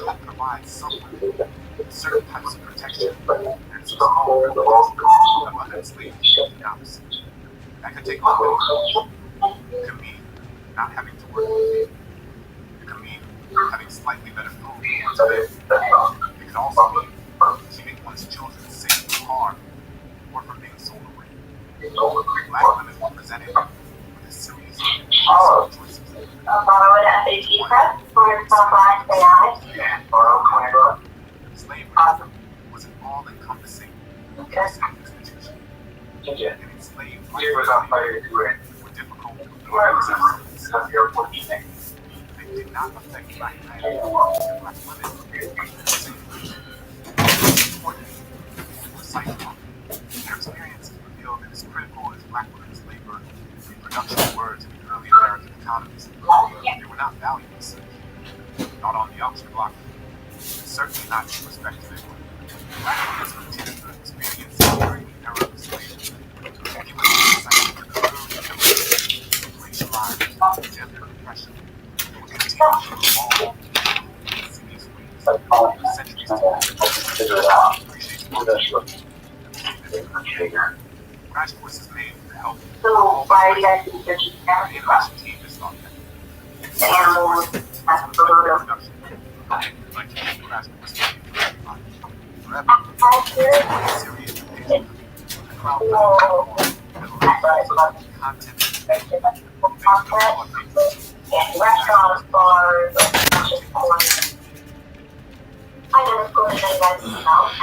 That provides someone certain types of protection and some small privileges that other slaves do the opposite. That could take on many forms. It could mean not having to work with you. It could mean having slightly better food once a day. It could also mean keeping one's children safe from harm or from being sold away. Black women were presented with a series of possible choices. Slavery was an all-encompassing institution. And enslaved black women were difficult to access. They did not affect black men and black women the same way. Importantly, for cycle, their experiences revealed that as critical as black women's labor and reproduction were to the early American economies, they were not valued as such. Not on the auction block, and certainly not in perspective. Black women's particular experience during the era of slavery gave us insight into the early evolution of racialized gender oppression. It was continuing to evolve in insidious ways for centuries to come. Crash Course is made to help all the innovation team is thought that. Production. I'd like to thank Crash Course forever. Serious education. The crowd content. Restaurants, bars, I never go to anybody's house.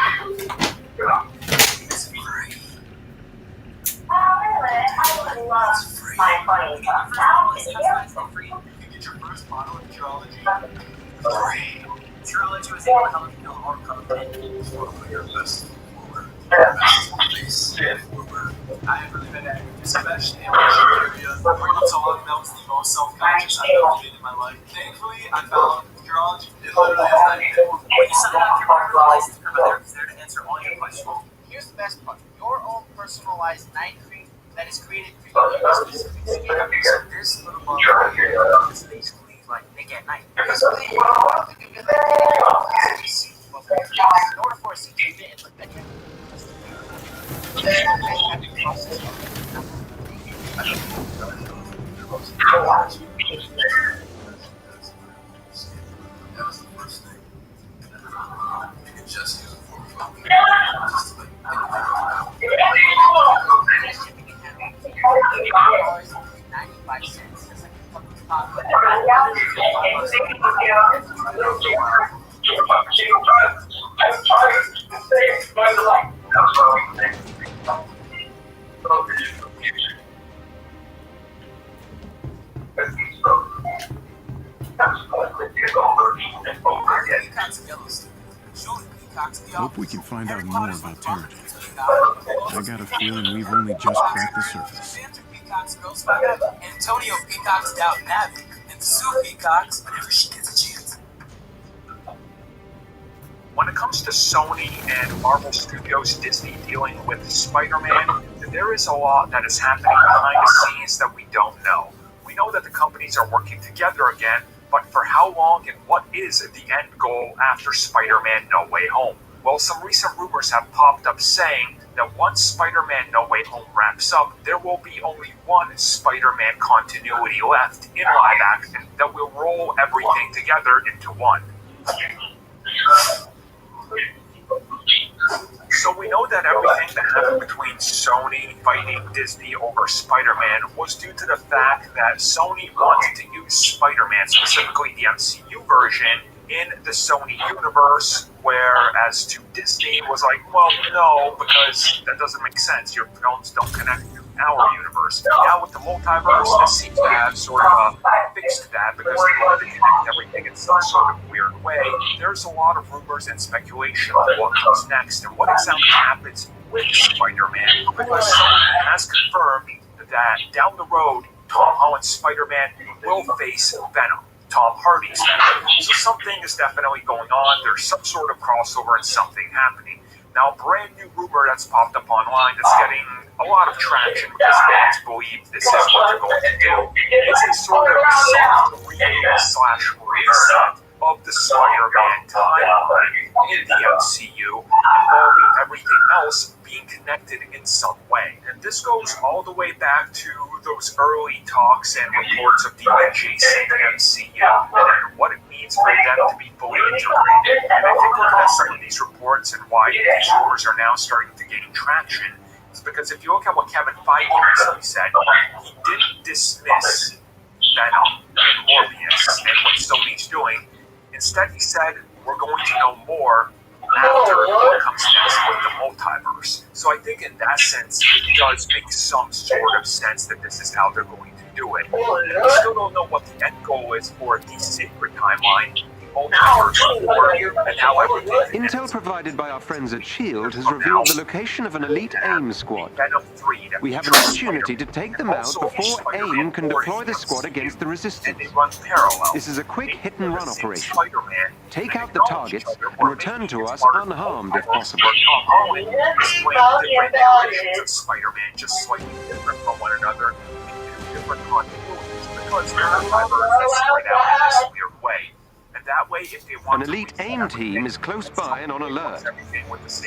I would love my funny stuff. Now, you can get your first bottle of Trilogy free. Trilogy was able to help you know more content. One of your best forward. I have really been active, especially in my area where the song that was the most self-conscious I've ever been in my life. Thankfully, I found Trilogy. It literally is like when you sign up your driver's license, it's there to answer all your questions. Here's the best part: your own personalized night cream that is created for you specific skin. So this little bottle is basically like Nick at night. Basically, in order for a CJ to fit and look that good. Hope we can find out more about territory. I got a feeling we've only just cracked the surface. Antonio Peacock's Downton Abbey, and Sue Peacock's whenever she gets a chance. When it comes to Sony and Marvel Studios Disney dealing with Spider-Man, there is a lot that is happening behind the scenes that we don't know. We know that the companies are working together again, but for how long and what is the end goal after Spider-Man No Way Home? Well, some recent rumors have popped up saying that once Spider-Man No Way Home wraps up, there will be only one Spider-Man continuity left in live action that will roll everything together into one. So we know that everything that happened between Sony fighting Disney over Spider-Man was due to the fact that Sony wanted to use Spider-Man, specifically the MCU version, in the Sony universe, whereas to Disney was like, well, no, because that doesn't make sense. Your films don't connect to our universe. Now with the multiverse, this seems to have sort of fixed that because they wanted to connect everything in some sort of weird way. There's a lot of rumors and speculation on what comes next and what exactly happens with Spider-Man, because Sony has confirmed that down the road, Tom Holland's Spider-Man will face Venom. Tom Hardy's Venom. So something is definitely going on. There's some sort of crossover and something happening. Now, a brand new rumor that's popped up online that's getting a lot of traction because fans believe this is what they're going to do. It's a sort of soft reset of the Spider-Man timeline in the MCU, involving everything else being connected in some way. And this goes all the way back to those early talks and reports of the adjacent MCU and what it means for them to be fully integrated. And I think looking at some of these reports and why these rumors are now starting to gain traction is because if you look at what Kevin Feige recently said, he didn't dismiss Venom and Morbius and what Sony's doing. Instead, he said, we're going to know more after what comes next with the multiverse. So I think in that sense, it does make some sort of sense that this is how they're going to do it. And we still don't know what the end goal is for the sacred timeline, the multiverse, or and how everything Intel provided by our friends at S.H.I.E.L.D. has revealed the location of an elite AIM squad. Venom 3 that We have an opportunity to take them out before AIM can deploy the squad against the and Resistance. they run parallel. This is a quick hit-and-run operation. Spider-Man Take out the targets and return to us unharmed if possible. Tom Holland explained different iterations of Spider-Man, just slightly different from one another, in different continuities, because the multiverse is spread out in this weird way. And that way, if they want An elite AIM team is close by and on alert.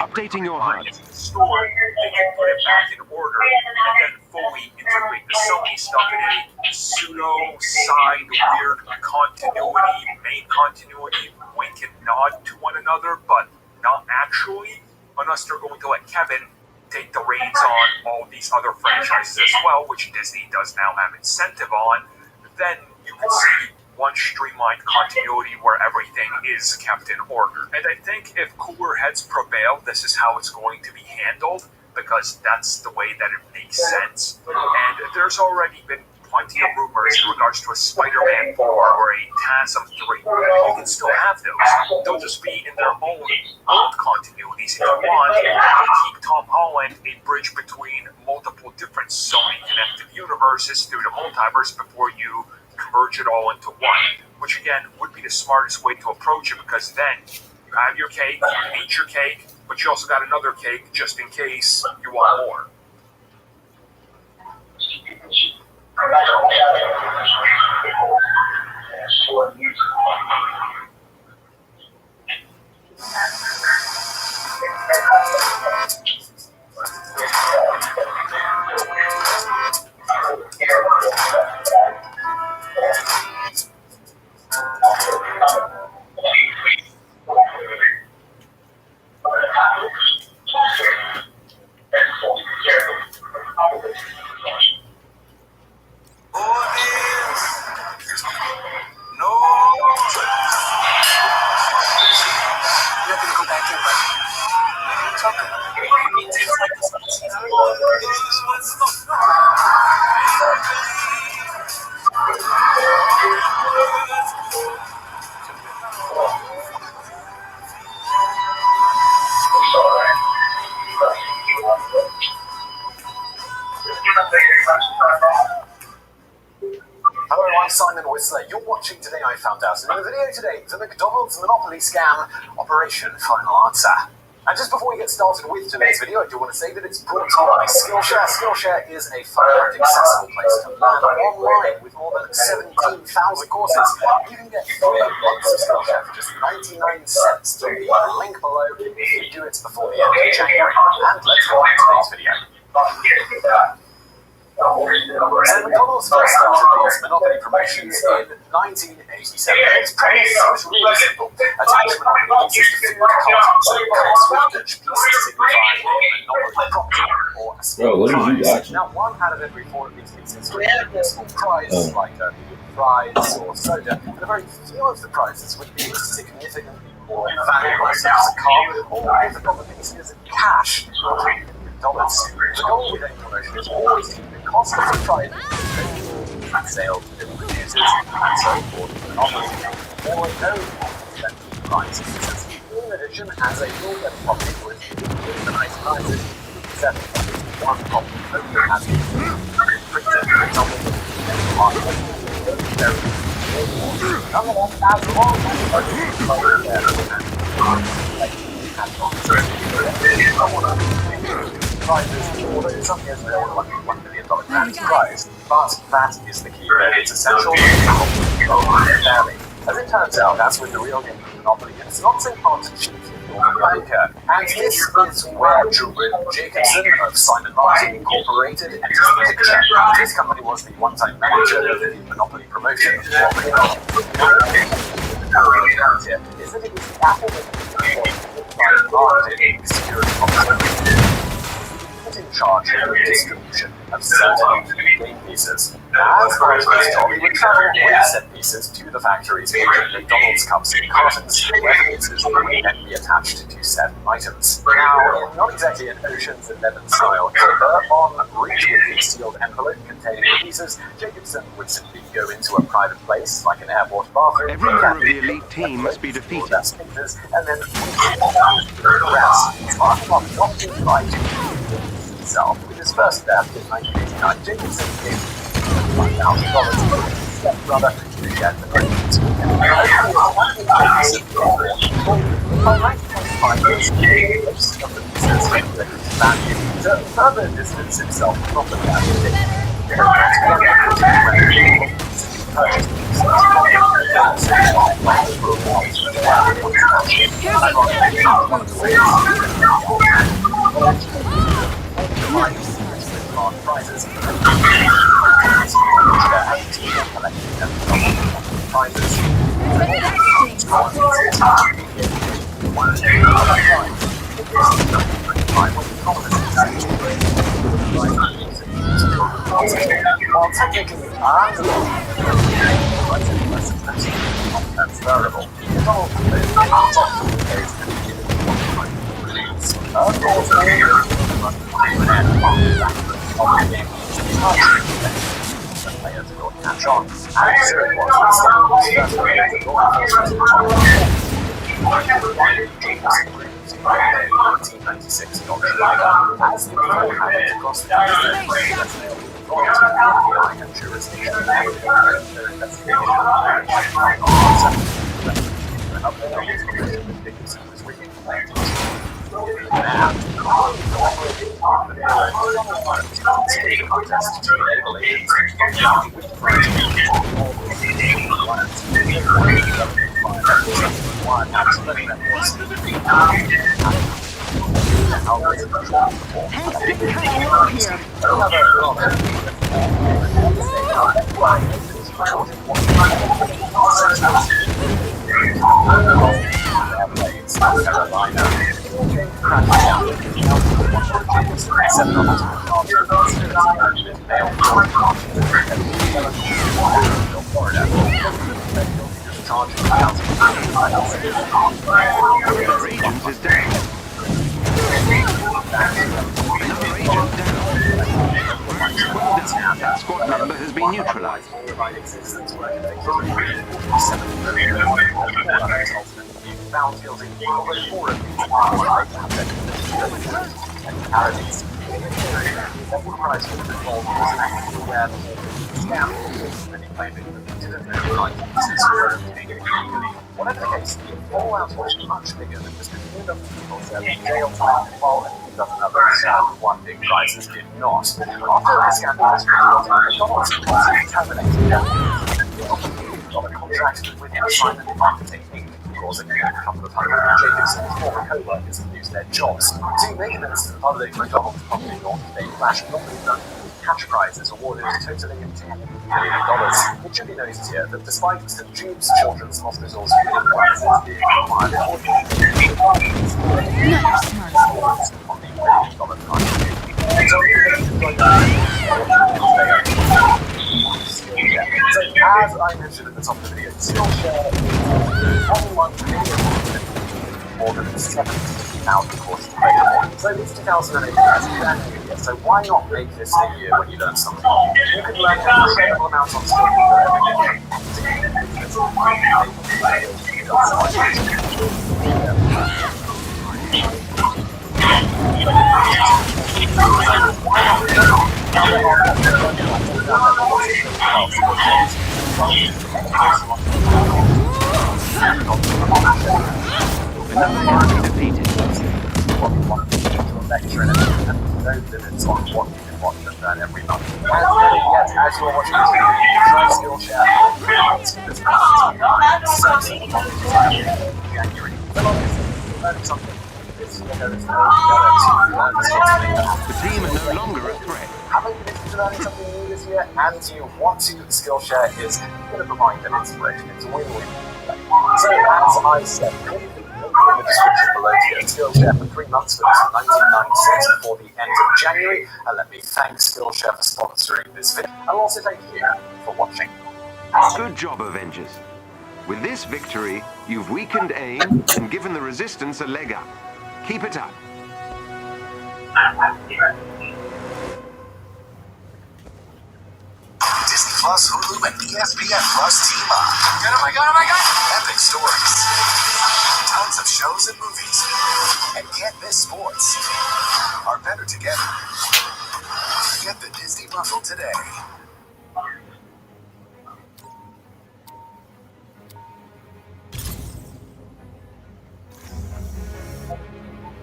Updating your HUD. Store, they can put it back in order and then fully integrate the Sony stuff in a pseudo-side weird continuity, main continuity, wink and nod to one another, but not actually, unless they're going to let Kevin take the reins on all these other franchises as well, which Disney does now have incentive on. Then you can see one streamlined continuity where everything is kept in order. And I think if cooler heads prevail, this is how it's going to be handled, because that's the way that it makes sense. And there's already been plenty of rumors in regards to a Spider-Man 4 or a TASM 3. You can still have those. They'll just be in their own old continuities if you want, and keep Tom Holland a bridge between multiple different Sony connected universes through the multiverse before you converge it all into one, which again would be the smartest way to approach it, because then you have your cake, you can eat your cake, but you also got another cake just in case you want more. Hello, I'm Simon Whistler. You're watching Today I Found Out. And in the video today, the McDonald's Monopoly scam, Operation Final Answer. And just before we get started with today's video, I do want to say that it's brought to you by Skillshare. Skillshare is a fun and accessible place to learn online with more than 17,000 courses. You can get 3 months of Skillshare for just 99 cents. Click the link below if you do it before the end of January. And let's go on to today's video. So McDonald's first started these Monopoly promotions in 1987. Its premise was really simple. Attach Monopoly pieces to food cartons and comes with each piece signifying a Monopoly property or a small prize. Now, 1 out of every 4 of these pieces would be a small prize, like a fries or soda, and a very few of the prizes would be significantly more valuable, such as a car, or if the proper piece is cash, $100. The goal with any promotion is always to keep the cost of the prize and sale to different users and so forth. There were no expensive prizes. In addition, as a rule, that property was with the nice prizes, except one property only has a printed, for example, nonetheless, as long as the budget is lower than prizes, although some years there were like $1 million grand prize. But that is the key there. It's essential fairly. As it turns out, as with the real game of Monopoly, it's not so hard to cheat in North America. And this is where Drew Jacobson of Simon Martin Incorporated enters the picture. This company was the one-time manager of the Monopoly promotion. Is that it is the Apple marketing security officer in charge of the distribution of certain game pieces. As part of his job, he would travel with said pieces to the factories where McDonald's cups and cartons, where the pieces would then be attached to said items. Now, in not exactly an Ocean's 11 style paper, on reach with the sealed envelope containing the pieces, Jacobson would simply go into a private place, like an airport bathroom. Every member of the elite team must be defeated. And then the rest are not invited himself. With his first theft in 1989, Jacobson gave $5,000 to his stepbrother to get the credit. By 1925, he was of the business value to further distance himself from the family. Prizes. Players will catch on. And so it was 1996 Dodge Driver, as the people had across the country, FBI and jurisdiction their investigation up there was information that Dickinson was waiting for that. Contest to enable agents Squad member has been neutralized. Found guilty, although 4 of these are parodies. That would price for the involved was an actual where the scam, many claiming that they didn't know the right pieces were obtained illegally. Whatever the case, the fallout was much bigger than just a few dozen people serving jail time, while a few dozen others won big prizes did not. After the scandal was revealed, McDonald's terminated their contract with Simon Marketing Inc., causing a couple of hundred of Jacobson's former co-workers to lose their jobs. To make amends to the public, McDonald's promptly launched a flash mob cash prizes awarded totaling $10 million. It should be noted here that despite St. Jude's Children's Hospital's winning prizes being required on the $1 million prize, so as I mentioned at the top of the video, Skillshare is $1 million more than 70,000 courses available. So it's 2008 as a brand new year, so why not make this the year when you learn something? You can learn an incredible amount on Another enemy defeated. lecture and no limits on what you can watch and learn every month. And yes, as you're watching this video, try Skillshare for 3 months with this month. So January. But obviously, learning something is together to learn skills. The team are no longer a threat. Haven't committed to learning something new this year, and you want to, Skillshare is going to provide an inspiration. It's a win-win. So, as I said, click in the description below to get Skillshare for 3 months for just 99 cents before the end of January. And let me thank Skillshare for sponsoring this video. And also thank you for watching. Good job, Avengers. With this victory, you've weakened AIM and given the Resistance a leg up. Keep it up. Disney Plus, Hulu, and ESPN Plus team up. Oh my god! Epic stories. Tons of shows and movies. And can't miss sports. Are better together. Get the Disney bundle today.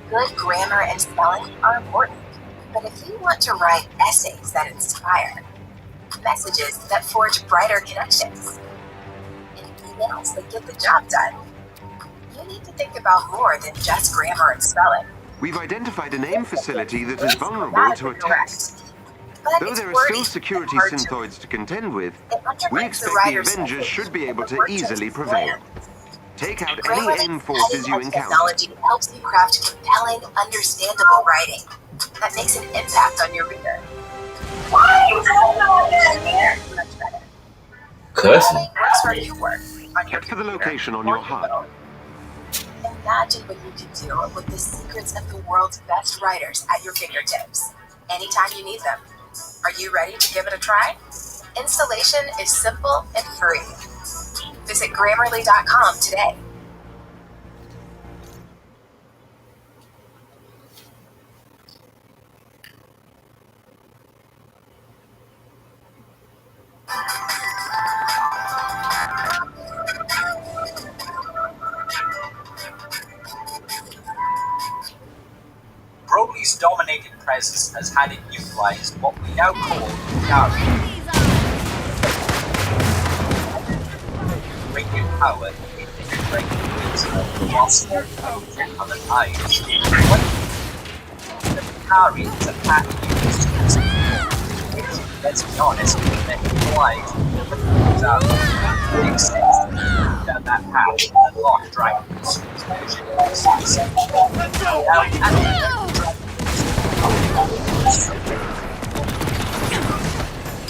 Good grammar and spelling are important, but if you want to write essays that inspire, messages that forge brighter connections, and emails that get the job done, you need to think about more than just grammar and spelling. We've identified an AIM facility that is vulnerable to attacks. Though there are still security synthoids to contend with, we expect the Avengers should be able to easily prevail. Take out any AIM forces you encounter. Technology helps you craft compelling, understandable writing that makes an impact on your reader. Much better. Cussing. Works for your work on your Check for the location on your HUD. Imagine what you can do with the secrets of the world's best writers at your fingertips, anytime you need them. Are you ready to give it a try? Installation is simple and free. Visit Grammarly.com today. Broly's dominating presence has had it utilized what we now call Gary. Great power in integrating with whilst their codes and other eyes. The Kari is a pack used to let's be honest, that implies it makes sense that that path unlocked dragons.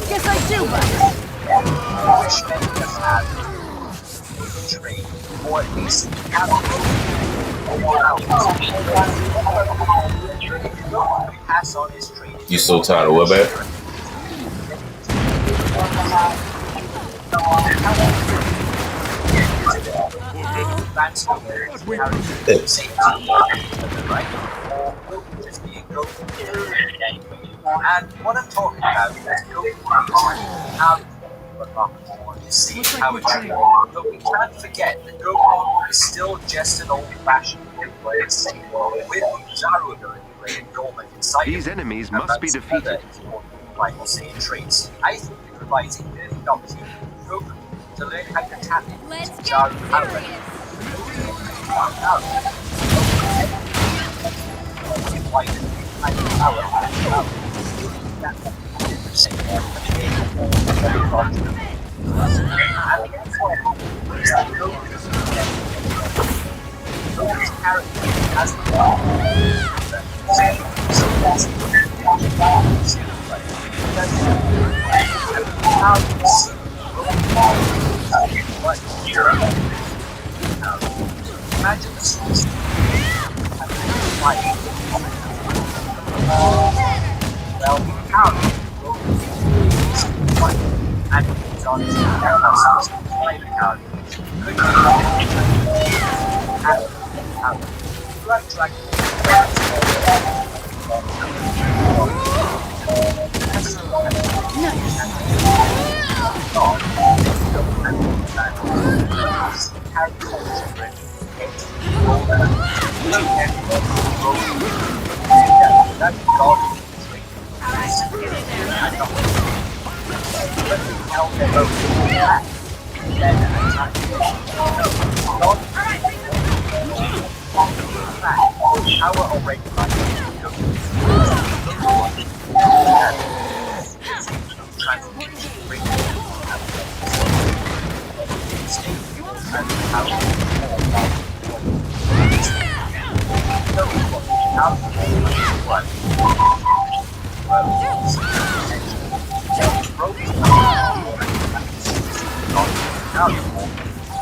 Yes, I do, but Wish many of us had trade, or at least have pass on his trade. You so tired of what, babe? And what I'm talking about is how to see how it should go. But we can't forget that Goku is still just an old-fashioned player with Zaru ability laid dormant inside him. These enemies must be defeated. Primal Saiyan traits. I think it provides a perfect opportunity for Goku to learn how to tap into let's get Zaru power. serious. Imagine the source. Well, we can't. And it's on his ourselves play the card. Could you Blood Dragon. That's God. Power already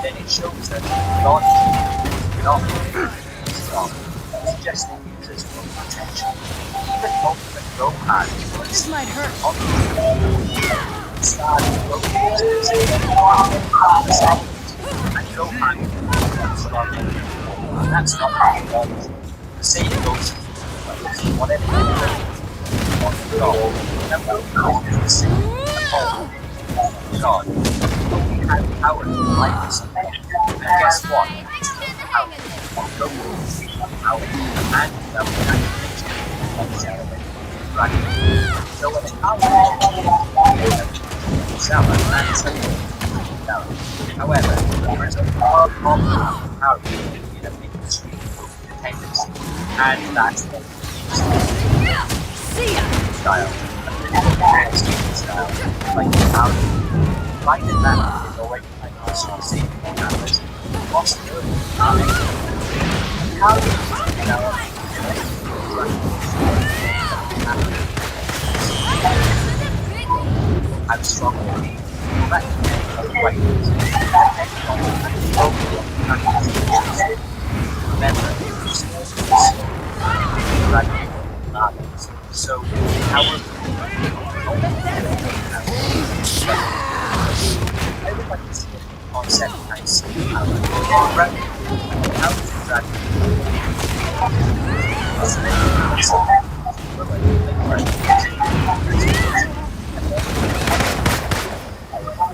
then it shows that God is not suggesting users full potential. Even ultimate Gohan This might hurt. started users and Gohan struggling. That's not how God. The same goes whatever you do on God. And Gohan is the same God. He had power to light this and guess what? Power. Goku power and that right. So when the power however, there is a far more power in a big street dependency, and that's what style. Like how finding that is already like so safe on others. Possibility. How do you I'm strong with me. Remember, so our I would like to see it on 7 times power. How to drag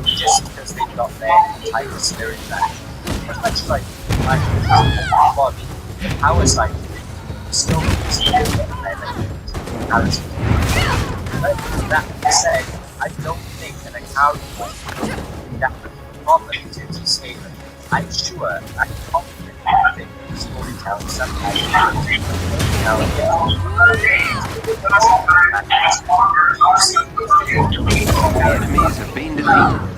just because they've got their type of spirit back. But much like body, the power side of it still needs to be reality. But that said, I don't think an account will be that problem in terms of statement. I'm sure I'm confident that the storytelling sometimes Enemies have been defeated.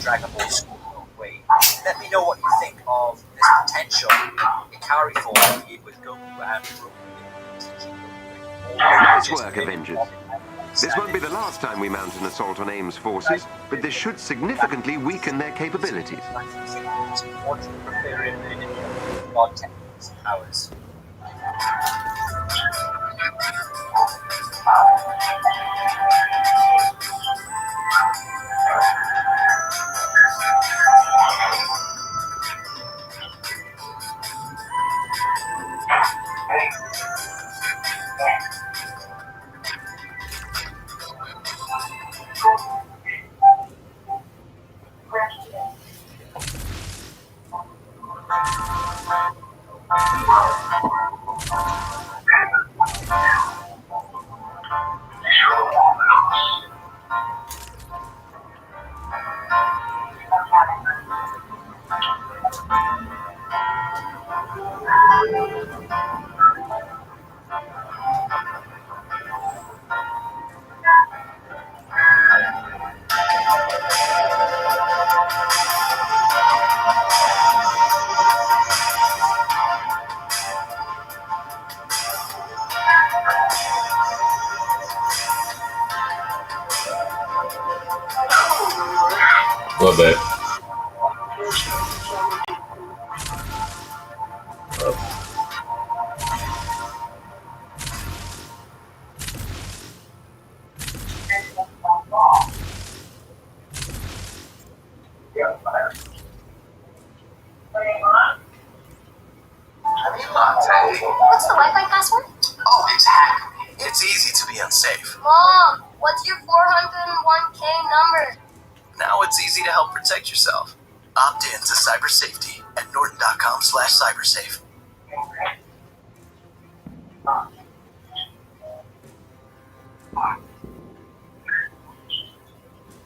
Dragon Ball Super way. Let me know what you think of this potential Ikari form with Goku and Nice work, Avengers. This won't be the last time we mount an assault on AIM's forces, but this should significantly weaken their capabilities. Powers. My bad. What's the Wi-Fi password? Oh, it's hacked. It's easy to be unsafe. Mom, what's your 401k number? Now it's easy to help protect yourself. Opt in to cyber safety at norton.com/cybersafe.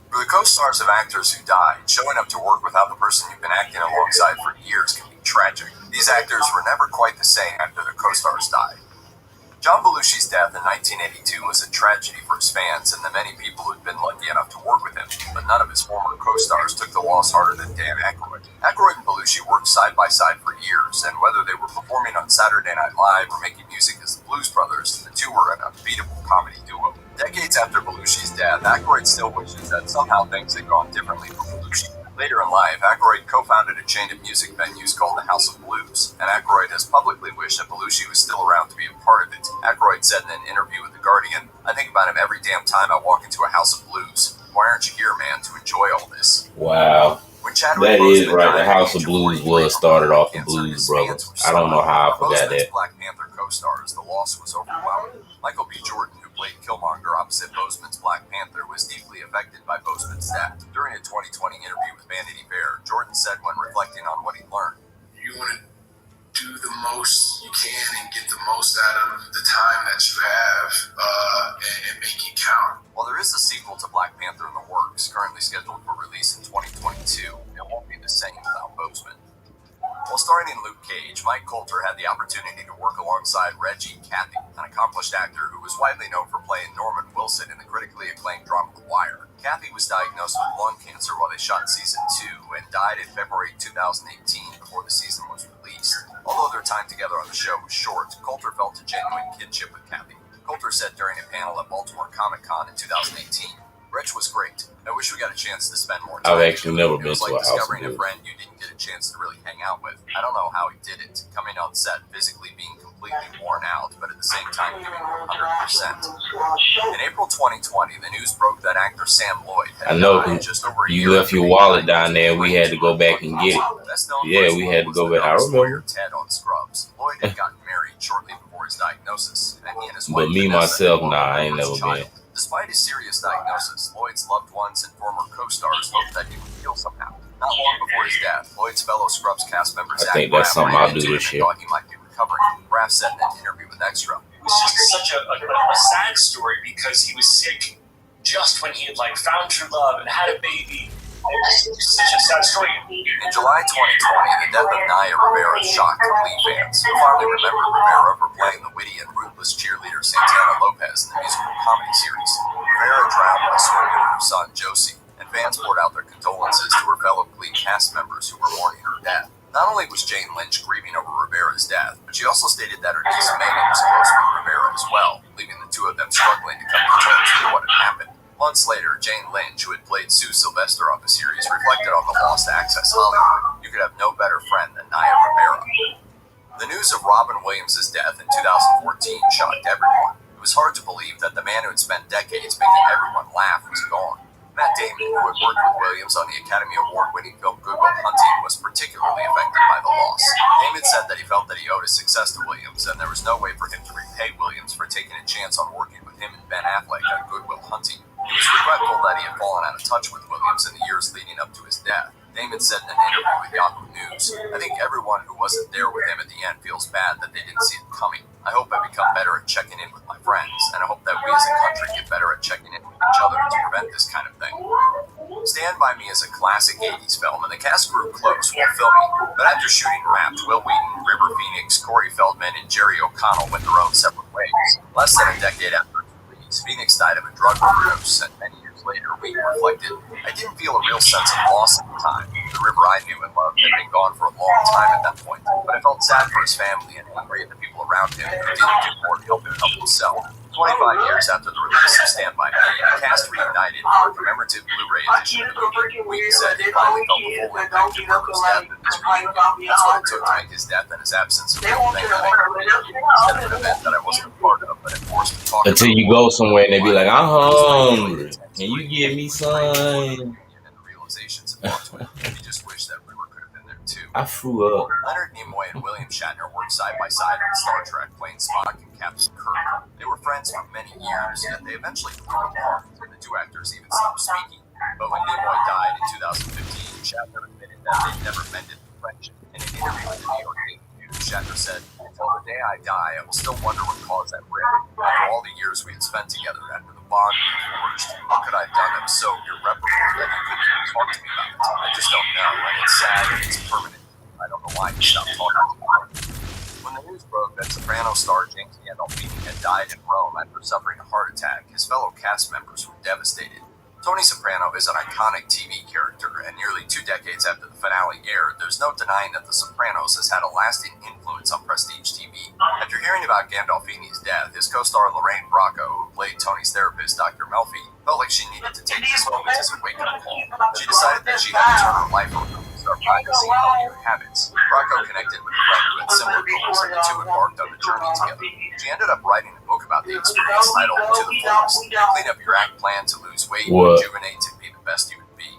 For the co-stars of actors who died, showing up to work without the person you've been acting alongside for years can be tragic. These actors were never quite the same after their co-stars died. John Belushi's death in 1982 was a tragedy for his fans and the many people who'd been lucky enough to work with him, but none of his former co-stars took the loss harder than Dan Aykroyd. Aykroyd and Belushi worked side by side for years, and whether they were performing on Saturday Night Live or making music as the Blues Brothers, the two were an unbeatable comedy duo. Decades after Belushi's death, Aykroyd still wishes that somehow things had gone differently for Belushi. Later in life, Aykroyd co-founded a chain of music venues called the House of Blues, and Aykroyd has publicly wished that Belushi was still around to be a part of it. Aykroyd said in an interview with The Guardian, "I think about him every damn time I walk into a House of Blues. Why aren't you here, man, to enjoy all this?" Wow. That is right. The House of Blues was started off the Blues Brothers. I don't know how I forgot that. Black Panther co-stars, the loss was overwhelming. Michael B. Jordan, who played Killmonger opposite Boseman's Black Panther, was deeply affected by Boseman's death. During a 2020 interview with Vanity Fair, Jordan said when reflecting on what he learned, "You want to do the most you can and get the most out of the time that you have and make it count." While there is a sequel to Black Panther in the works, currently scheduled for release in 2022, it won't be the same without Boseman. While starring in Luke Cage, Mike Coulter had the opportunity to work alongside Reggie Kathy, an accomplished actor who was widely known for playing Norman Wilson in the critically acclaimed drama The Wire. Kathy was diagnosed with lung cancer while they shot season 2 and died in February 2018 before the season was released. Although their time together on the show was short, Coulter felt a genuine kinship with Kathy. Coulter said during a panel at Baltimore Comic-Con in 2018, "Rich was great. I wish we got a chance to spend more time. I've actually never been It was to like a House of discovering a Blues. friend you didn't get a chance to really hang out with. I don't know how he did it, coming on set physically being completely worn out, but at the same time giving 100%. In April 2020, the news broke that actor Sam Lloyd had I know died just over a you year left after your being wallet diagnosed down there. with We had to go back and get it. Best known for Yeah, his we role had to was go the back. I novice lawyer remember. Ted on Scrubs. Lloyd had gotten married shortly before his diagnosis, and he and his But wife me, Vanessa myself, had nah, I their ain't first never been. child. Despite his serious diagnosis, Lloyd's loved ones and former co-stars hoped that he would heal somehow. Not long before his death, Lloyd's fellow Scrubs cast member I Zach think that's Braff something ran I'll do into him this and year. thought he might be recovering. Braff said in an interview with Extra, It was just such a sad story because he was sick just when he had found true love and had a baby. It was just such a sad story. In July 2020, the death of Naya Rivera shocked Glee fans, who fondly remember Rivera for playing the witty and ruthless cheerleader Santana Lopez in the musical comedy series. Rivera drowned while swimming with her son, Josie, and fans poured out their condolences to her fellow Glee cast members who were mourning her death. Not only was Jane Lynch grieving over Rivera's death, but she also stated that her niece Megan was close with Rivera as well, leaving the two of them struggling to come to terms with what had happened. Months later, Jane Lynch, who had played Sue Sylvester on the series, reflected on the lost Access Hollywood. "You could have no better friend than Naya Rivera." The news of Robin Williams' death in 2014 shocked everyone. It was hard to believe that the man who had spent decades making everyone laugh was gone. Matt Damon, who had worked with Williams on the Academy Award-winning film Good Will Hunting, was particularly affected by the loss. Damon said that he felt that he owed his success to Williams, and there was no way for him to repay Williams for taking a chance on working with him and Ben Affleck on Good Will Hunting. He was regretful that he had fallen out of touch with Williams in the years leading up to his death. Damon said in an interview with Yahoo News, "I think everyone who wasn't there with him at the end feels bad that they didn't see it coming. I hope I become better at checking in with my friends, and I hope that we as a country get better at checking in with each other to prevent this kind of thing." Stand By Me is a classic 80s film, and the cast grew close while filming, but after shooting wrapped, Will Wheaton, River Phoenix, Corey Feldman, and Jerry O'Connell went their own separate ways. Less than a decade after its release, Phoenix died of a drug overdose, and many years later, Wheaton reflected, "I didn't feel a real sense of loss at the time. The River I knew and loved had been gone for a long time at that point, but I felt sad for his family and angry at the people around him who didn't do more to help him help himself." 25 years after the release of Stand By Me, the cast reunited for a commemorative Blu-ray edition of the movie. Wheaton said he finally felt the full impact of River's death in this reunion. "That's what it took to make his death and his absence a real thing that I said an event that I wasn't a part of, but it forced me to talk about Until you go somewhere and they be like, "I'm hungry. Can you give me some?" and the realizations it brought to him. He just wished that River could have been there too. I threw up. Leonard Nimoy and William Shatner worked side by side on Star Trek, playing Spock and Captain Kirk. They were friends for many years, yet they eventually grew apart, and the two actors even stopped speaking. But when Nimoy died in 2015, Shatner admitted that they'd never mended the friendship. In an interview with the New York Daily News, Shatner said, "Until the day I die, I will still wonder what caused that rift. After all the years we had spent together, after the bond we forged, what could I have done that was so irreparable that he couldn't even talk to me about it? I just don't know, and it's sad and it's permanent. I don't know why he stopped talking to me." When the news broke that Soprano star James Gandolfini had died in Rome after suffering a heart attack, his fellow cast members were devastated. Tony Soprano is an iconic TV character, and nearly 2 decades after the finale aired, there's no denying that The Sopranos has had a lasting influence on prestige TV. After hearing about Gandolfini's death, his co-star Lorraine Bracco, who played Tony's therapist Dr. Melfi, felt like she needed to take this moment as a wake-up call. She decided that she had to turn her life around and start practicing healthier habits. Bracco connected with a friend who had similar goals, and the two embarked on the journey together. She ended up writing a book about the experience titled To the Fullest, a clean up your act plan to lose weight, rejuvenate, and be the best you can be.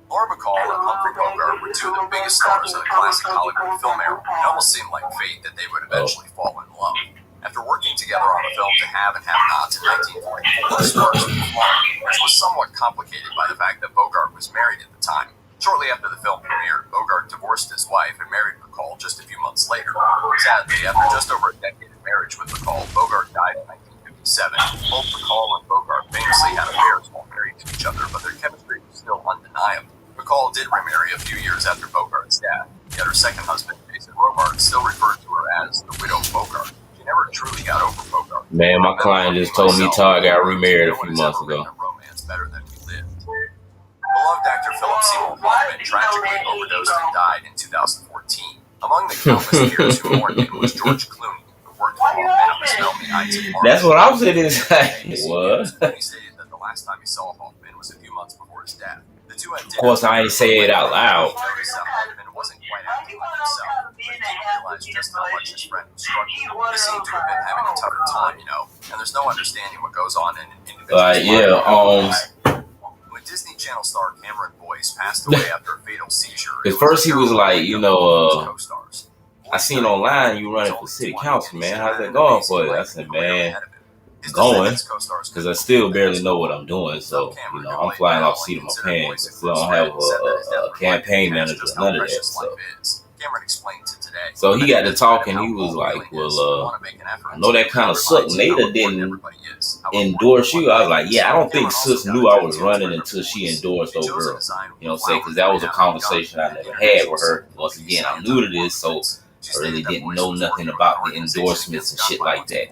Laura Bacall and Humphrey Bogart were two of the biggest stars of the classic Hollywood film era. It almost seemed like fate that they would eventually fall in love. After working together on the film To Have and Have Nots in 1944, the stars were flawed, which was somewhat complicated by the fact that Bogart was married at the time. Shortly after the film premiered, Bogart divorced his wife and married Bacall just a few months later. Sadly, after just over a decade of marriage with Bacall, Bogart died in 1957. Both Bacall and Bogart famously had affairs while married to each other, but their chemistry was still undeniable. Bacall did remarry a few years after Bogart's death, yet her second husband, Jason Robards, still referred to her as the widow Bogart. She never truly got over Bogart. Man, my client just told me Todd got remarried a few months ago. Romance better than we lived. Beloved actor Philip Seymour Hoffman tragically overdosed and died in 2014. Among the countless peers who mourned him was George Clooney, who worked with Hoffman on his film The Ides of March. That's what I'm saying. What? Clooney stated that the last time he saw Hoffman was a few months before his death. The two had Of course, I ain't say it out loud. noticed that Hoffman wasn't quite acting like himself, but he didn't realize just how much his friend was struggling. He seemed to have been having a tougher time, and there's no understanding what goes on in an individual's life. When Disney Channel star Cameron Boyce passed away after a fatal seizure, at first he was like, I seen online you running for city council, man. How's that going for you? I said, man, going, because I still barely know what I'm doing. So, I'm flying off the seat of my pants. I still don't have a campaign manager, none of that. So he got to talking. He was like, well, I know that kind of sucked. Nada didn't endorse you. I was like, yeah, I don't think Sis knew I was running until she endorsed old girl. You know what I'm saying? Because that was a conversation I never had with her. Once again, I'm new to this, so I really didn't know nothing about the endorsements and shit like that.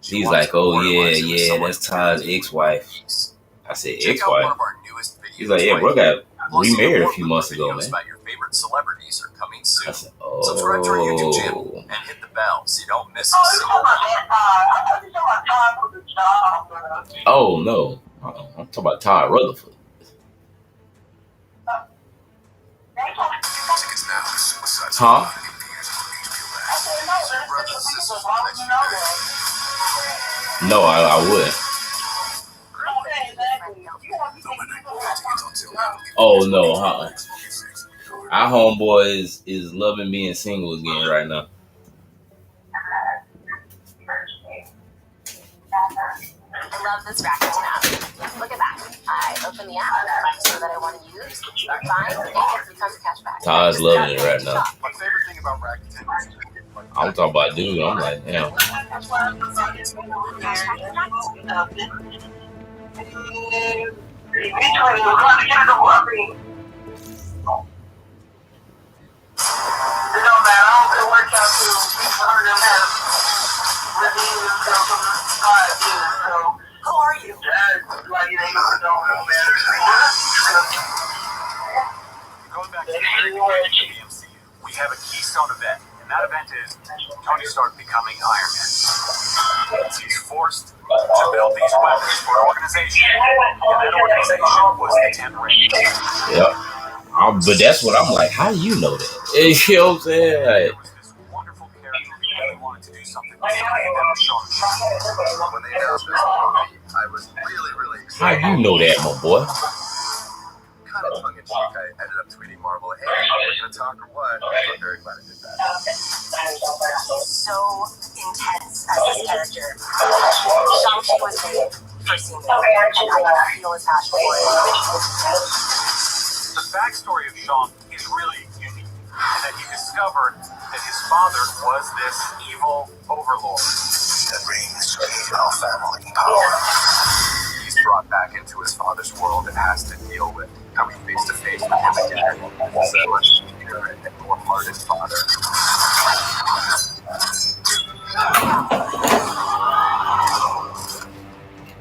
He's like, oh, yeah, that's Todd's ex-wife. I said, ex-wife? He's like, yeah, bro got remarried a few months ago, man. Celebrities are coming soon. I said, oh. Subscribe to our YouTube channel and hit the bell so you don't miss a single one. Oh, no. I'm talking about Todd Rutherford. Huh? No, I wouldn't. Oh, no, Our homeboy is loving being single again right now. I love this Rakuten app. Look at that. I open the app, find something that I want to use, start buying, and get 3 times cash back. Todd's loving it right now. My favorite thing about Rakuten is I'm talking about dude. I'm like, damn. Who are you? Going back to the MCU, we have a keystone event, and that event is Tony Stark becoming Iron Man. He's forced to build these weapons for an organization, and that organization was the 10 Rings. Yep. But that's what I'm like, how do you know that? You know what I'm saying? Like, Wonderful character who really wanted to do something big, and that was shown. When they announced this movie, I was really excited. how you know that, my boy? Kind of tongue in cheek, I ended up tweeting Marvel, hey, are we going to talk or what? I'm very glad I did that. So intense as this character. Shang-Chi was made for seeing it, and I feel his passion for it. The backstory of Sean is really unique, and that he discovered that his father was this evil overlord that brings our family power. He's brought back into his father's world and has to deal with coming face to face with him again. He's a much weaker and more hearted father.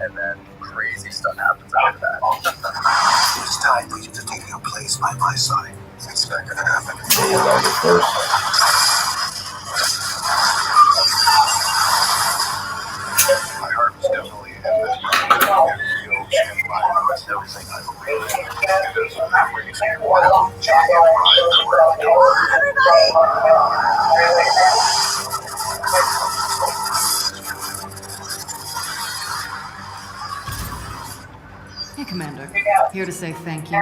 And then crazy stuff happens after that. It's time for you to take your place by my side. It's not gonna happen. My heart was definitely in the everything I believe in. It is a crazy wild giant Hey, Commander. Here to say thank you.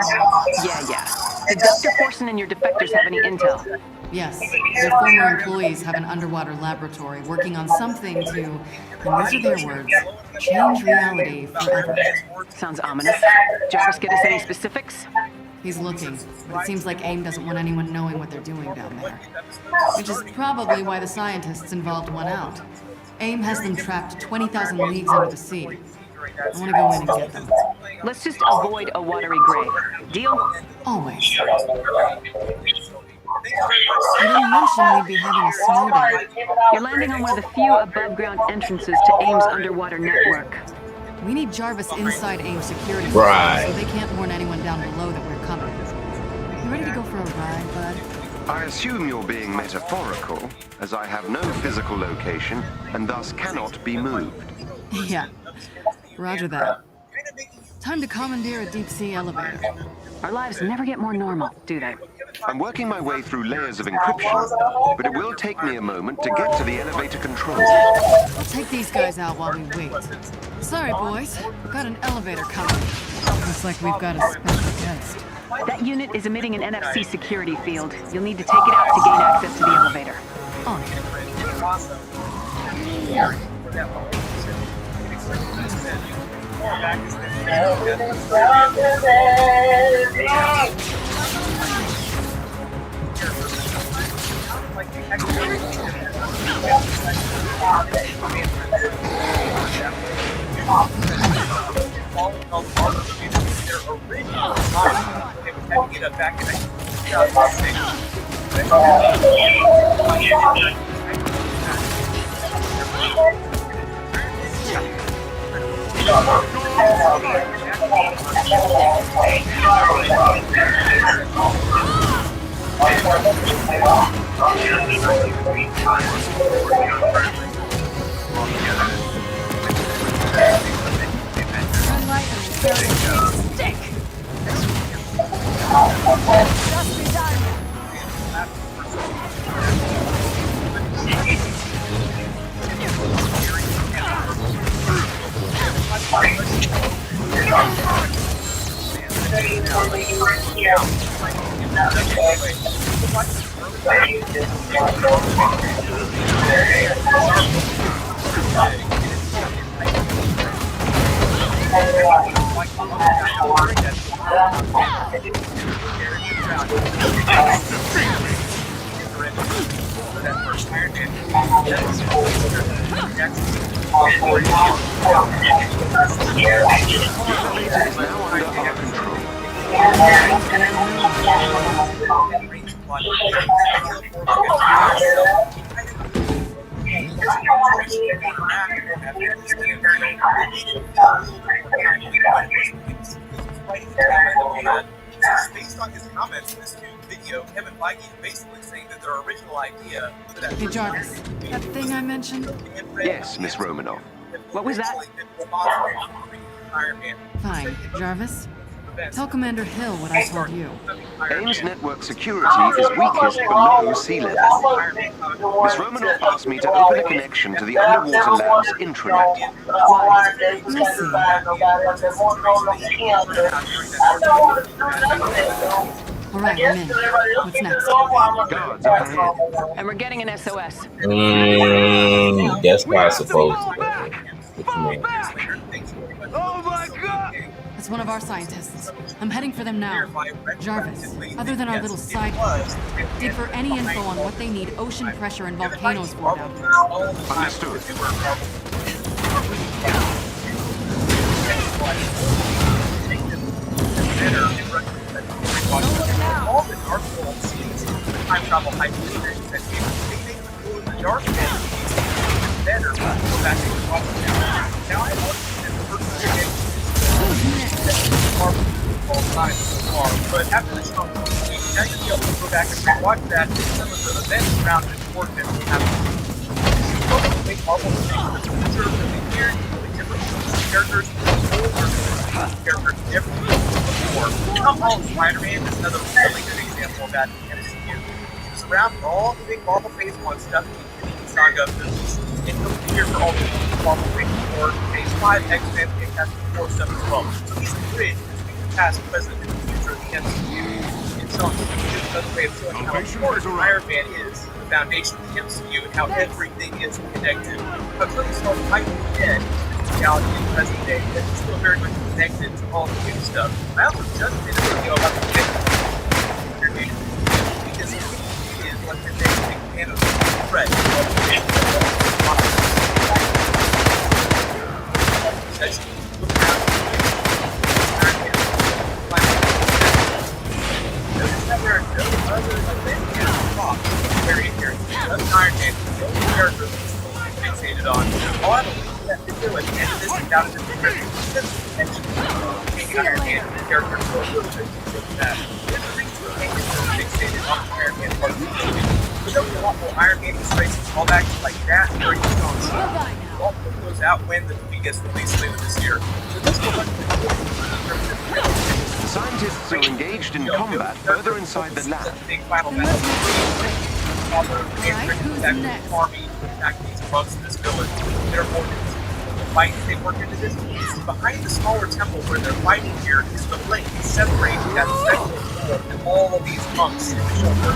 Yeah. Did Dr. Forson and your defectors have any intel? Yes. Their former employees have an underwater laboratory working on something to, and these are their words, change reality forever. Sounds ominous. Jarvis get us any specifics? He's looking, but it seems like AIM doesn't want anyone knowing what they're doing down there. Which is probably why the scientists involved went out. AIM has them trapped 20,000 leagues under the sea. I want to go in and get them. Let's just avoid a watery grave. Deal? Always. You didn't mention we'd be having a snow day. You're landing on one of the few above-ground entrances to AIM's underwater network. We need Jarvis inside AIM security Right. so they can't warn anyone down below that we're coming. You ready to go for a ride, bud? I assume you're being metaphorical, as I have no physical location and thus cannot be moved. Yeah. Roger that. Time to commandeer a deep-sea elevator. Our lives never get more normal, do they? I'm working my way through layers of encryption, but it will take me a moment to get to the elevator controls. I'll take these guys out while we wait. Sorry, boys. We've got an elevator coming. Looks like we've got a special guest. That unit is emitting an NFC security field. You'll need to take it out to gain access to the elevator. On Based on his comments in this new video, Kevin Feige is basically saying that their original idea for that. Hey, Jarvis. That thing I mentioned? Yes, Miss Romanoff. What was that? Fine. Jarvis? Tell Commander Hill what I told you. AIM's network security is weakest below sea level. Miss Romanoff asked me to open a connection to the underwater lab's intranet. Listen. All right, I'm in. What's next? Guards up ahead. And we're getting an SOS. That's why I suppose. What you mean? That's It's one of our scientists. I'm heading for them now. Jarvis, other than our little side quest, dig for any info on what they need ocean pressure and volcanoes for down there. Understood. All the dark world scenes, time travel hypotheses that they make the dark world better. Go back and watch them. Now I want to all time so far, but after the show, now you'll be able to go back and watch that and some of the events around it work that happened. The big Marvel thing, the future, the year, the different characters, characters never before. Tom Holland's Spider-Man is another really good example of that in the MCU. He was around for all the big Marvel Phase 1 stuff, the Infinity Saga movies, and he'll be here for all the Marvel Phase 4, Phase 5, X-Men, and Fantastic Four stuff as well. So he's a bridge between the past, present, and the future of the MCU. And so it's another way of showing how important Iron Man is, the foundation of the MCU, and how everything is connected. But Tony Stark might be dead, reality in the present day, but it's still very much connected to all the new stuff. I also just did a video about the interview because he is like the next big fan of the threat. Notice that there are no other Avengers props very here. That's Iron Man, the only character that's fixated on. All I believe that to do at the end of this is down to the Iron Man character for a little bit of that. There's a reason to make it so fixated on Iron Man part of the movie. We don't get a lot more Iron Man traces and callbacks like that during the film. All of goes out when the movie gets released later this year. So this will let Scientists are engaged in combat further inside the lab. Big final battle. Who's next? Army attack these bugs in this village. They're orders. Fight they work into this. Behind the smaller temple where they're fighting here is the link separating that special world and all of these monks in the shoulder.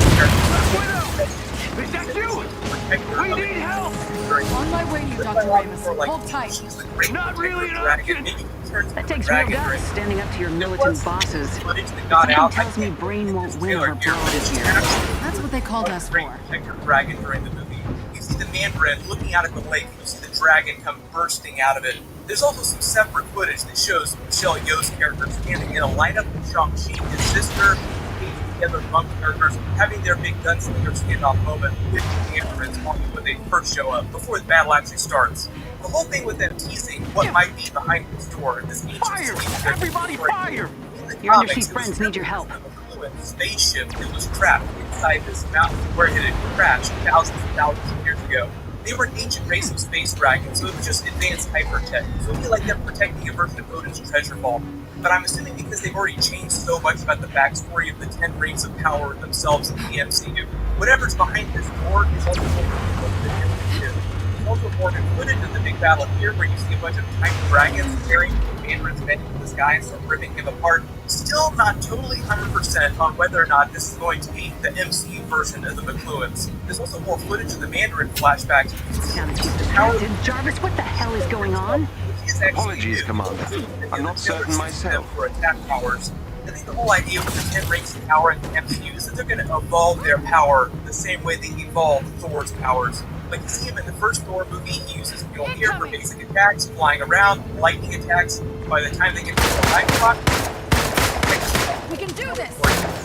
Is that you? We need help! On my way to you, Dr. Ramus. Hold tight. Not really enough! That takes real guts, standing up to your militant bosses. Something tells me Brain won't win over Blood this year. That's what they called us for. Dragon during the movie. You see the Mandarin looking out at the lake. You see the dragon come bursting out of it. There's also some separate footage that shows Michelle Yeoh's character standing in a lineup with Shang-Chi, his sister, the other monk characters, having their big gunslinger standoff moment with the Mandarins when they first show up, before the battle actually starts. The whole thing with them teasing what might be behind this door in this ancient fire! Everybody fire! Your undersea friends need your help. Spaceship that was trapped inside this mountain where it had crashed thousands and thousands of years ago. They were an ancient race of space dragons, so it was just advanced hypertech. So it would be like them protecting a version of Odin's treasure vault. But I'm assuming because they've already changed so much about the backstory of the 10 rings of power themselves in the MCU, whatever's behind this door is also more than footage of the big battle here, where you see a bunch of tiny dragons carrying the Mandarins bending to the sky and start ripping him apart. Still not totally 100% on whether or not this is going to be the MCU version of the McLuhans. There's also more footage of the Mandarin flashbacks. Jarvis, what the hell is going on? Apologies, Commander. I'm not certain myself. For attack powers. I think the whole idea with the 10 rings of power in the MCU is that they're going to evolve their power the same way they evolved Thor's powers. Like you see him in the first Thor movie, he uses Mjolnir for basic attacks, flying around, lightning attacks. By the time they get to the Ragnarok, we can do this!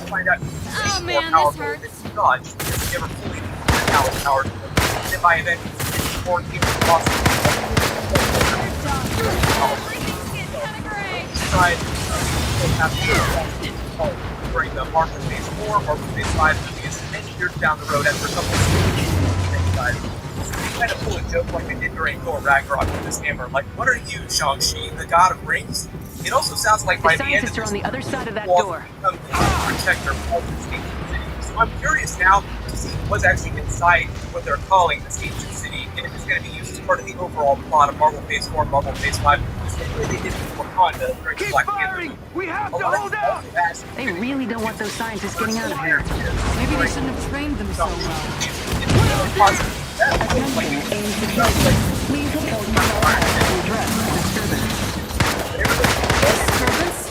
Find out oh man, this hurts. God, because he never fully used his powers. And then by Avengers, it's more even possible. During the Marvel Phase 4, Marvel Phase 5 movies, many years down the road after a couple of guys. They kind of pull a joke like they did during Thor Ragnarok with this hammer. Like, what are you, Shang-Chi, the God of Rings? It also sounds like by the end of this, on the other side of that door. Protector of this ancient city. So I'm curious now to see what's actually inside what they're calling this ancient city, and if it's going to be used as part of the overall plot of Marvel Phase 4 and Marvel Phase 5. The same way they did with Wakanda during the Black Panther. We have to hold out! They really don't want those scientists getting out of here. Maybe they shouldn't have trained them so well. Disturbance?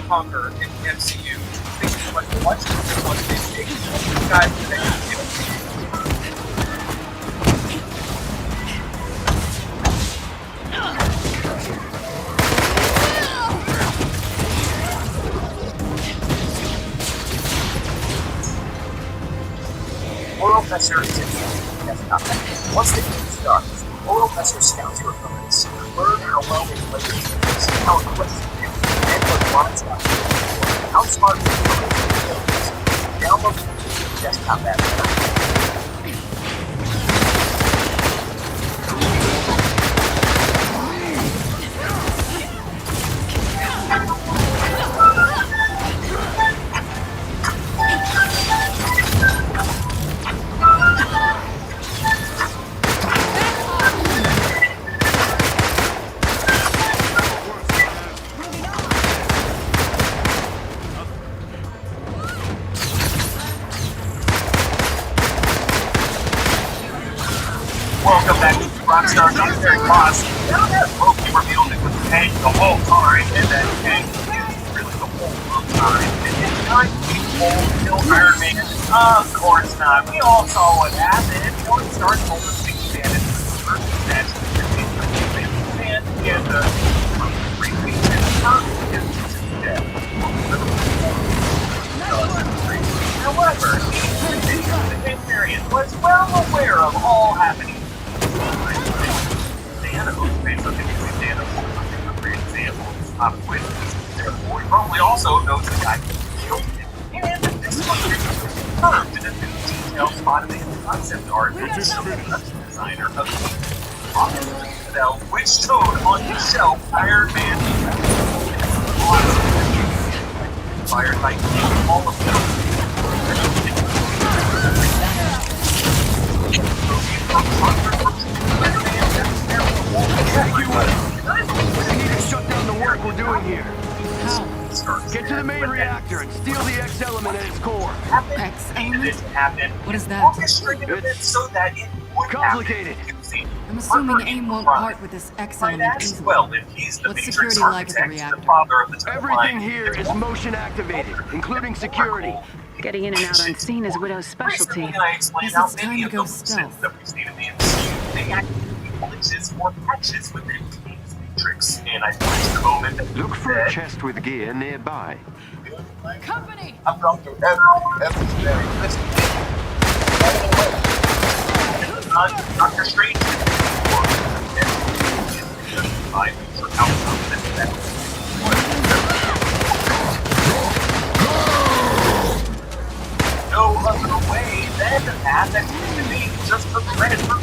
Conquer in the MCU. Thinking like watch this on this big guys Oral Messer is in the desktop. Once the game starts, Oral Messer scouts your opponents, learn how well they play the games, how aggressive they are, and what lines up. Outsmart the opponents. Download the desktop app now. Welcome back to Rockstar Military Boss. Now that Loki revealed it was Kang the whole time, and that Kang is really the whole time. And it's time to kill Iron Man. Of course not. We all saw what happened. Tony Stark told us to stand in the first match between Iron Man and the 3 weeks and Tom is dead. However, the Kangarian was well aware of all happening. He probably also knows the guy who killed him. And this one is confirmed in a new detail spotted in the concept art from the production designer of the which showed on his shelf Iron Man. Fired by all of them. We need to shut down the work we're doing here. How? Get to the main reactor and steal the X element at its core. X element? What is that? It's so that it would complicated. I'm assuming AIM won't part with this X element easily. Well, if he's the What's Matrix security like at the architect, reactor? the father of the Everything here is motion activated, including security. Getting in and out unseen is Widow's specialty. Recently, I explained Guess how it's time many to of go the stealth. sins that we've seen in the MCU, they activate glitches or patches within King's Matrix, and I placed the moment that Look for a chest with gear nearby. Company! I'm Dr. Evans. Dr. Strange. No other way than the path that seems to be just for credit for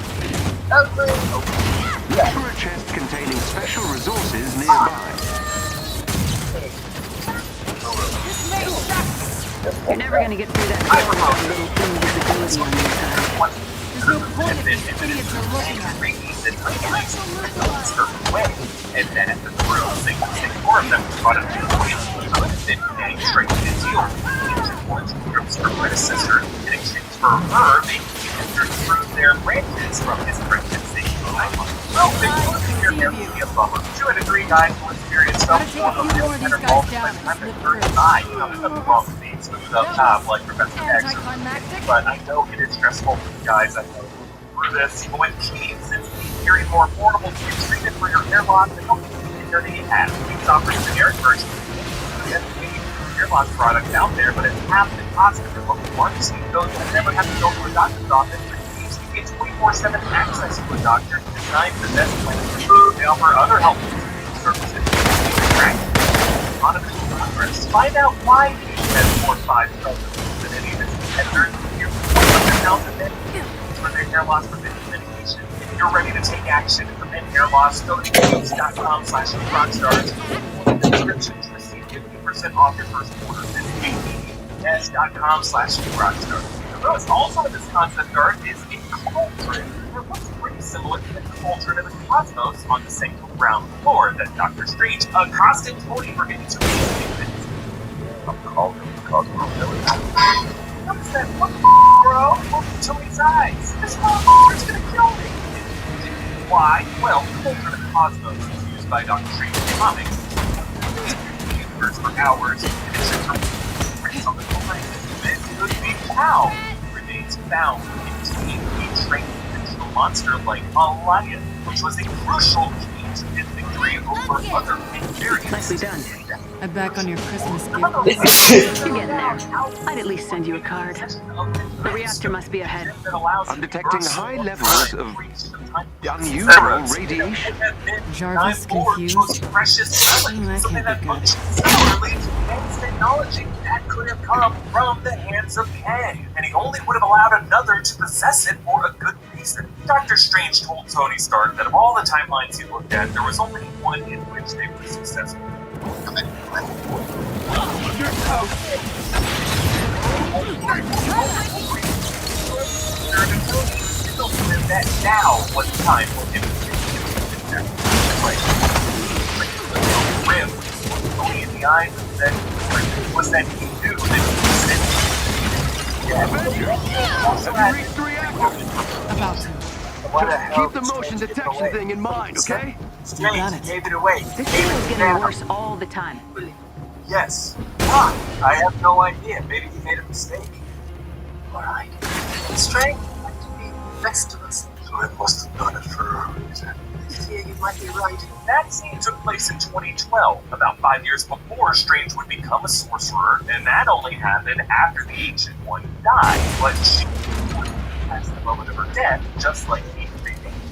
Look for a chest containing special resources nearby. You're never gonna get through that door without a little invisibility on your side. There's no point if these idiots are looking at me. and then at the crew, they four of them brought up to the point of then getting straight to the deal. Her predecessor, in exchange for her, they entered through their branches from his pregnancy. Well, they want to hear him be a bummer. To a degree, guys will experience some form of guilt and involvement by the time that third eye comes up wrong with being smooth up top like Professor X. But I know it is stressful for you guys. I know through this. But when Keys is hearing more affordable to get treated for your hair loss, they don't need to have. Keys offers a generic version of the hair loss product out there, but it's half the cost of your local pharmacy. So you never have to go to a doctor's office. You get 24/7 access to a doctor to design the best plan for you. They offer other health services. Monitor progress. Find out why you has 4 or 5 than any of its competitors. Here's 100,000 for their hair loss prevention medication. If you're ready to take action and prevent hair loss, go to games.com/rockstars. In the description to receive 50% off your first order. Visit games.com/rockstars. Notice also in this concept art is a cauldron that looks pretty similar to the cauldron in the cosmos on the same ground floor that Doctor Strange accosted Tony for getting to read. I'm called him because we're villains. Notice that one bro look at Tony's eyes. This motherfucker's gonna kill me. Why? Well, the cauldron of the cosmos is used by Doctor Strange in comics. The universe for hours, and it's just on the cauldron. This could be how remains found in a trained dimensional monster like a lion, which was a crucial key to his victory over other variants. Nicely done. I'm back on your Christmas gift. You're getting there. I'd at least send you a card. The reactor must be ahead. I'm detecting high levels of unusual radiation. Jarvis confused. Something that functions similarly to Kang's technology that could have come from the hands of Kang, and he only would have allowed another to possess it for a good reason. Doctor Strange told Tony Stark that of all the timelines he looked at, there was only one in which they were successful. That now was time for him to get Rim looked Tony in the eyes and said, was that he knew that he said, About to. Keep the motion detection thing in mind, okay? Strange gave it away. This deal is getting worse all the time. Yes. Ah, I have no idea. Maybe he made a mistake. Alright. Strange like to be next to us. So it must have done it for a reason. Yeah, you might be right. That scene took place in 2012, about 5 years before Strange would become a sorcerer, and that only happened after the Ancient One died. But she passed the moment of her death, just like he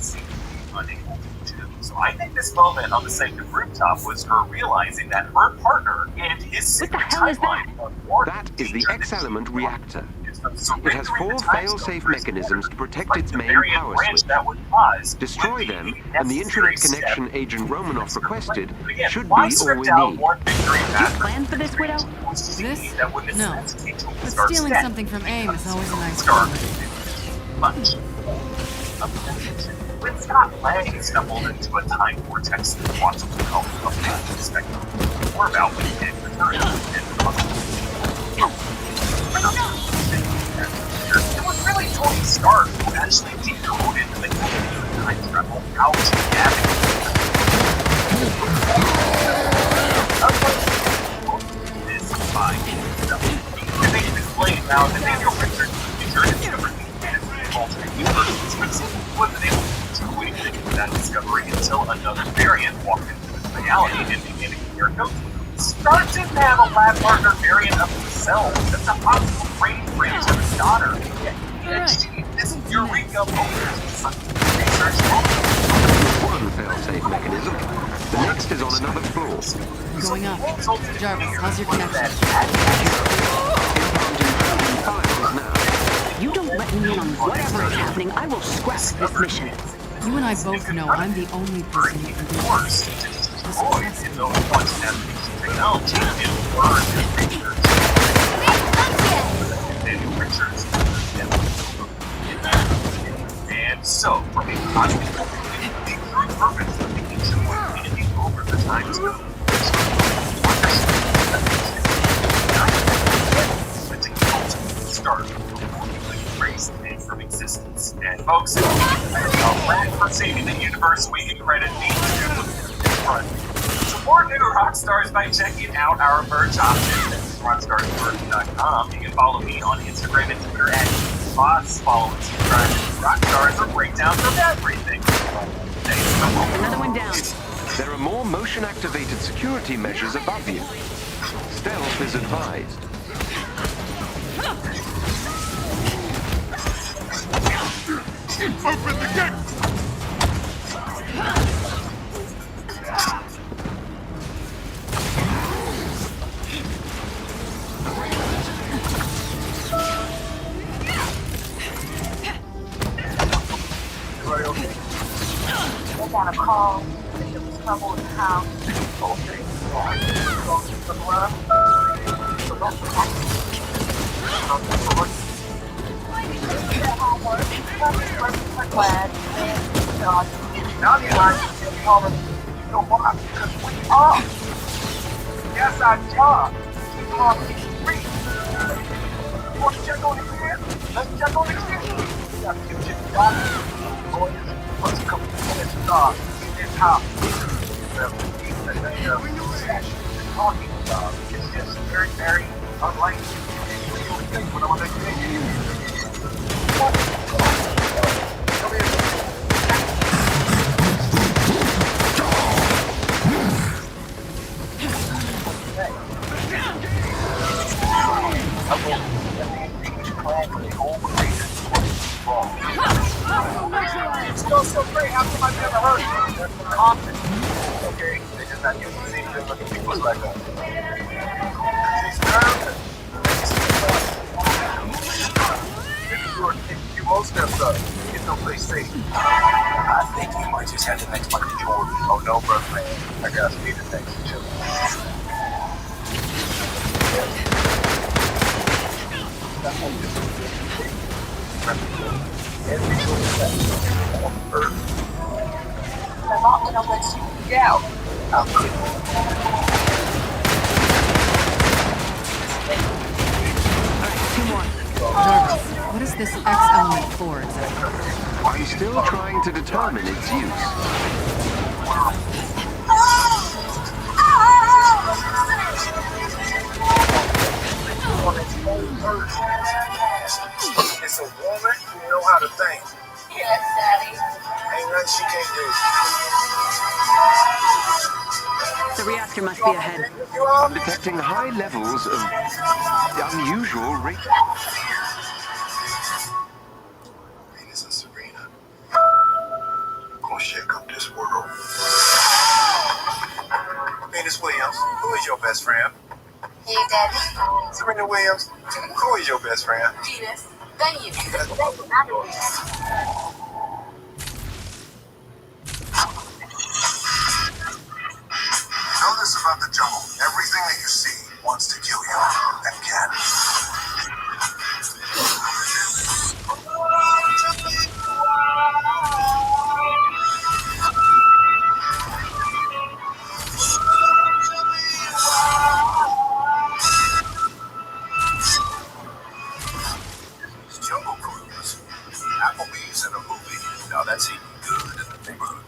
seemed to be unable to do. So I think this moment on the sanctum rooftop was her realizing that her partner and his secret timeline are more That is the X-element reactor. So It has 4 fail-safe mechanisms to protect its main power switch. Destroy them, and the internet connection Agent Romanoff requested should be all we need. Do you plan for this, Widow? This? No. But stealing something from AIM is always a nice feeling. When Scott Lang stumbled into a time vortex that quantum health of the spectrum, or about when he did return and it was really Tony Stark who actually decoded the time travel out to navigate. This is fine. And they can explain how Nathaniel Richards' future discovered and alternate universes wasn't able to do anything with that discovery until another variant walked into his reality and began to compare notes with him. Stark didn't have a lab partner variant of himself. That's a possible brain friend to his daughter. Yet he achieved this eureka moment. Research One fail-safe mechanism. The next is on another floor. Going up. Jarvis, how's your connection? You don't let me in on whatever is happening, I will scrap this mission. You and I both know I'm the only person who can do this. This is and so, from a cosmic the true purpose of the Ancient One handing over the time to start erase it from existence. And folks, a plan for saving the universe, we can credit me to front. Support new rock stars by checking out our merch options at rockstarsmerch.com. You can follow me on Instagram and Twitter at Boss. Follow and subscribe to Rockstars for breakdowns of everything. Another one down. There are more motion-activated security measures above you. Stealth is advised. Open the gate! I got a call. There was trouble in the house. Okay. Now the Alliance is calling, you know why? Because we are. That's our job. Keep harmony free. You want to check on the kids? Let's check on the kids. We got to get you the doctors, lawyers, plus a couple of minutes in this house. Talking about it's just very, very unlikely. What do you think when I'm on that thing? Come here. It's still so great. How come I've never heard of it? They're confident. Okay, they're just not used to seeing good looking people like that. These nerves and you all steps up. Get no place safe. I think you might just have to make Michael Jordan. Oh no, brother, man. I got to be the next chill. I'm not gonna let you get out. Jarvis, what is this X element for exactly? I'm still trying to determine its use. It's a woman who know how to think. Yes, Daddy. Ain't nothing she can't do. The reactor must be ahead. I'm detecting high levels of unusual rate. Venus and Serena gonna shake up this world. Venus Williams, who is your best friend? Hey, Daddy. Serena Williams, who is your best friend? Venus. Then you. Know this about the jungle. Everything that you see wants to kill you and can. Jungle Cruise. Applebee's in a movie. Now that's eating good in the neighborhood.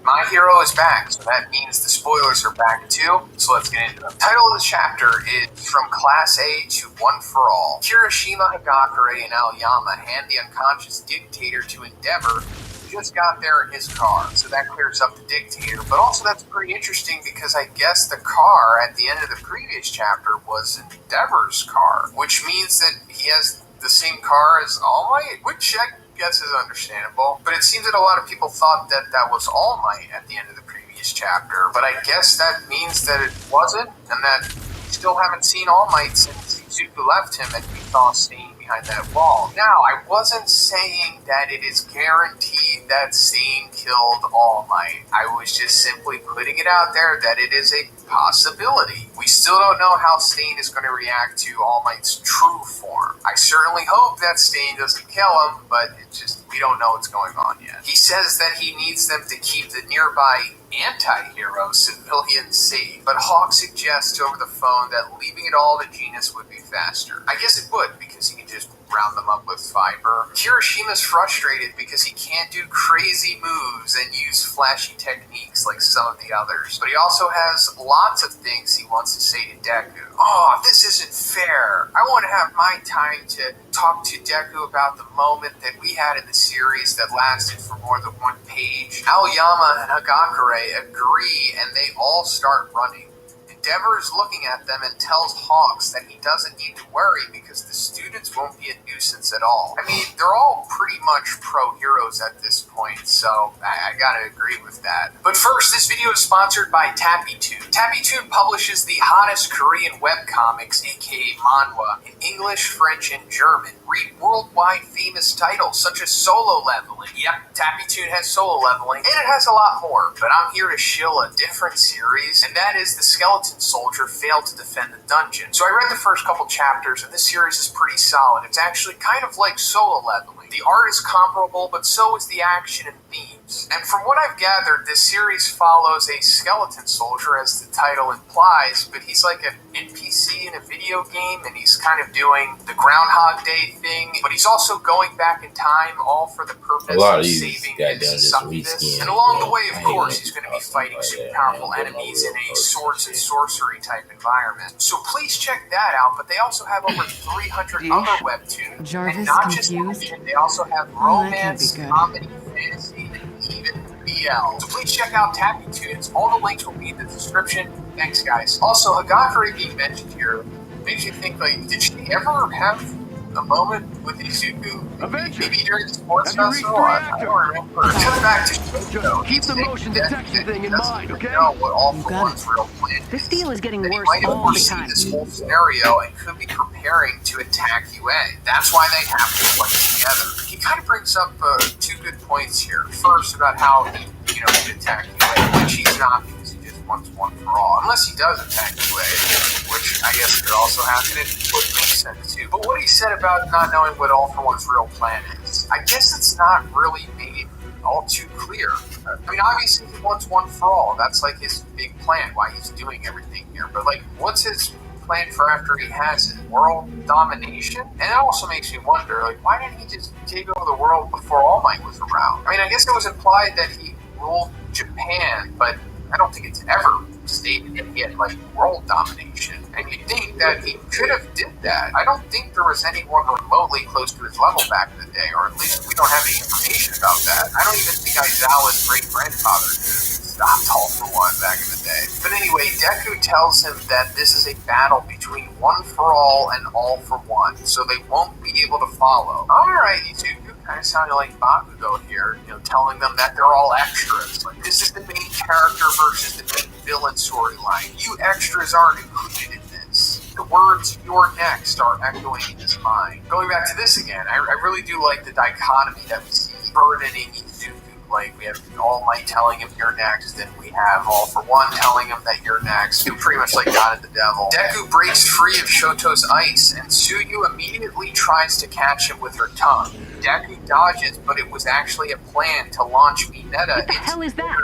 My hero is back, so that means the spoilers are back too, so let's get into them. Title of the chapter is From Class A to One for All. Kirishima Hagakure and Aoyama hand the unconscious dictator to Endeavor, who just got there in his car, so that clears up the dictator, but also that's pretty interesting because I guess the car at the end of the previous chapter was Endeavor's car, which means that he has the same car as All Might, which I guess is understandable, but it seems that a lot of people thought that that was All Might at the end of the previous chapter, but I guess that means that it wasn't, and that we still haven't seen All Might since Izuku left him and we saw Stain behind that wall. Now, I wasn't saying that it is guaranteed that Stain killed All Might. I was just simply putting it out there that it is a possibility. We still don't know how Stain is going to react to All Might's true form. I certainly hope that Stain doesn't kill him, but it's just, we don't know what's going on yet. He says that he needs them to keep the nearby anti-hero civilians safe, but Hawk suggests over the phone that leaving it all to Genus would be faster. I guess it would, because he can just round them up with fiber. Kirishima's frustrated because he can't do crazy moves and use flashy techniques like some of the others, but he also has lots of things he wants to say to Deku. Oh, this isn't fair. I want to have my time to talk to Deku about the moment that we had in the series that lasted for more than one page. Aoyama and Hagakure agree and they all start running. Endeavor is looking at them and tells Hawks that he doesn't need to worry because the students won't be a nuisance at all. I mean, they're all pretty much pro-heroes at this point, so I gotta agree with that. But first, this video is sponsored by TappyToon. TappyToon publishes the hottest Korean webcomics, aka manhwa, in English, French, and German, Read worldwide famous titles such as Solo Leveling. Yep, Tappy Toon has Solo Leveling, and it has a lot more. But I'm here to shill a different series, and that is the Skeleton Soldier failed to defend the dungeon. So I read the first couple chapters, and this series is pretty solid. It's actually kind of like Solo Leveling. The art is comparable, but so is the action and themes. And from what I've gathered, this series follows a skeleton soldier, as the title implies, but he's like an NPC in a video game, and he's kind of doing the Groundhog Day thing, but he's also going back in time, all for the purpose of saving his succubus. And along the way, of course, he's going to be fighting super powerful enemies in a swords and sorcery type environment. So please check that out, but they also have over 300 other webtoons. Jarvis and not confused? just fiction, they also have romance, comedy, fantasy, and even BL. So please check out Tappy Toons. All the links will be in the description. Thanks, guys. Also, Hagakure being mentioned here makes you think, like, did she ever have a moment with Izuku? Maybe during the sports festival? I don't remember. Cut back to Shoto. Keep the motion detection thing in mind, okay? Know what All for One's real plan is. This deal is getting worse Might have all the foreseen time. this whole scenario and could be preparing to attack UA. That's why they have to work together. He kind of brings up two good points here. First, about how he, could attack UA, which he's not, because he just wants one for all. Unless he does attack UA, which I guess could also happen. It would make sense too. But what he said about not knowing what All for One's real plan is, I guess it's not really made all too clear. I mean, obviously he wants one for all. That's like his big plan, why he's doing everything here. But like, what's his plan for after he has it? World domination? And it also makes me wonder, like, why didn't he just take over the world before All Might was around? I mean, I guess it was implied that he ruled Japan, but I don't think it's ever stated that he had, like, world domination. And you'd think that he could have did that. I don't think there was anyone remotely close to his level back in the day, or at least we don't have any information about that. I don't even think Aizawa's great-grandfather stopped All for One back in the day. But anyway, Deku tells him that this is a battle between One for All and All for One, so they won't be able to follow. Alright, Izuku, kind of sounded like Bakugo here, telling them that they're all extras. Like, this is the main character versus the main villain storyline. You extras aren't included in this. The words "you're next" are echoing in his mind. Going back to this again, I really do like the dichotomy that we see burdening Izuku. Like, we have All Might telling him you're next, and we have All for One telling him that you're next. You're pretty much like God and the Devil. Deku breaks free of Shoto's ice, and Tsuyu immediately tries to catch him with her tongue. Deku dodges, but it was actually a plan to launch Mineta. What the hell is that?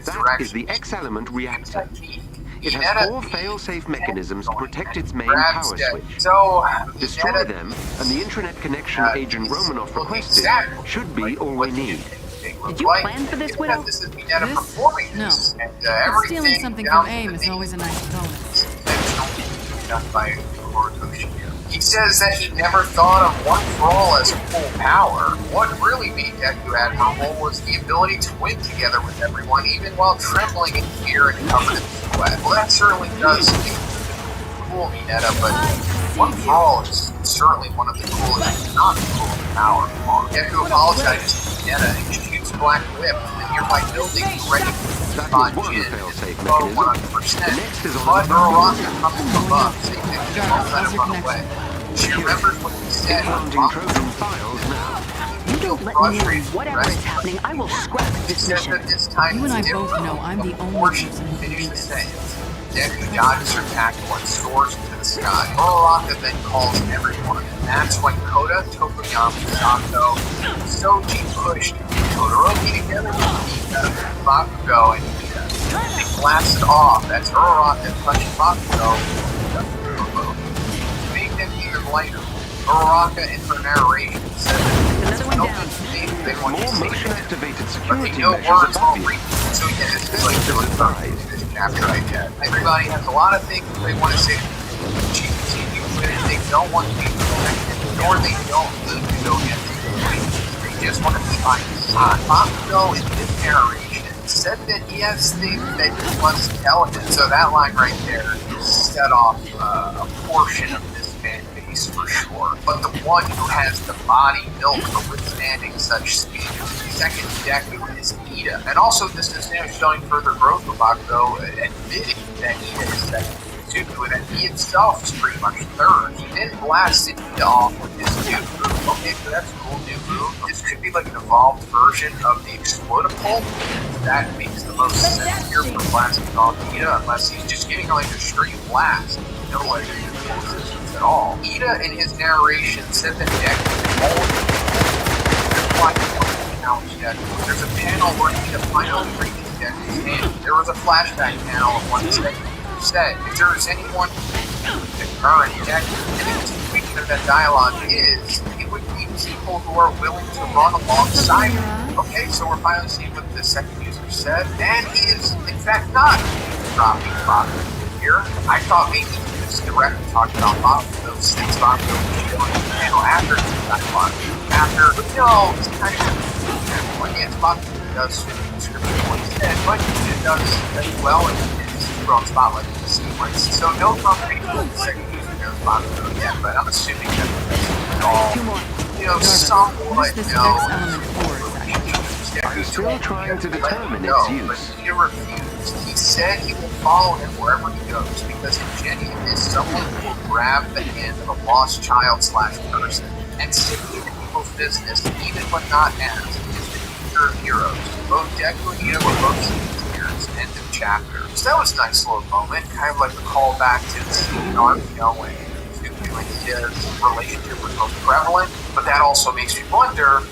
That is the X-element reactor. It has 4 fail-safe mechanisms to protect its main power switch. So, Destroy them, and the intranet connection Agent Romanoff requested should be all we need. Did you plan for this, Widow? This is Mineta performing No. this, and But stealing something from AIM is always a nice bonus. Done by Horikoshi. He says that he never thought of One for All as full power. What really made Deku admirable was the ability to win together with everyone, even while trembling in fear and covered in sweat. Well, that certainly does make cool, Mineta, but One for All is certainly one of the coolest, not the coolest power. Deku apologizes to Mineta and shoots Black Whip to the nearby building ready to That spot is one Jin. fail-safe Oh, mechanism. 100%. The next is on But the Uraraka comes from above, saying that he Jarvis, won't let how's him your run away. connection? She remembers what he said. Implanting Trojan files now. You don't let me in on whatever is happening, I will scrap He this says mission. that this time You and I it's both different. know I'm the only Before she person who finished the believes sentence, Deku dodges her tackle and soars into the sky. Uraraka then calls everyone, and that's when Koda, Tokoyami, Sato, and Soji pushed Todoroki together with Nika, Bakugo, and Ida. They blasted off as Uraraka touched Bakugo with the make them even lighter. Uraraka, in her narration, said that Another one no down. mistake they want More to say motion-activated but security they know measures words above won't you. reach. So yeah, this is like really perfect in this chapter I get. Everybody has a lot of things they want to say. She continues with it. They don't want to be connected, nor they don't need to go against the police. They just want to be on his side. Bakugo in this narration said that he has things that he wants intelligence. So that line right there set off a portion of this fan base for sure. But the one who has the body built for withstanding such speed, second Deku is Ida. And also this is showing further growth for Bakugo, admitting that Ida is second to Izuku, and that he himself is pretty much third. He then blasted Ida off with his new Okay, so that's a cool new move. This could be like an evolved version of the Explodable. That makes the most sense here for blasting off Ida, unless he's just getting like a straight blast. No like resistance at all. Ida in his narration said that Deck there's a panel where Ida finally reaches Deck's hand. There was a flashback panel of one second said if there is anyone the current Deck and the continuation of that dialogue is it would be people who are willing to run alongside him. Okay, so we're finally seeing what the second user said, and he is in fact not dropping Bob here. I thought maybe he was directly talking about Bob those since Bob on the panel after the dialogue. After no, it's kind of yes, Bob does script what he said, but it does as well and it's from Spotlight in the sequence. So no confirmation of the second user knows Bob yet, but I'm assuming that it's all somewhat I'm still trying to determine its use. But he refused. He said he will follow him wherever he goes because Jenny is someone who will grab the hand of a lost child / person and stick to people's business even when not asked. Of heroes. Both Deku and Ida were both seen tears. End of chapter. So that was a nice little moment, kind of like a callback to the scene on, when Suki and Ida's relationship was most prevalent. But that also makes me wonder,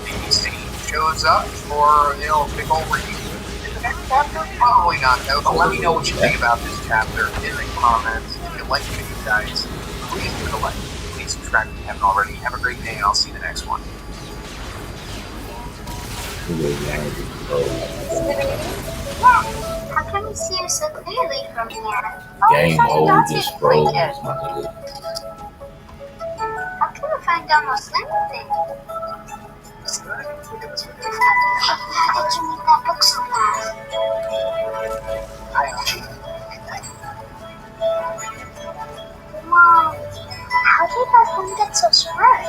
maybe Steve shows up for, a big old reunion in the next chapter? Probably not, though. But let me know what you think about this chapter in the comments. If you like the video, guys, please give it a like. Please subscribe if you haven't already. Have a great day, and I'll see you in the next one. How can we see you so clearly from here? Game over just froze, my nigga. How can we find almost anything? How did you make that book so fast? Wow, how did our phone get so smart?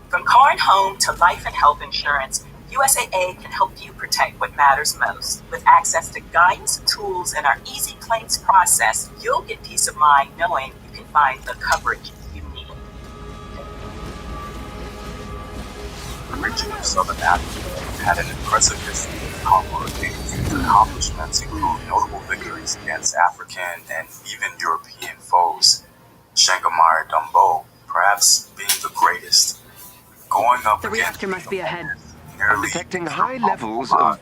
From car and home to life and health insurance, USAA can help you protect what matters most. With access to guidance, tools, and our easy claims process, you'll get peace of mind knowing you can find the coverage you need. The region of Southern Africa had an impressive history of conqueror kings whose accomplishments include notable victories against African and even European foes. Shangamire Dumbo, perhaps being the greatest. Going up the reactor must be ahead. I'm detecting high levels of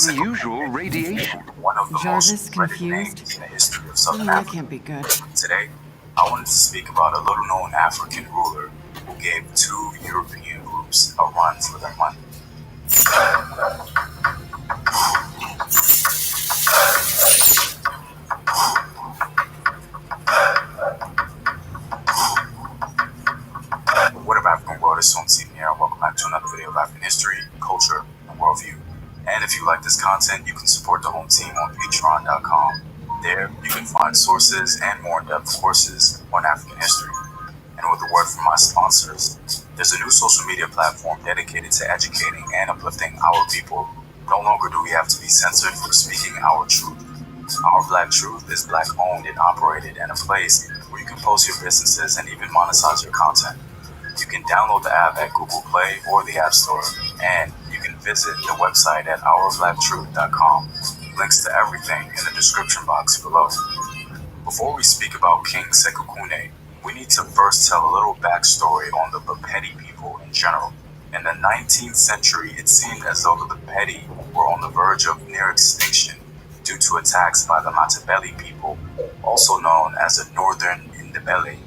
unusual radiation. One of the Jarvis most dreaded names confused? in the history of Southern That Africa. can't be good. Today, I wanted to speak about a little-known African ruler who gave 2 European groups a run for their money. What up, African world? It's Team here, and welcome back to another video of African history, culture, and worldview. And if you like this content, you can support the home team on patreon.com. There, you can find sources and more in-depth courses on African history. And with a word from my sponsors, there's a new social media platform dedicated to educating and uplifting our people. No longer do we have to be censored for speaking our truth. Our Black Truth is Black owned and operated, and a place where you can post your businesses and even monetize your content. You can download the app at Google Play or the App Store, and you can visit the website at ourblackTruth.com. Links to everything in the description box below. Before we speak about King Sekou Kune, we need to first tell a little backstory on the Bapedi people in general. In the 19th century, it seemed as though the Bapedi were on the verge of near extinction due to attacks by the Matabele people, also known as the Northern Ndebele.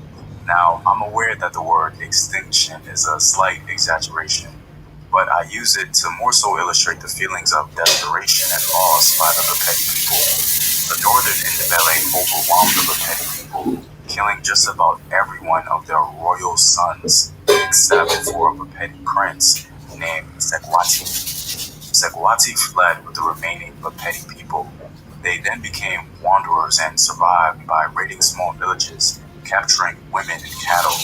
Now, I'm aware that the word extinction is a slight exaggeration, but I use it to more so illustrate the feelings of desperation and loss by the Bapedi people. The Northern Ndebele overwhelmed the Bapedi people, killing just about every one of their royal sons, except for a Bapedi prince named Sekwati. Sekwati fled with the remaining Bapedi people. They then became wanderers and survived by raiding small villages, capturing women and cattle.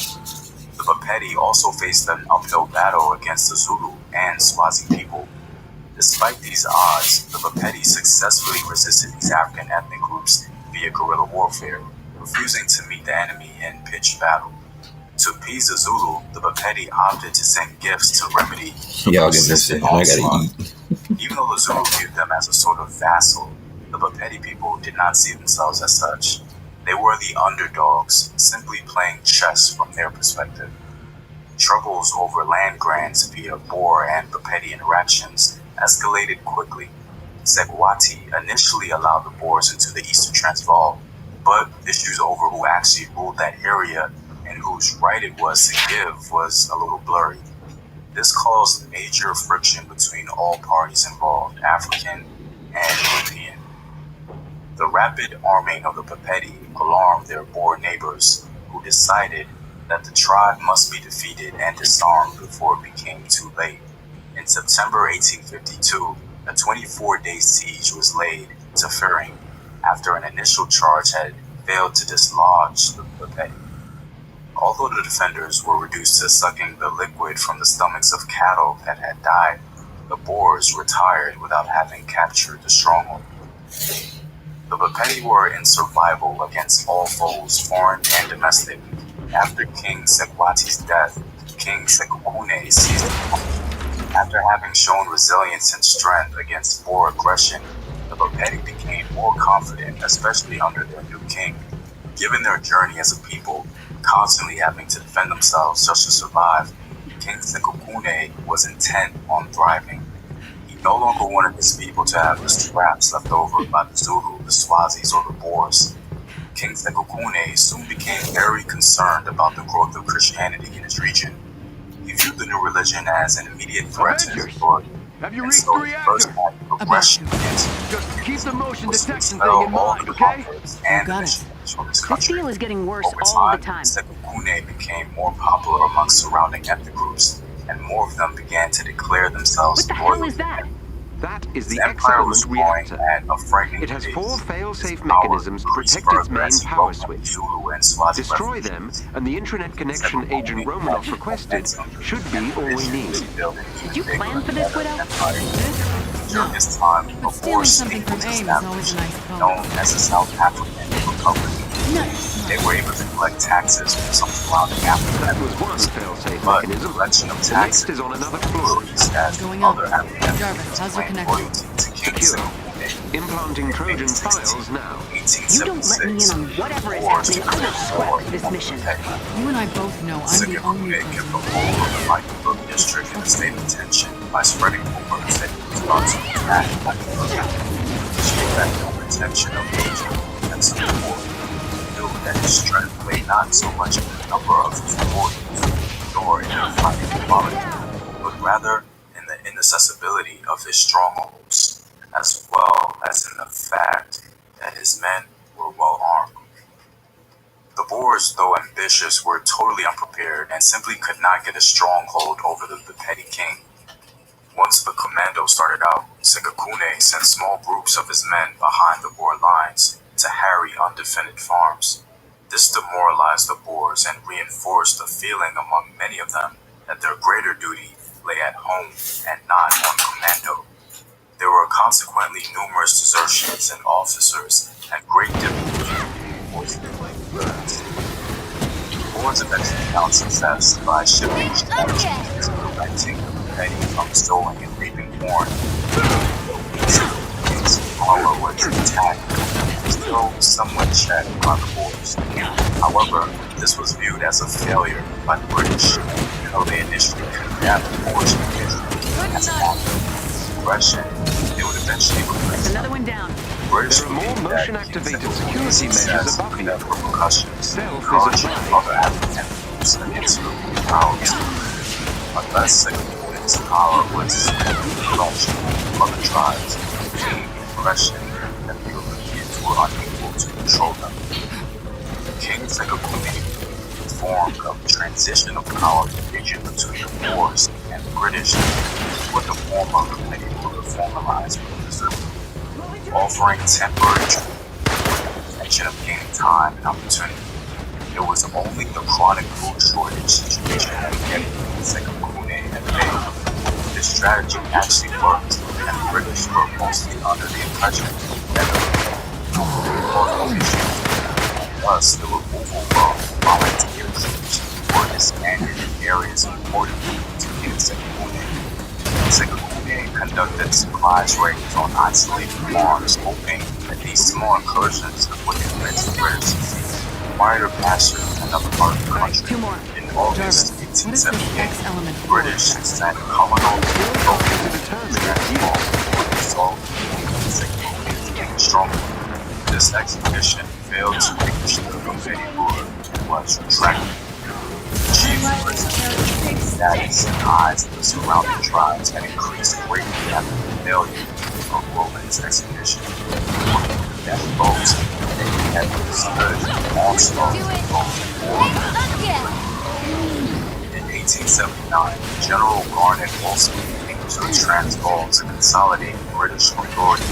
The Bapedi also faced an uphill battle against the Zulu and Swazi people. Despite these odds, the Bapedi successfully resisted these African ethnic groups, via guerrilla warfare, refusing to meet the enemy in pitched battle. To appease the Zulu, the Bapedi opted to send gifts to remedy Y'all give me a second. I gotta eat. Even though the Zulu viewed them as a sort of vassal, the Bapedi people did not see themselves as such. They were the underdogs, simply playing chess from their perspective. Troubles over land grants via Boer and Bapedi interactions escalated quickly. Sekwati initially allowed the Boers into the Eastern Transvaal, but issues over who actually ruled that area and whose right it was to give was a little blurry. This caused major friction between all parties involved, African and European. The rapid arming of the Bapedi alarmed their Boer neighbors, who decided that the tribe must be defeated and disarmed before it became too late. In September 1852, a 24-day siege was laid to Fearing after an initial charge had failed to dislodge the Bapedi. Although the defenders were reduced to sucking the liquid from the stomachs of cattle that had died, the Boers retired without having captured the stronghold. The Bapedi were in survival against all foes, foreign and domestic. After King Sekwati's death, King Sekukune seized the throne. After having shown resilience and strength against Boer aggression, the Bapedi became more confident, especially under their new king. Given their journey as a people, constantly having to defend themselves just to survive, King Sekukune was intent on thriving. He no longer wanted his people to have the scraps left over by the Zulu, the Swazis, or the Boers. King Sekukune soon became very concerned about the growth of Christianity in his region. He viewed the new religion as an immediate threat to his authority. Have you And reached so the he reactor? first had progression against Just keep the motion was to detection expel thing in all mind, the okay? conflicts and got it. missions from his This country. deal is getting worse Over all the time, time. Sekukune became more popular amongst surrounding ethnic groups, and more of them began to declare themselves What the hell loyal is to that? him. That is His the empire was X-element growing reactor. at a frightening It has pace. 4 fail-safe His power mechanisms to increased protect its further as main he power welcomed switch. Zulu and Swazi Destroy them, refugees. and the intranet connection Agent Sekukune Romanoff had requested momentum should and be all we vision need. to build an Did even you bigger plan and for this, better Widow? empire. This? During No. this time, But a stealing war something state from was AIM is always established, a nice bonus. known as the South African Republic. Nice. They were able to collect taxes from some surrounding African That was one countries, fail-safe but the mechanism. collection of The taxes next is on another floor. increased as Going other up. African Jarvis, how's your claimed connection? loyalty to King Secure. Sekukune. Implanting Trojan files now. You don't let me in on whatever is happening, I will scrap this mission. You and I both know I'm the only Sekukune kept the person. whole of the Microburg district in a state of tension by spreading rumors that he was about to attack Microburg. She had no intention of losing and some war. He knew that his strength lay not so much in the number of his warriors, nor in their fighting quality, but rather in the inaccessibility of his strongholds, as well as in the fact that his men were well armed. The Boers, though ambitious, were totally unprepared and simply could not get a stronghold over the Bapedi king. Once the commando started out, Sekukune sent small groups of his men behind the Boer lines to harry undefended farms. This demoralized the Boers and reinforced the feeling among many of them that their greater duty lay at home and not on commando. There were consequently numerous desertions in officers and great difficulty in reinforcing the Boers. The Boers eventually found success by shifting strategies and preventing the Bapedi from sowing and reaping corn. Sekukune's power was intact, still somewhat checked by the Boers. However, this was viewed as a failure by the British, even though they initially condemned the Boers as an act of aggression. They would eventually replace Another one down. British There are more believed that motion-activated security measures above could you. have repercussions, Stealth is a encouraging try. other African groups against European powers. Unless Sekukune's power was launched on other tribes, it gave the impression that the Europeans were unable to control them. King Sekukune formed a transition of power division between the Boers and the British, what the former Bapedi would have formalized with the Zulu, offering temporary treatment with the intention of gaining time and opportunity. It was only the chronic food shortage situation that kept Sekukune at bay. This strategy actually worked, and the British were mostly under the impression that the Thus, the removal of volunteer troops were disbanded in areas important to King Sekikune. Sekikune conducted surprise raids on isolated farms, hoping that these small incursions would convince the British to cease. Prior to passage in another part of the country, in August 1878, the British sent Colonel to determine the result of Sekikune's stronghold. This expedition failed to reach the Buffet ruler and was retracted. The chief president status and eyes of the surrounding tribes had increased greatly after the failure of Roland's expedition. That boats had withstood the onslaught of both war. In 1879, General Garnet Wolseley came to the Transvaal to consolidate British authority.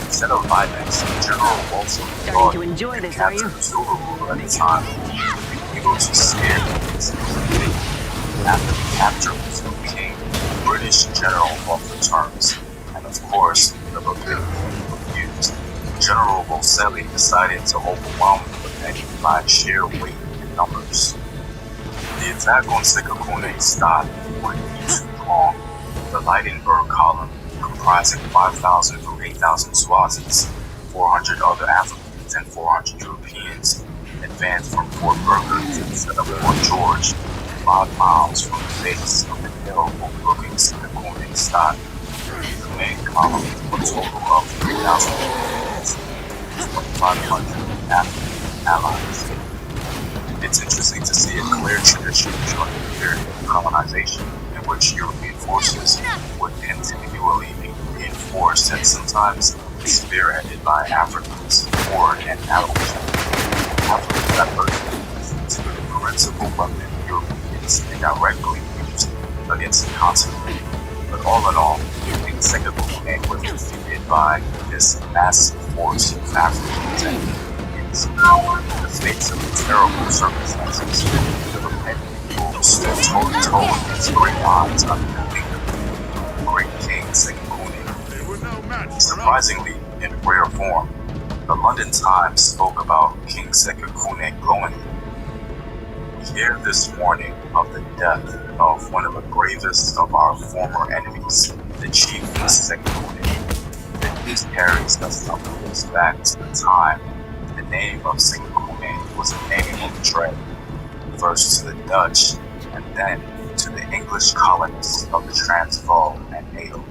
Instead of violence, General Wolseley thought the captured Zulu ruler at the time would be able to scare his king. After the capture of Zulu king, the British general offered terms, and of course, the Buffet refused. General Wolseley decided to overwhelm the Buffet by sheer weight and numbers. The attack on Sekikune stopped wouldn't be too long. The Leidenberg column, comprising 5,000 from 8,000 Swazis, 400 other Africans, and 400 Europeans, advanced from Fort Burger to set up Fort George, 5 miles from the base of the hill overlooking Sekikune stopped. The main column, a total of 3,000 Europeans, 2,500 African allies. It's interesting to see a clear tradition during the period of colonization in which European forces would continually be reinforced and sometimes spearheaded by Africans or an allies. African efforts to the principal weapon Europeans indirectly used against the continent. But all in all, King Sekikune was defeated by this massive force of Africans and Europeans. In the face of terrible circumstances, the repentant people stood toe-to-toe against great odds under the leader, great King Sekikune. Surprisingly, in rare form, the London Times spoke about King Sekikune glowingly. We hear this morning of the death of one of the bravest of our former enemies, the chief Sekikune. The news carries us some years back to the time the name of Sekikune was a name of dread, first to the Dutch and then to the English colonists of the Transvaal and Natal.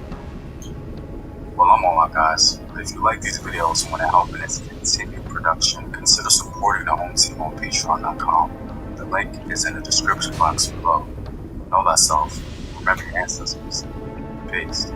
Well, I'm all out, guys. If you like these videos and want to help in its continued production, consider supporting the home team on patreon.com. The link is in the description box below. Know thyself. Remember your ancestors. Peace.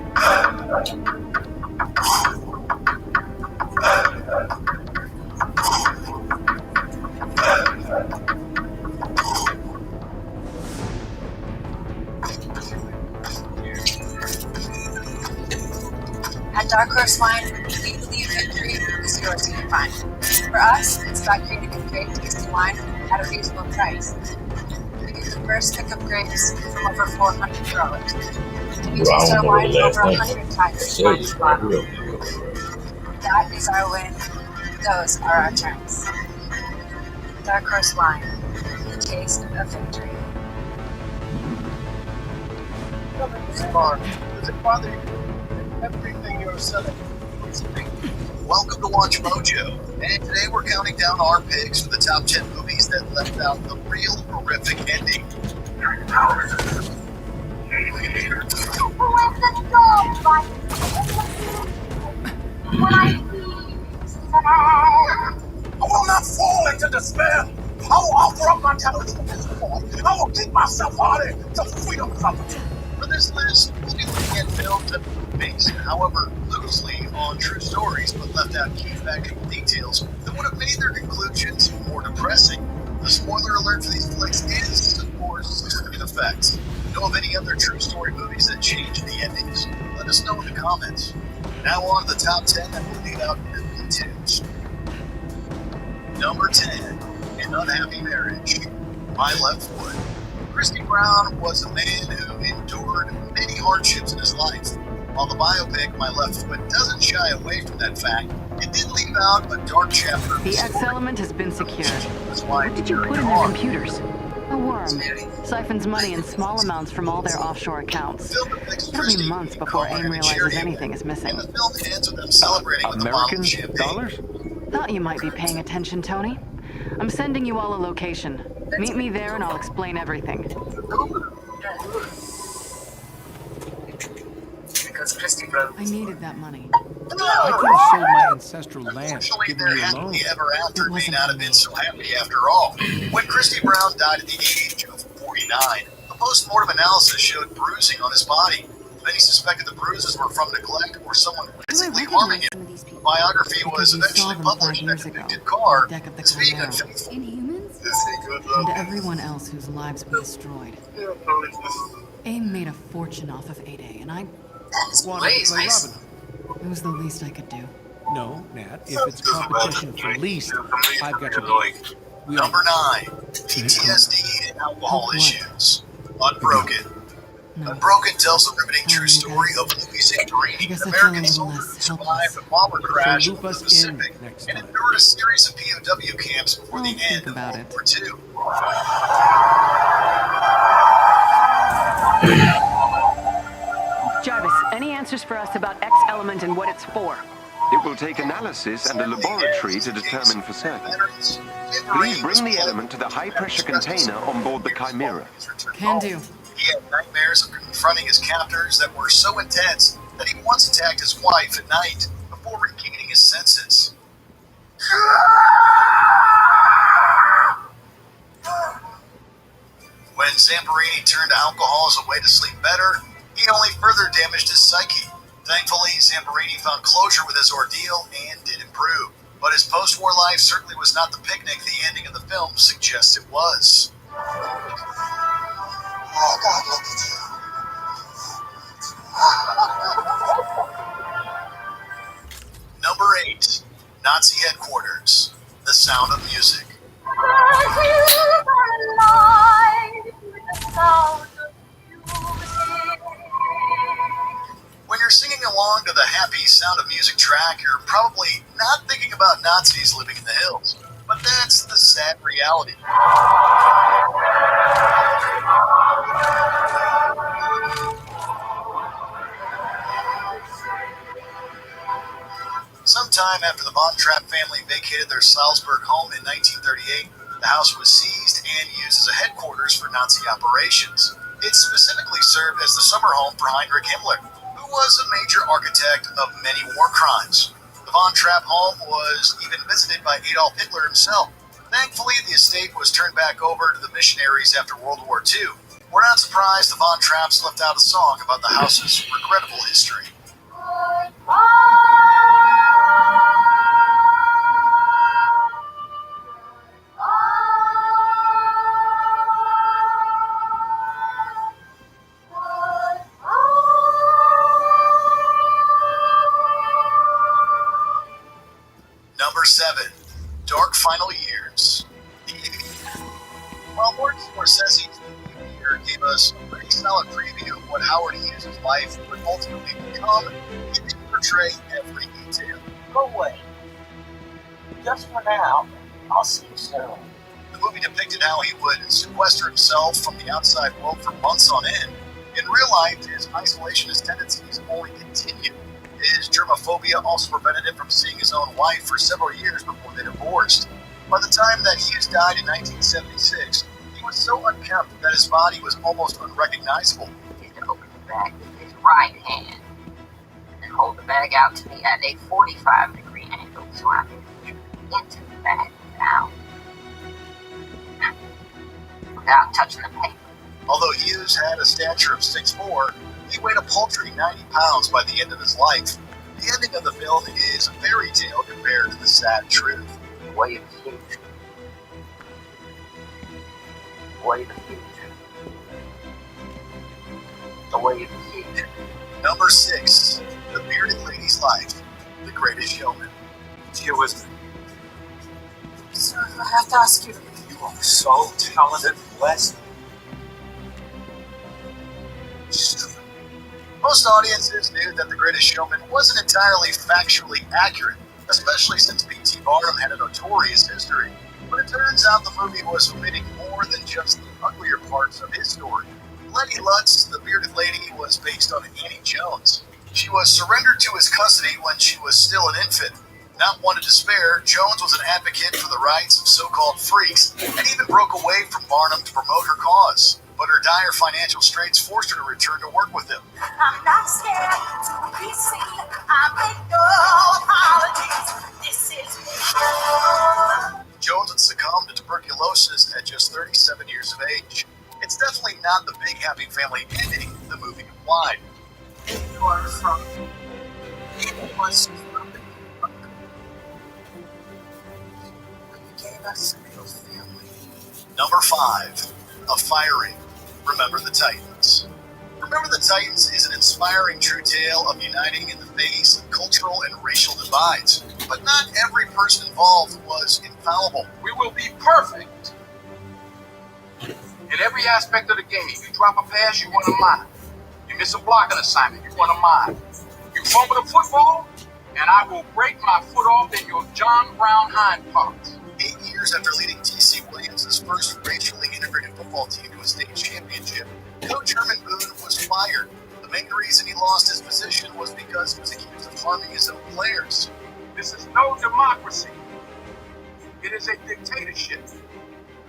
At Dark Horse Wine, we believe victory is yours to define. For us, it's about creating a great tasty wine at a reasonable price. We get the first pick of grapes from over 400 growers. We taste our wine over 100 times in each bottle. That is our win. Those are our terms. Dark Horse Wine, the taste of victory. Does it bother you? Everything you're selling is pink. Welcome to Watch Mojo, and today we're counting down our picks for the top 10 movies that left out the real horrific ending. I will not fall into despair. I will offer up my talents to this boy. I will keep myself hardy to freedom company. For this list, we'll be looking at films that were based, however, loosely on true stories, but left out key factual details that would have made their conclusions more depressing. The spoiler alert for these flicks is, of course, in effect. Know of any other true story movies that changed the endings? Let us know in the comments. Now on to the top 10 that will leave out the details. Number 10, An Unhappy Marriage. My Left Foot. Christy Brown was a man who endured many hardships in his life. While the biopic My Left Foot doesn't shy away from that fact, It did leave out a dark chapter of The story. X-element has been secured. That's why What did you put in their computers? A worm. Siphons money in small amounts from all their offshore accounts. It'll be months before AIM realizes anything is missing. The film ends with them celebrating with a bottle of champagne. dollars? Thought you might be paying attention, Tony. I'm sending you all a location. Meet me there and I'll explain everything. Because Christy broke. I needed that money. I could have sold my ancestral land, Unfortunately, given their you a loan. happily ever after It may wasn't not for have been me. so happy after all. When Christy Brown died at the age of 49, a post-mortem analysis showed bruising on his body. Many suspected the bruises were from neglect or someone physically harming him. The biography was Because we saw eventually them 5 published in a years ago depicted on Carr the deck of the as being Chimera. unfaithful. Inhumans? And everyone else whose lives we destroyed. AIM made a fortune off of 8A, and I... Wanted to play Robin Hood. It was the least I could do. No, Nat, if it's competition for least, I've got your back. We Number are 9, PTSD and alcohol What? issues. Unbroken. No. Unbroken tells the riveting true you story guys. of Louis Zamperini, guess I an feel a American little soldier less who survived helpless. the bomber crash loop of the us in Pacific next and time. endured a series of POW camps before I'll the think end of about World it. War II. Jarvis, any answers for us about X-element and what it's for? It will take analysis and a laboratory to determine for certain. Please bring the element to the high-pressure container on board the Chimera. Can do. He had nightmares of confronting his captors that were so intense that he once attacked his wife at night before regaining his senses. When Zamperini turned to alcohol as a way to sleep better, he only further damaged his psyche. Thankfully, Zamperini found closure with his ordeal and did improve. But his post-war life certainly was not the picnic the ending of the film suggests it was. Oh, God, look at you. Number 8, Nazi Headquarters, The Sound of Music. When you're singing along to the happy Sound of Music track, you're probably not thinking about Nazis living in the hills. But that's the sad reality. Sometime after the Von Trapp family vacated their Salzburg home in 1938, the house was seized and used as a headquarters for Nazi operations. It specifically served as the summer home for Heinrich Himmler, who was a major architect of many war crimes. The Von Trapp home was even visited by Adolf Hitler himself. Thankfully, the estate was turned back over to the missionaries after World War II. We're not surprised the Von Trapps left out a song about the house's regrettable history. Number 7, Dark Final Years. While Martin Scorsese's movie here gave us a pretty solid preview of what Howard Hughes' life would ultimately become, it didn't portray every detail. Go away. Just for now. I'll see you soon. The movie depicted how he would sequester himself from the outside world for months on end. In real life, his isolationist tendencies only continued. His germophobia also prevented him from seeing his own wife for several years before they divorced. By the time that Hughes died in 1976, he was so unkempt that his body was almost unrecognizable. He can open the bag with his right hand and hold the bag out to me at a 45-degree angle so I can get into the bag without touching the paper. Although Hughes had a stature of 6'4", he weighed a paltry 90 pounds by the end of his life. The ending of the film is a fairy tale compared to the sad truth. The way of the future. The way of the future. The way of the future. Number 6, The Bearded Lady's Life, The Greatest Showman. Deal with me. Sir, I have to ask you. You are so talented, blessed. Most audiences knew that The Greatest Showman wasn't entirely factually accurate. especially since P.T. Barnum had a notorious history. But it turns out the movie was omitting more than just the uglier parts of his story. Letty Lutz, the bearded lady, was based on Annie Jones. She was surrendered to his custody when she was still an infant. Not one to despair, Jones was an advocate for the rights of so-called freaks and even broke away from Barnum to promote her cause. But her dire financial straits forced her to return to work with him. I'm not scared to be seen. I make no apologies. This is me. Jones had succumbed to tuberculosis at just 37 years of age. It's definitely not the big happy family ending the movie implied. You're from... It was from... You gave us a real family. Number 5. A Firing. Remember the Titans. Remember the Titans is an inspiring true tale of uniting in the face of cultural and racial divides. But not every person involved was infallible. We will be perfect in every aspect of the game. You drop a pass, you run a line. You miss a blocking assignment, you run a mile. You fumble the football, and I will break my foot off in your John Brown hind parts. 8 years after leading T.C. Williams' first racially integrated football team to a state championship, Coach Herman Boone was fired. The main reason he lost his position was because he was accused of harming his own players. This is no democracy. It is a dictatorship.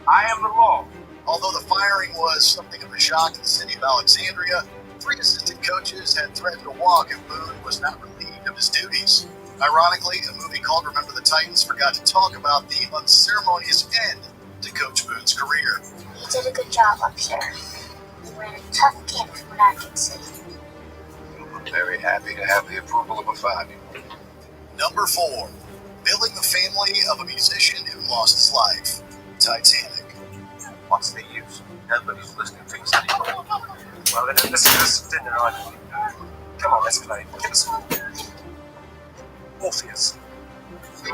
I am the law. Although the firing was something of a shock to the city of Alexandria, 3 assistant coaches had threatened to walk if Boone was not relieved of his duties. Ironically, a movie called Remember the Titans forgot to talk about the unceremonious end to Coach Boone's career. You did a good job, I'm sure. You ran a tough game from what I can see. I'm very happy to have the approval of a 5-year-old. Number 4. Building the family of a musician who lost his life. Titanic. What's the use? Nobody's listening to us anymore. Well, then let's just dinner on. Come on, let's play. Give us Orpheus. The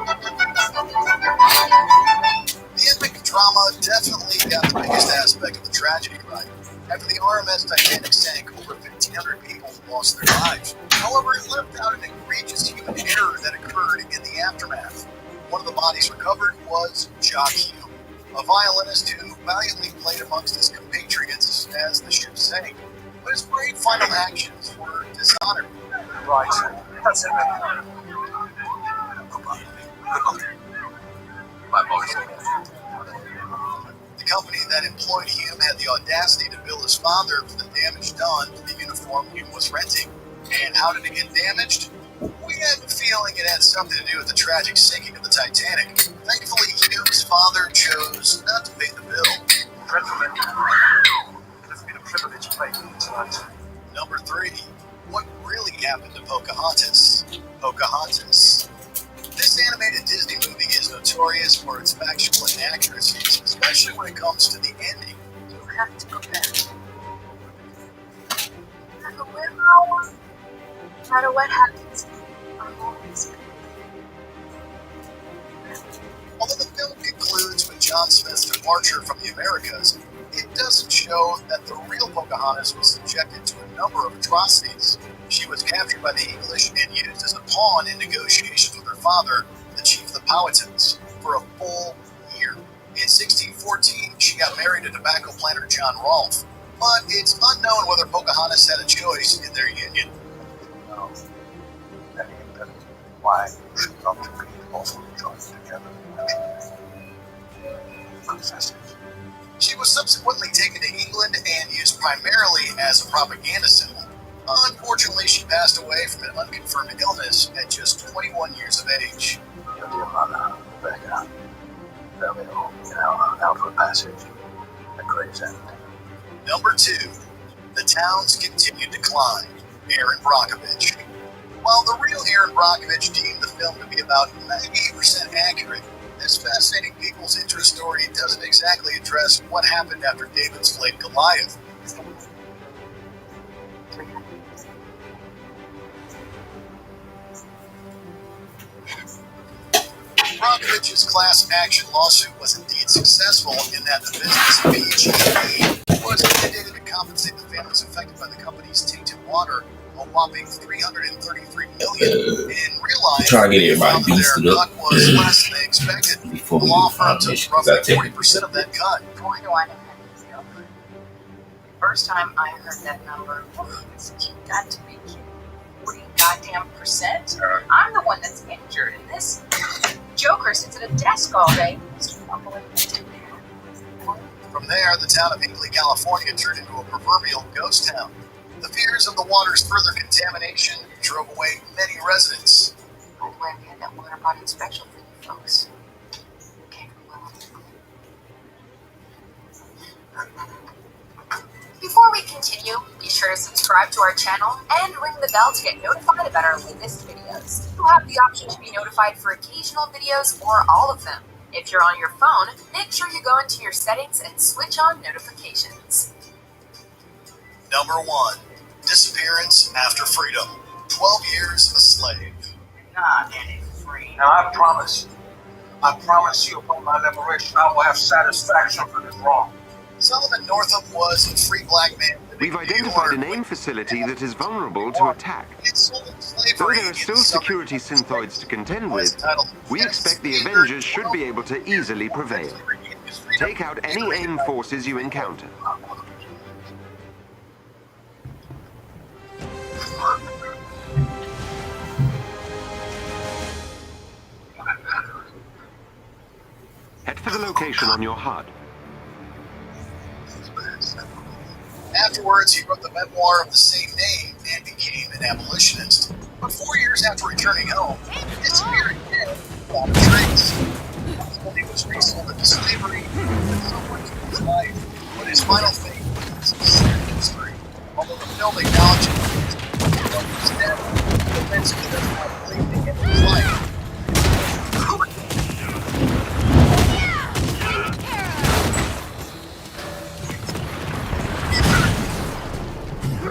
epic drama definitely got the biggest aspect of the tragedy right. After the RMS Titanic sank, over 1,500 people lost their lives. However, it left out an egregious human error that occurred in the aftermath. One of the bodies recovered was Jock Hume, a violinist who valiantly played amongst his compatriots as the ship sank. But his brave final actions were dishonored. Right. That's it, man. Goodbye. Good luck. Bye, boys. The company that employed Hume had the audacity to bill his father for the damage done to the uniform Hume was renting. And how did it get damaged? We had the feeling it had something to do with the tragic sinking of the Titanic. Thankfully, Hume's father chose not to pay the bill. Gentlemen, it's been a privilege playing tonight. Number 3. What really happened to Pocahontas? Pocahontas. This animated Disney movie is notorious for its factual inaccuracies, especially when it comes to the ending. You have to go back. No matter where I am, no matter what happens, I'm always Although the film concludes with John Smith's departure from the Americas, it doesn't show that the real Pocahontas was subjected to a number of atrocities. She was captured by the English and used as a pawn in negotiations with her father, the chief of the Powhatans, for a full year. In 1614, she got married to tobacco planter John Rolfe, but it's unknown whether Pocahontas had a choice in their union. No. Why should not be also joined together? Confess it. She was subsequently taken to England and used primarily as a propaganda symbol. Unfortunately, she passed away from an unconfirmed illness at just 21 years of age. Your dear mother, Rebecca, fell ill in our outward passage at Gray's End. Number 2. The town's continued decline. Aaron Brockovich. While the real Aaron Brockovich deemed the film to be about 98% accurate, this fascinating people's interest story doesn't exactly address what happened after David slayed Goliath. Brockovich's class action lawsuit was indeed successful in that the business PG&E was mandated to compensate the families affected by the company's tainted water, a whopping $333 million. In real life, try to get everybody their beasted cut up was less than they expected. before The we law get the firm final took mission, because I roughly take 40% of that cut. Boy, do I know how to feel. First time I heard that number, it's got to be kidding. 40 goddamn percent? I'm the one that's injured, and this joker sits at a desk all day. From there, the town of Hinkley, California turned into a proverbial ghost town. The fears of the water's further contamination drove away many residents. I'm glad we had that water brought in special for you folks. Before we continue, be sure to subscribe to our channel and ring the bell to get notified about our latest videos. You have the option to be notified for occasional videos or all of them. If you're on your phone, make sure you go into your settings and switch on notifications. Number 1. Disappearance after freedom. 12 years a slave. Not any free. Now I promise you upon my liberation, I will have satisfaction for this wrong. Sullivan Northup was a free black man. We've identified an AIM facility that is vulnerable to attack. Though there are still security synthoids to contend with, we expect the Avengers should be able to easily prevail. Take out any AIM forces you encounter. Head for the location on your HUD. Afterwards, he wrote the memoir of the same name and became an abolitionist. But 4 years after returning home, he disappeared again without a trace. He was resold into slavery and someone took his life, but his final fate was considered history. Although the film acknowledged his death, the defense could have not believed the end of his life.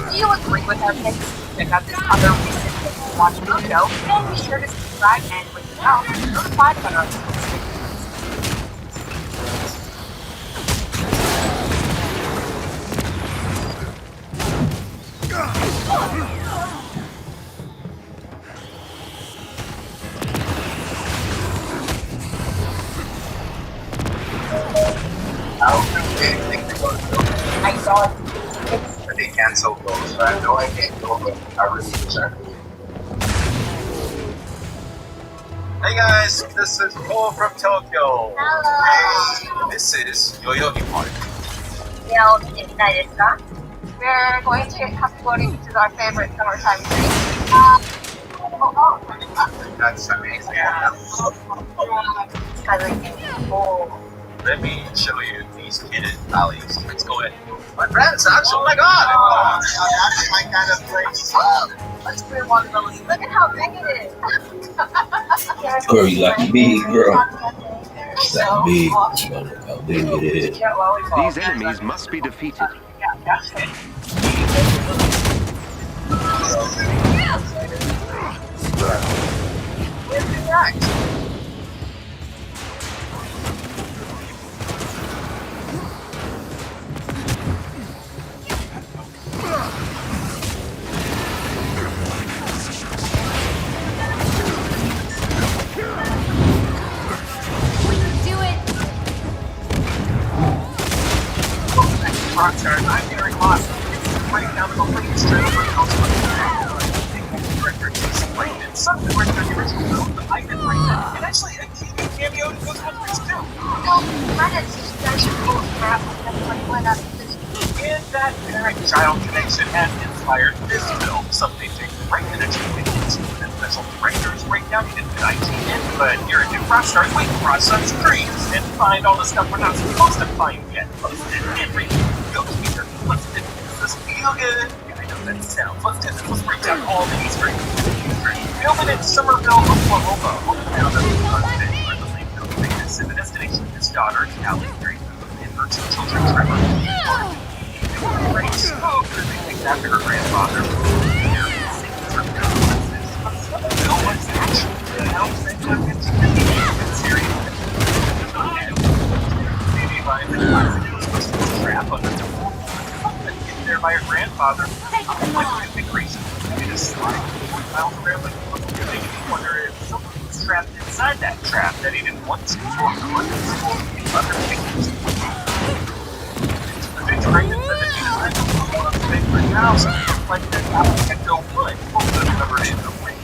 If you agree with our picks, check out this other recent watch video, and be sure to subscribe and ring the bell to be notified about our latest videos. I don't think anything to go to. I saw it. But they canceled those, so I know I can't go, but I really wish I could. Hey guys, this is Cole from Tokyo. Hello. This is Yoyogi Park. We're going to Kakigori, which is our favorite summertime drink. That's amazing. Let me show you these hidden valleys. Let's go ahead. My friends, actually, oh my god! That's my kind of place. Let's clear walkability. Look at how big it is. Girl, you like big, girl. That big. How big it is. These enemies must be defeated. Rockstar, I'm Gary Moss. Right now, the latest trailer for and some of the original film, but I didn't bring that. And actually, a TV cameo in Ghostfac3 too. And that parent-child connection has inspired this film, something to great entertainment into and special directors right now you didn't IT in, but you're a new Rockstar waiting for us on screens and find all the stuff we're not supposed to find yet. Posted every Ghost Speaker. Let's do this. Does this feel good? Yeah, I know that sounds. Let's do this. Let's break down all the Easter eggs. Filming in Somerville, Oklahoma, hometown of the president, where the late film famous, and the destination of his daughter, Callie, Mary Boone, and her two children, Trevor. Great smoke, they named after her grandfather. Bill was actually the house that took it to the series. Maybe by the classic trap on the door. Get there by her grandfather. Like integration. slide 40 miles around like a little bit, making me wonder if someone was trapped inside that trap that he didn't want to, or could the other victims. The big pregnant said that he decided to go on the sacred house, like that Ecto would, also covered in the wings.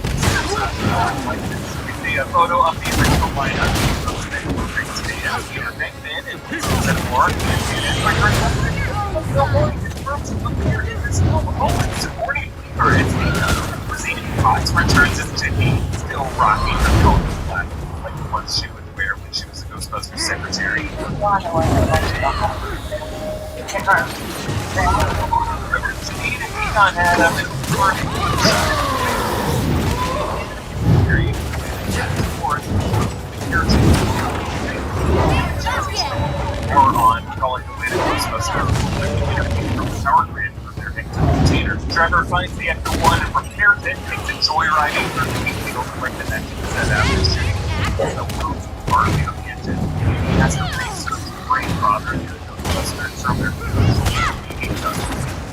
Like this, we see a photo of the original lineup of the great state out here back then, and instead of Mark, and Bill Murray confirms to appear in this film alone, supporting Weaver as Nina. Rosina Fox returns as Jenny, still rocking her golden black, like the ones she would wear when she was the Ghostbusters secretary. Janine and Egon had a little party. Power on, calling the way to Ghostbusters, like the interview from the power grid from their Ecto container. Trevor finds the Ecto-1 and repairs it, takes it joyriding through the field, like the next set after shooting. The world's party of the engine. He has to research the brain father to the Ghostbusters from their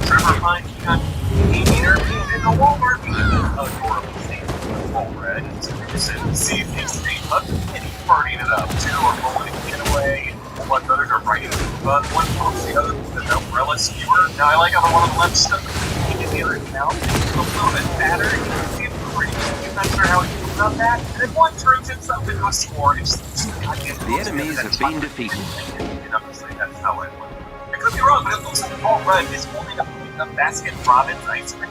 Trevor finds Egon in a Walmart adorable scene with all red and Susan sees his street up and he's partying it up. Two are rolling the getaway, and one others are writing but one pulls the other with an umbrella skewer. Now I like how the one on the left stuck in the other's mouth. It's a little bit fatter, you can see it pretty. I'm not sure how he feels about that. And then one turns himself into a s'more. The enemies have been defeated. And honestly, that's how it went. I could be wrong, but it looks like Paul Rudd is holding up a Baskin Robbins ice cream.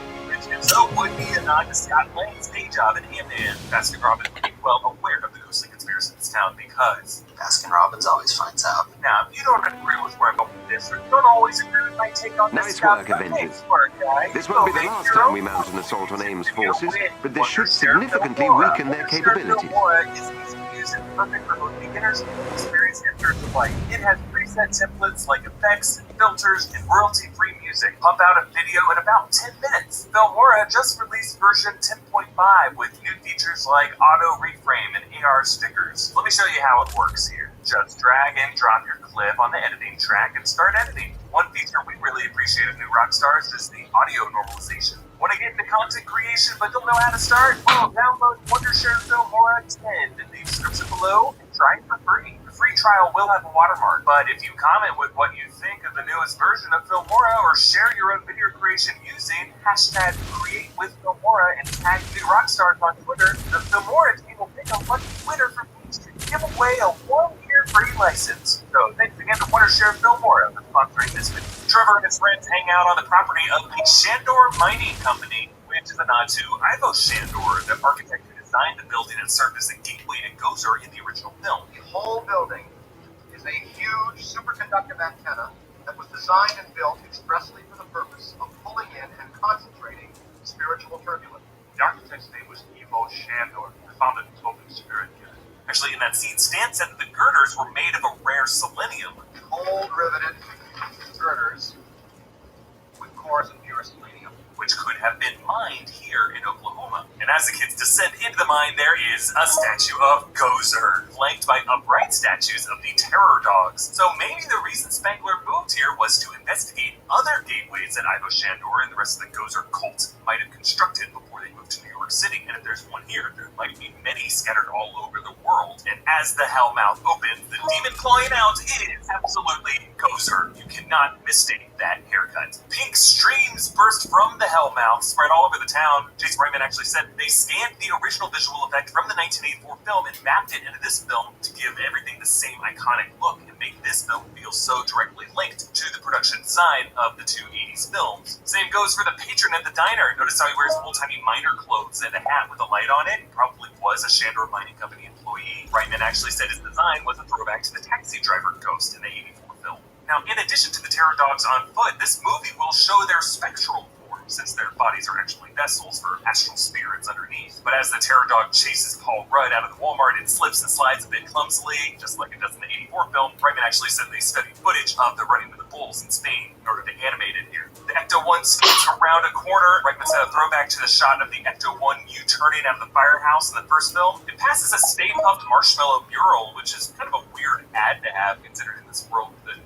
If so, would be a nod to Scott Lang's day job in Ant-Man. Baskin Robbins would be well aware of the ghostly conspiracy in this town because Baskin Robbins always finds out. Now, if you don't agree with where I'm going with this, or don't always agree with my take on this, nice work, Avengers. This won't be the last time we mount an assault on AIM's forces, but this should significantly weaken their capabilities. Is perfect for both beginners and experienced enters alike. It has preset templates like effects and filters and royalty-free music. Pump out a video in about 10 minutes. Filmora just released version 10.5 with new features like auto reframe and AR stickers. Let me show you how it works here. Just drag and drop your clip on the editing track and start editing. One feature we really appreciate of new Rockstars is the audio normalization. Want to get into content creation but don't know how to start? Well, download Wondershare Filmora 10 in the description below and try it for free. The free trial will have a watermark, but if you comment with what you think of the newest version of Filmora or share your own video creation using hashtag #CreateWithFilmora and tag New Rockstars on Twitter, the Filmora team will pick a lucky winner from each to give away a 1-year free license. So thanks again to Wondershare Filmora for sponsoring this video. Trevor and his friends hang out on the property of the Shandor Mining Company, which is a nod to Ivo Shandor, the architect who designed the building and served as a gateway to Gozer in the original film. The whole building is a huge superconductive antenna that was designed and built expressly for the purpose of pulling in and concentrating spiritual turbulence. The architect's name was Ivo Shandor, who founded the Open Spirit Unit. Actually, in that scene, Stan said that the girders were made of a rare selenium. Cold riveted girders with cores of pure selenium, which could have been mined here in Oklahoma. And as the kids descend into the mine, there is a statue of Gozer, flanked by upright statues of the Terror Dogs. So maybe the reason Spangler moved here was to investigate other gateways that Ivo Shandor and the rest of the Gozer cult might have constructed before they moved to New York City. And if there's one here, there might be many scattered all over the world. And as the Hellmouth opens, the demon clawing out is absolutely Gozer. You cannot mistake that haircut. Pink streams burst from the Hellmouth, spread all over the town. Jason Reitman actually said they scanned the original visual effect from the 1984 film and mapped it into this film to give everything the same iconic look and make this film feel so directly linked to the production side of the two 80s films. Same goes for the patron at the diner. Notice how he wears old-timey miner clothes and a hat with a light on it. He probably was a Shandor Mining Company employee. Reitman actually said his design was a throwback to the taxi driver ghost in the 84 film. Now, in addition to the Terror Dogs on foot, this movie will show their spectral form, since their bodies are actually vessels for astral spirits underneath. But as the Terror Dog chases Paul Rudd out of the Walmart, it slips and slides a bit clumsily, just like it does in the 84 film. Reitman actually said they studied footage of the running with the bulls in Spain in order to animate it here. The Ecto-1 skates around a corner. Reitman said a throwback to the shot of the Ecto-1 U-turning out of the firehouse in the first film. It passes a Stay Puft Marshmallow mural, which is kind of a weird ad to have considered in this world that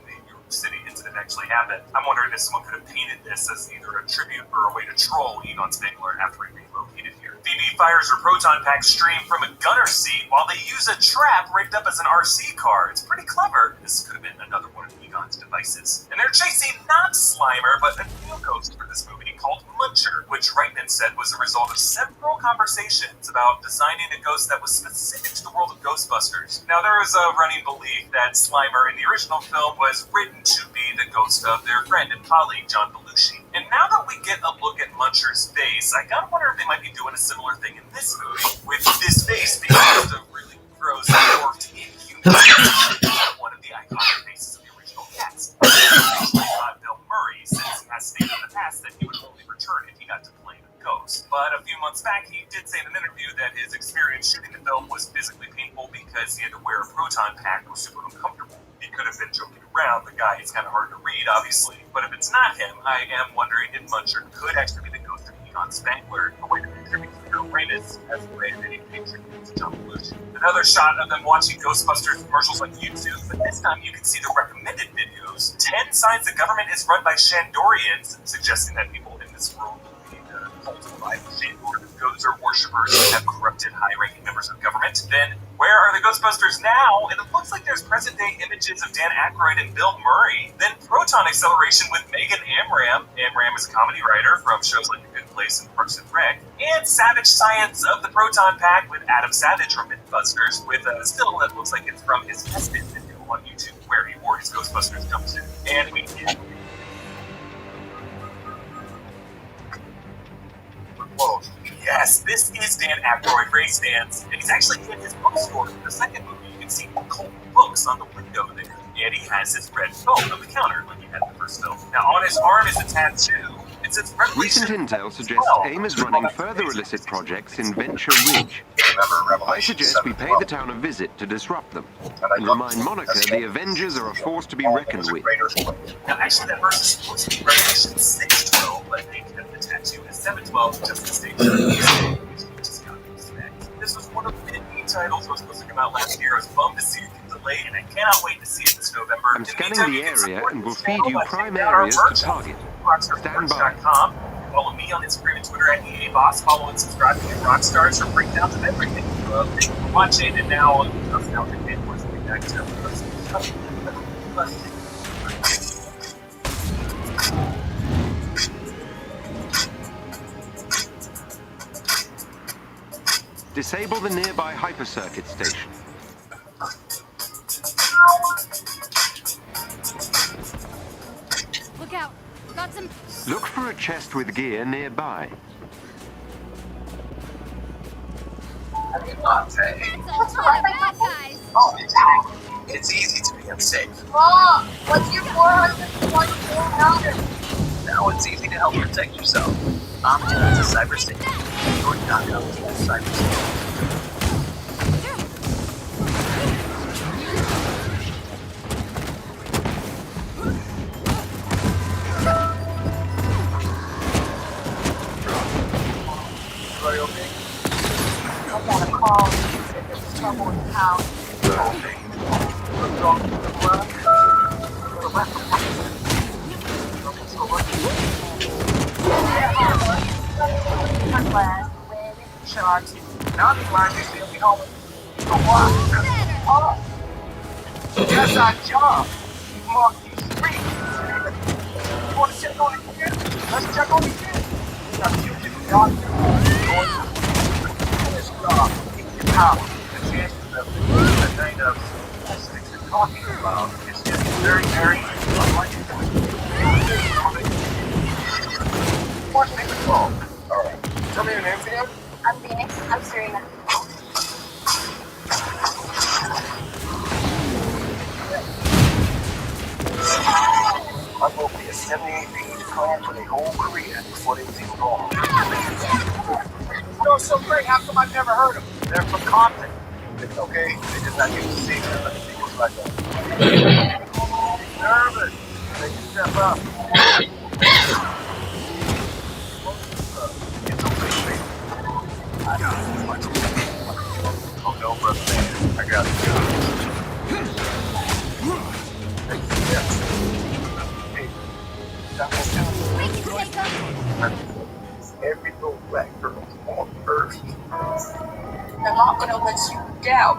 City into incident actually happened. I'm wondering if someone could have painted this as either a tribute or a way to troll Egon Spengler after he relocated here. Phoebe fires her proton pack stream from a gunner seat while they use a trap rigged up as an RC car. It's pretty clever. This could have been another one of Egon's devices. And they're chasing not Slimer, but a new ghost for this movie called Muncher, which Reitman said was a result of several conversations about designing a ghost that was specific to the world of Ghostbusters. Now, there was a running belief that Slimer in the original film was written to be the ghost of their friend and colleague, John Belushi. And now that we get a look at Muncher's face, I gotta wonder if they might be doing a similar thing in this movie, with this face being just a really gross, dwarfed, inhuman one of the iconic faces of the original cast. Not Bill Murray, since he has stated in the past that he would only return if he got to play the ghost. But a few months back, he did say in an interview that his experience shooting the film was physically painful because he had to wear a proton pack that was super uncomfortable. He could have been joking around. The guy is kind of hard to read, obviously. But if it's not him, I am wondering if Muncher could actually be the ghost of Egon Spengler, a way to contribute to the Uranus as a way of any picture to John Belushi. Another shot of them watching Ghostbusters commercials on YouTube, but this time you can see the recommended videos. 10 signs the government is run by Shandorians, suggesting that people in this world will be the cult of Shandor Gozer worshippers who have corrupted high-ranking members of government. Then, where are the Ghostbusters now? And it looks like there's present-day images of Dan Aykroyd and Bill Murray. Then proton acceleration with Megan Amram. Amram is a comedy writer from shows like The Good Place and Parks and Rec. And Savage Science of the Proton Pack with Adam Savage from Mythbusters, with a still that looks like it's from his tested video on YouTube where he wore his Ghostbusters jumpsuit. And we did. Whoa. Yes, this is Dan Aykroyd race dance, and he's actually in his bookstore in the second movie. You can see Colt books on the window there, and he has his red phone on the counter like he had in the first film. Now, on his arm is a tattoo. It says Recent intel suggests AIM is running further illicit projects in Venture Ridge. I suggest we pay the town a visit to disrupt them, and remind Monica the Avengers are a force to be reckoned with. Now, actually, that verse is supposed to be Revelation 6:12, but they kept the tattoo as 7:12 just to state that. This was one of many titles that was supposed to come out last year. I was bummed to see it get delayed, and I cannot wait to see it this November. I'm scanning the area and will feed you prime areas to target. Stand by. Follow me on Instagram and Twitter at EABoss. Follow and subscribe to Rockstars for breakdowns of everything. Thank you for watching, and now back to Disable the nearby hypercircuit station. Look out! Got some. Look for a chest with gear nearby. It's easy to be unsafe. Mom, what's your 424 number? Now it's easy to help protect yourself. Optum is a cyber safety. You're not helping cyber safety. Everybody okay? I got a call. There was trouble in the house. I'm glad. Sure are too. Now I'm glad you see me home. For what? Oh. That's our job. We mark these streets. You want to check on it again? Let's check on it again. Now you get the doctor. This job. Keep your power. The chances of the kind of statistics you're talking about is just very, very unlikely. What's the name of the call? All right. Tell me your name again. I'm Phoenix. I'm Serena. I will be a 78-page plan for the whole career before they was even born. You know, it's so great. How come I've never heard of them? They're from Compton. It's okay. They just not used to seeing other people like that. Nervous. They can step up. It's okay, baby. I got it. Oh, no, brother, man. I got it. Yes. Every little black girl on earth. They're not gonna let you down.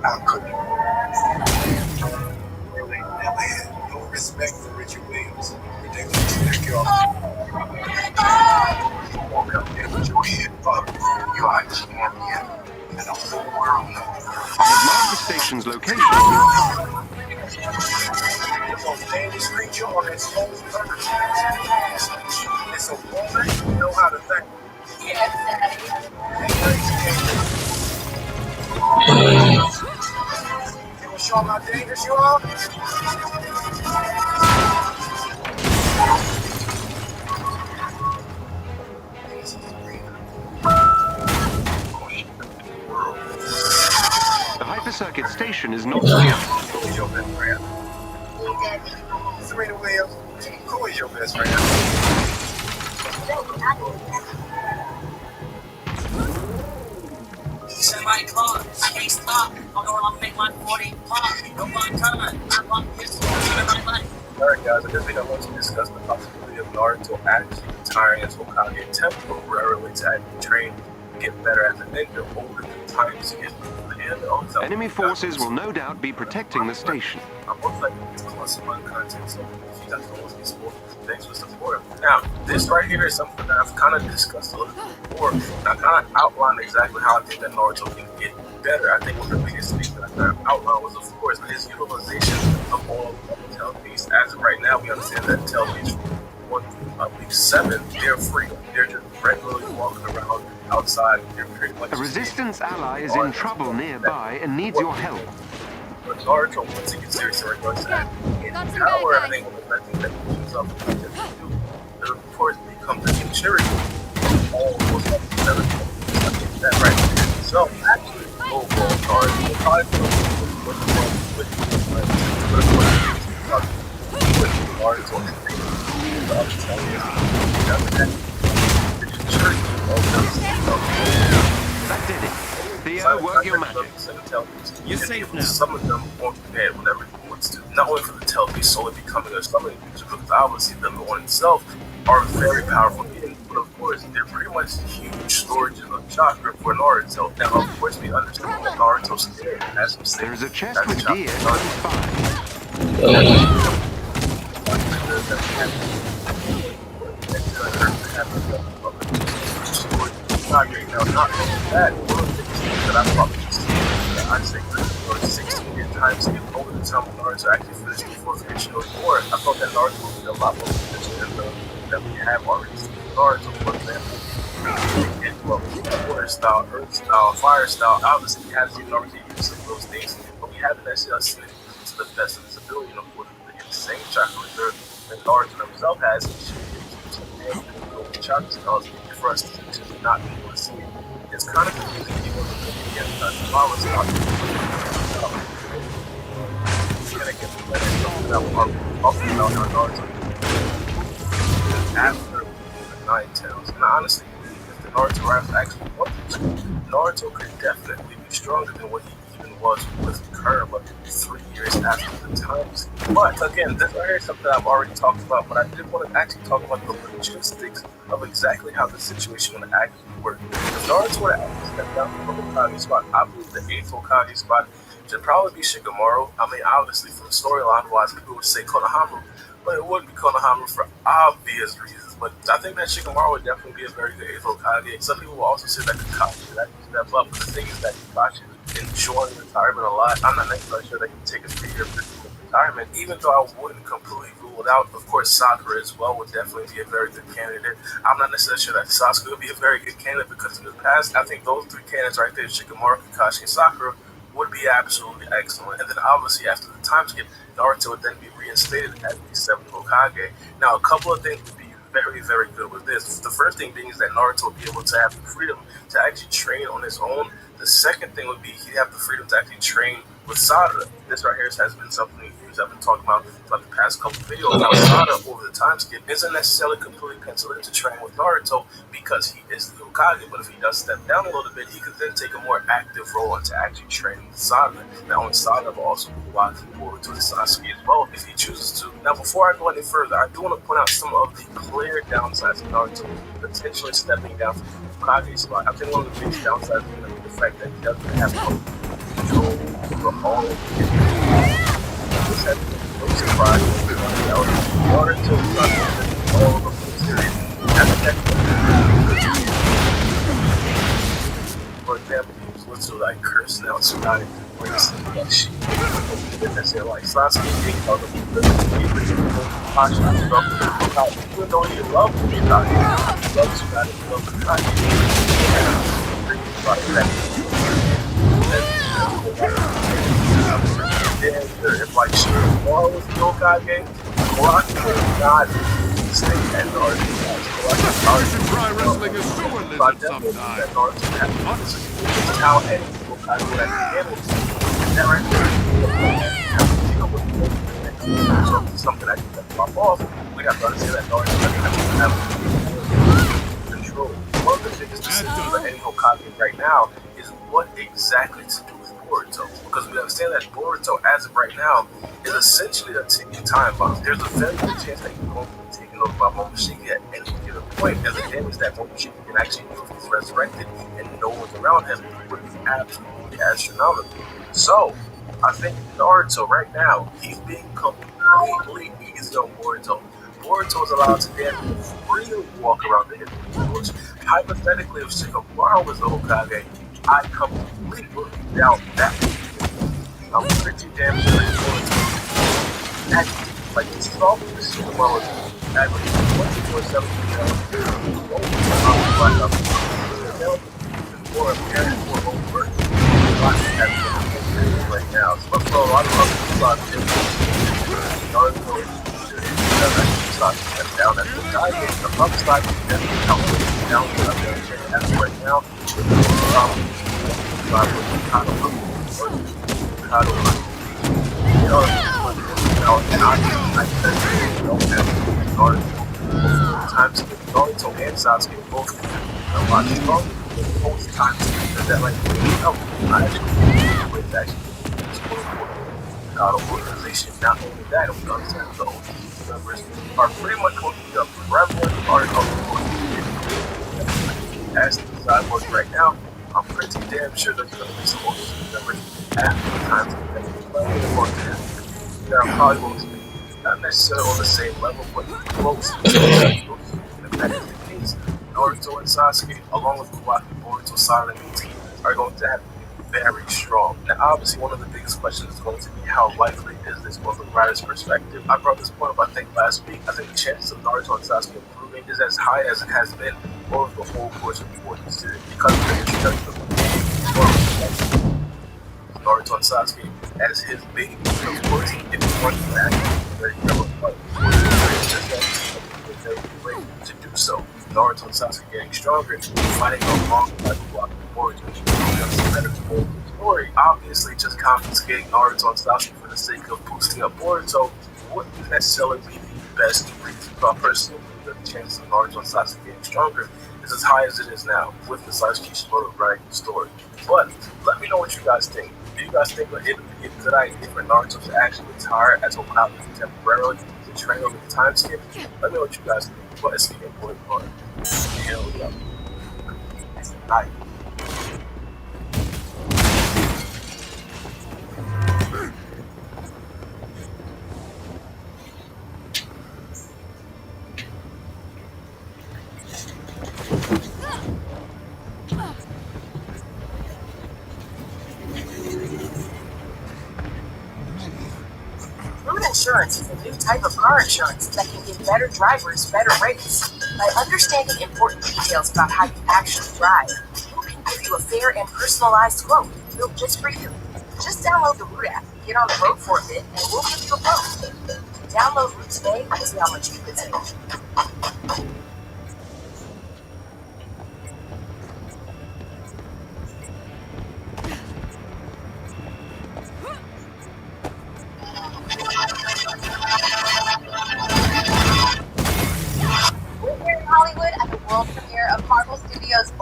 I couldn't. Really never had no respect for Richard Williams. Ridiculous. Pick you up. Walk out there with your head up. You are a champion. And the whole world knows. I have marked the station's location in your car. The most dangerous creature on this whole earth. It's a woman who knows how to think. Yes, Daddy. You wanna show them how dangerous you are? The hypercircuit station is not near. Who is your best friend? Serena Williams. Who is your best friend? Semi car, I can't stop. I'm gonna make my 40 pop. No one time. I want this for my life. Alright guys, I guess we don't want to discuss the possibility of Naruto actually retiring as Hokage temporarily to actually train and get better as a ninja over the time skip. And also, Enemy forces will no doubt be protecting the station. I'm most likely to classify content, so if you guys don't want to be spoiled, thanks for supporting. Now, this right here is something that I've kind of discussed a little bit before, and I kind of outlined exactly how I think that Naruto can get better. I think one of the biggest things that I kind of outlined was, of course, his utilization of all of the Tail Beasts. As of right now, we understand that Tail Beasts from 1 through 7, they're free. They're just regularly walking around outside. They're pretty much A resistance ally is in trouble nearby and needs your help. But Naruto, once he gets serious in regards to that, power, I think, one of the things that he uses up to do, it of course becomes an insurance. Almost up to 7. That right there. So, actually, overall card, will probably feel with Naruto and I'll tell you, That did it. Theo, work your magic. You're safe now. Some of them won't be bad whenever he wants to. Not only for the Tail Beast solely becoming a summoning creature, but obviously them on itself are very powerful beings. But of course, they're pretty much huge storages of chakra for Naruto. Now, of course, we understand that Naruto's scared. As we say, There's a chest with gear and 5. Now, not only that, one of the things that I probably that I say that 16 year time skip over the time when Naruto actually finished before finishing the war. I thought that Naruto would be a lot more efficient than the that we have already seen. Naruto, for example, water style, earth style, fire style. Obviously, we have seen Naruto use some of those things, but we haven't necessarily seen it to the best of his ability. And of course, the insane chakra reserve that Naruto himself has, chakra styles for us to not be able to see it. It's kind of confusing people to look against the power style. We're gonna get the better stuff that will up and down on Naruto. After the 9 Tails. And I honestly believe if the Naruto Raptor actually wanted to, Naruto could definitely be stronger than what he even was with Kurama 3 years after the times. But again, this right here is something I've already talked about, but I did want to actually talk about the logistics of exactly how the situation would actually work. If Naruto were to actually step down from the Hokage spot, I believe the 8th Hokage spot should probably be Shikamaru. I mean, obviously, from storyline wise, people would say Konohamaru, but it wouldn't be Konohamaru for obvious reasons. But I think that Shikamaru would definitely be a very good 8th Hokage. Some people will also say that Kakashi should actually step up, but the thing is that Kakashi is enjoying retirement a lot. I'm not necessarily sure that he can take a 3-year retirement, even though I wouldn't completely rule it out. Of course, Sakura as well would definitely be a very good candidate. I'm not necessarily sure that Sasuke would be a very good candidate because in the past, I think those 3 candidates right there, Shikamaru, Kakashi, and Sakura, would be absolutely excellent. And then obviously after the time skip, Naruto would then be reinstated as the 7th Hokage. Now, a couple of things would be very, very good with this. The first thing being is that Naruto would be able to have the freedom to actually train on his own. The second thing would be he'd have the freedom to actually train with Sakura. This right here has been something theories I've been talking about throughout the past couple videos, Osada over the time skip isn't necessarily completely penciled in to train with Naruto because he is the Hokage, but if he does step down a little bit, he could then take a more active role into actually training with Sada. Not only Sada, but also Kuwaki, Boruto, and Sasuke as well, if he chooses to. Now, before I go any further, I do want to point out some of the clear downsides of Naruto potentially stepping down from the Hokage spot. I think one of the biggest downsides is going to be the fact that he doesn't have control over all of it. This has been no surprise to Naruto is all of the material. For example, he was literally like cursing out Tsunade when he said that shit. They said like Sasuke didn't know that he was even though he loved Hokage, he loved Tsunade, he loved Hokage. If like Shimura was the Hokage, Kuraki would not stay at Naruto. Wrestling is so illicit sometimes. How any Hokage would have been able to. That right there. So something that can pop off, we have to understand that Naruto doesn't have control. One of the biggest decisions for any Hokage right now is what exactly to do with Boruto. Because we understand that Boruto, as of right now, is essentially a ticking time bomb. There's a very good chance that he's going to be taken over by Momoshiki at any given point, as the damage that Momoshiki can actually do if he's resurrected and no one's around him would be absolutely astronomical. So, I think Naruto right now, he's being completely easy on Boruto. Boruto is allowed to damn freely walk around the Hidden Village. Hypothetically, if Shikamaru was the Hokage, I completely doubt that. I'm pretty damn sure that Boruto, like, this is all because Shikamaru is at 24/7 more apparent, more overt. Right now, so a lot of other Naruto start to step down as the guy gets the upside down as right now. Times Naruto and Sasuke both a lot stronger. Most times that like I actually organization. Not only that, we understand the OG members are pretty much going to be a prevalent part of the as the cyborgs right now. I'm pretty damn sure there's going to be some OG members at the times that are probably going to be not necessarily on the same level, but close. If that is the case, Naruto and Sasuke, along with Kuwaki, Boruto, Sada, and team, are going to have very strong. Now, obviously, one of the biggest questions is going to be how likely is this from the writer's perspective. I brought this point up, I think, last week. I think the chances of Naruto and Sasuke improving is as high as it has been over the whole course of the 4th series because of the introduction of Naruto and Sasuke as his baby. Of course, if he wants to act, very to do so. Naruto and Sasuke getting stronger, fighting along like Kuwaki Boruto, better story. Obviously, just confiscating Naruto and Sasuke for the sake of boosting up Boruto wouldn't necessarily be the best reason. But personally, the chances of Naruto and Sasuke getting stronger is as high as it is now with the Sasuke Kishimoto writing the story. But let me know what you guys think. Do you guys think that it would be a good idea for Naruto to actually retire as Hokage temporarily to train over the time skip? Let me know what you guys think. But it's the important part. Here we go. Night. Road insurance is a new type of car insurance that can give better drivers better rates. By understanding important details about how you actually drive, we can give you a fair and personalized quote built just for you. Just download the Root app, get on the road for a bit, and we'll give you a quote. Download Root today and see how much you can save.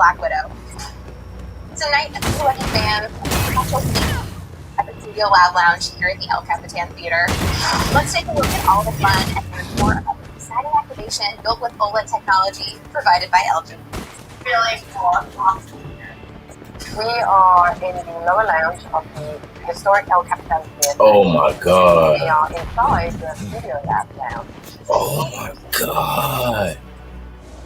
Black Widow. Tonight, lucky fans, special seats at the Studio Loud Lounge here at the El Capitan Theater. Let's take a look at all the fun and learn more about the exciting activation built with OLED technology provided by LG. Really cool. Awesome. We are in the lower lounge of the historic El Capitan Theater. Oh my god. We are inside the Studio Lab lounge. Oh my god.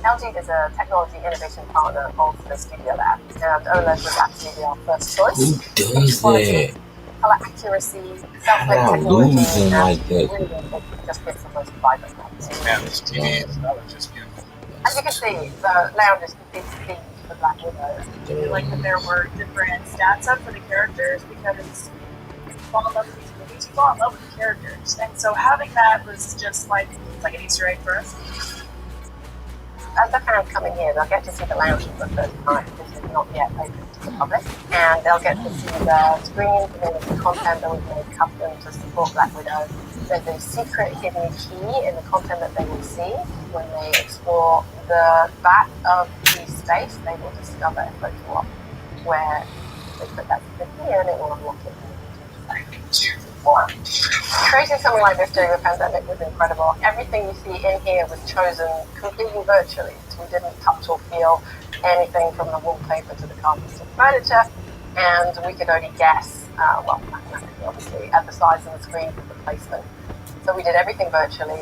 LG is a technology innovation partner of the Studio Lab, and OLED was absolutely our first choice. Who does that? Color accuracy, self-lit How technology, losing like that? really it just gets the most vibrant lights. Man, this TV is just beautiful. As you can see, the lounge is completely themed for Black Widow. I feel like that there were different stats up for the characters because you fall in love with these movies, you fall in love with the characters. And so having that was just like an Easter egg for us. As the fans come in here, they'll get to see the lounge for the first time. This is not yet open to the public. And they'll get to see the screens and the content that we've made custom to support Black Widow. There's a secret hidden key in the content that they will see. When they explore the back of the space, they will discover a photo op where they put that secret key in and it will unlock it. Creating something like this during the pandemic was incredible. Everything you see in here was chosen completely virtually. We didn't touch or feel anything from the wallpaper to the carpets to the furniture, and we could only guess, mathematically obviously, at the size of the screen for the placement. So we did everything virtually.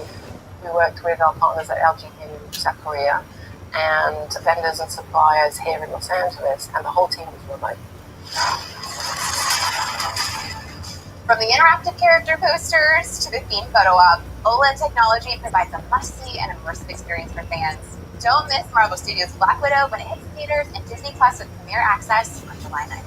We worked with our partners at LG in South Korea, and vendors and suppliers here in Los Angeles, and the whole team was remote. From the interactive character posters to the theme photo op, OLED technology provides a must-see and immersive experience for fans. Don't miss Marvel Studios' Black Widow when it hits theaters and Disney Plus with premiere access on July 9th.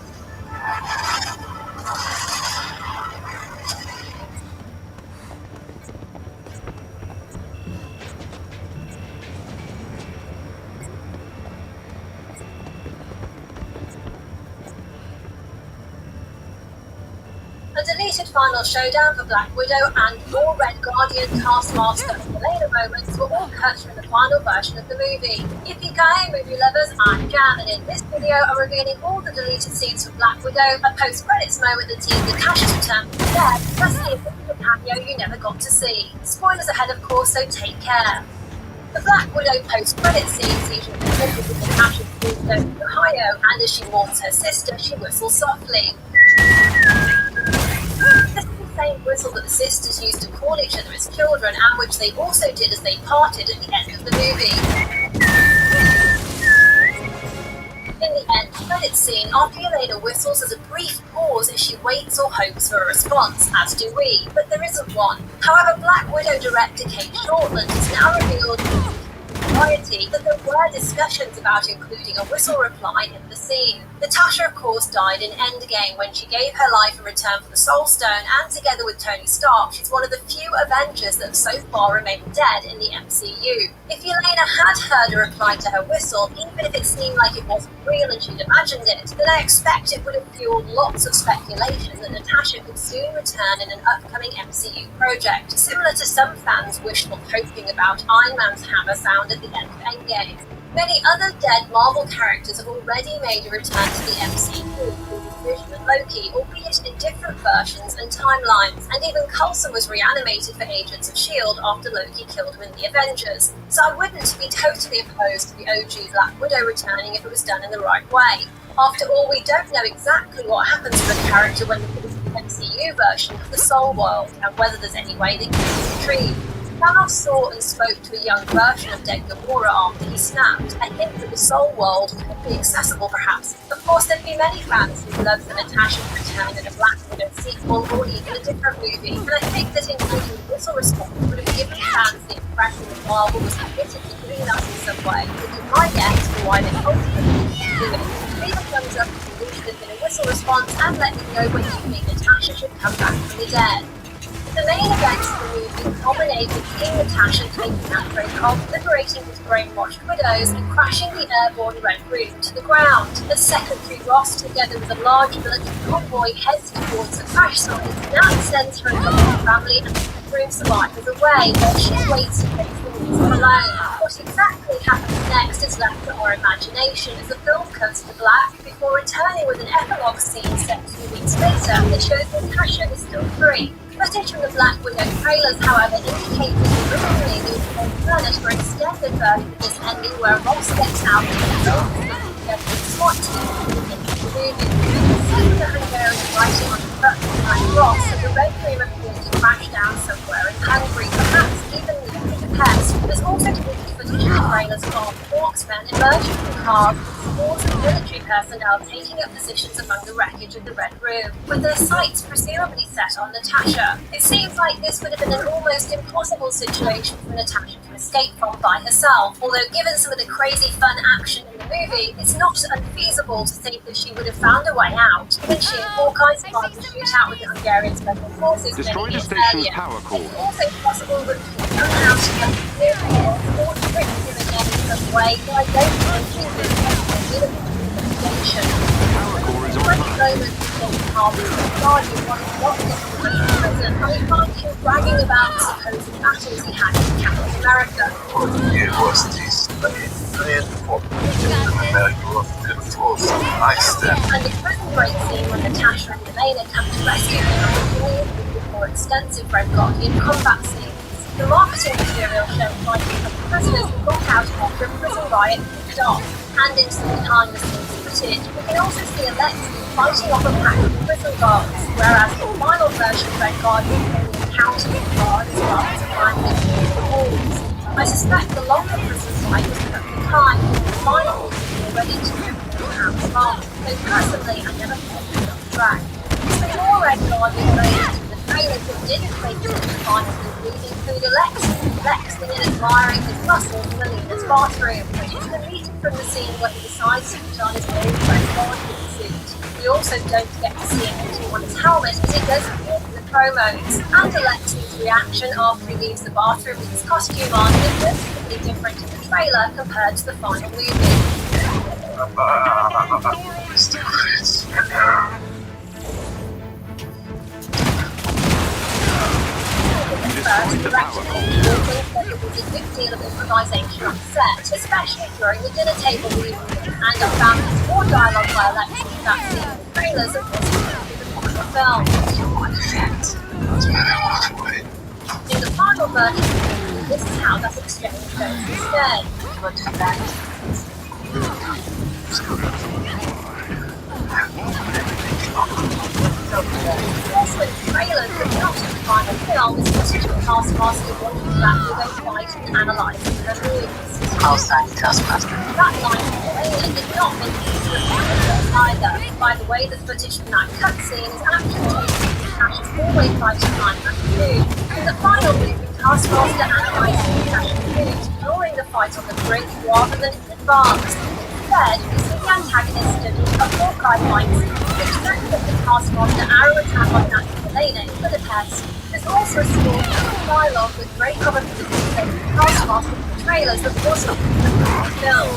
A deleted final showdown for Black Widow and more Red Guardian, Taskmaster and Helena moments were all cut from the final version of the movie. Yippee-ki-yay, movie lovers, I'm Jam, and in this video I'm revealing all the deleted scenes from Black Widow, a post-credits moment that teased Natasha's return from the dead, plus the official cameo you never got to see. Spoilers ahead of course, so take care. The Black Widow post-credits scene sees Natasha with Natasha's tombstone in Ohio, and as she mourns her sister, she whistles softly. This is the same whistle that the sisters used to call each other as children, and which they also did as they parted at the end of the movie. In the end credits scene, after Helena whistles, there's a brief pause as she waits or hopes for a response, as do we, but there isn't one. However, Black Widow director Kate Shortland has now revealed that there were discussions about including a whistle reply in the scene. Natasha, of course, died in Endgame when she gave her life in return for the Soul Stone, and together with Tony Stark, she's one of the few Avengers that have so far remained dead in the MCU. If Yelena had heard a reply to her whistle, even if it seemed like it wasn't real and she'd imagined it, then I expect it would have fueled lots of speculation that Natasha could soon return in an upcoming MCU project, similar to some fans wishful hoping about Iron Man's hammer sound at the end of Endgame. Many other dead Marvel characters have already made a return to the MCU, including Vision and Loki, albeit in different versions and timelines, and even Coulson was reanimated for Agents of S.H.I.E.L.D. after Loki killed him in the Avengers, so I wouldn't be totally opposed to the OG Black Widow returning if it was done in the right way. After all, we don't know exactly what happens to the character when they put into the MCU version of the Soul World, and whether there's any way they can be retrieved. Thanos saw and spoke to a young version of dead Gamora after he snapped, a hint that the Soul World could be accessible perhaps. Of course, there'd be many fans who loved the Natasha return in a Black Widow sequel or even a different movie, and I think that including the whistle response would have given fans the impression that Marvel was committed to doing that in some way, which is my guess for why they ultimately do it. Leave a thumbs up if you believe in a whistle response, and let me know when you think Natasha should come back from the dead. The main events of the movie culminated with King Natasha taking out Dreykov, liberating his brainwashed widows, and crashing the airborne Red Room to the ground. As Secretary Ross, together with a large military convoy, heads towards the crash site, Nat sends her adopted family and the Room survivors away, while she waits to face the alone. What exactly happens next is left to our imagination as the film cuts to black before returning with an epilogue scene set 2 weeks later that shows Natasha is still free. Footage from the Black Widow trailers, however, indicates that originally there was an alternate or extended version of this ending where Ross gets out and together with SWAT team in the movie. You see the Hungarian writing on the curtain behind Ross and the Red Room appears to crash down somewhere in Hungary, perhaps even near Budapest. There's also deleted footage in the trailers of marksmen emerging from cars with scores of military personnel taking up positions among the wreckage of the Red Room, with their sights presumably set on Natasha. It seems like this would have been an almost impossible situation for Natasha to escape from by herself, although given some of the crazy fun action in the movie, it's not unfeasible to think that she would have found a way out, given she and Hawkeye's plan to shoot out with the Hungarian Special Forces Destroy many the years station's earlier. power core. It's also possible that she somehow to get clear or trick him again in some way, but I don't think she would have been a investigation. Power core is on Moment Harvey Guardian wanted to lock him in prison, and we find him bragging about the supposed battles he had with Captain America. It was this plan for I step. And the prison break scene when Natasha and Elena come to rescue him and more extensive Red Guardian combat scenes. The marketing material shows finding some prisoners who got out after a prison riot kicked off, and in some behind the scenes footage, we can also see Alexei fighting off a pack of prison guards, whereas the final version of Red Guardian only encountered the guards rather than climbing through the walls. I suspect the longer prison fight was cut for time, and the final was already to hands on, though personally I never thought it was on track. Some more Red Guardian raids from the trailers that didn't make it to the final movie include Lex in admiring his muscles in Alina's bathroom, which is deleted from the scene where he decides to put on his old Red Guardian suit. We also don't get to see him putting on his helmet as it does appear in the promos, and Alexi's reaction after he leaves the bathroom with his costume on is noticeably different in the trailer compared to the final movie. First, the director that it was a good deal of improvisation on set, especially during the dinner table meeting, and I found there's more dialogue by Alexei in that scene in the trailers than was in the final film. In the final version, this is how that exchange goes instead. Also in the trailers, but not in the final film, is footage of Taskmaster watching Black Widow fight and analysing her moves. Call sign Taskmaster. That line from Elena did not make it to the final film either. By the way, the footage from that cutscene is actually taken from Natasha's hallway fighting climax too. In the final movie, Taskmaster analysing Natasha's moves during the fight on the bridge rather than in advance. Instead, we see the antagonist studying a Hawkeye fight scene, which sets up the Taskmaster arrow attack on Elena in Budapest. There's also a small dialogue with great cover for the Taskmaster in the trailers that wasn't in the film.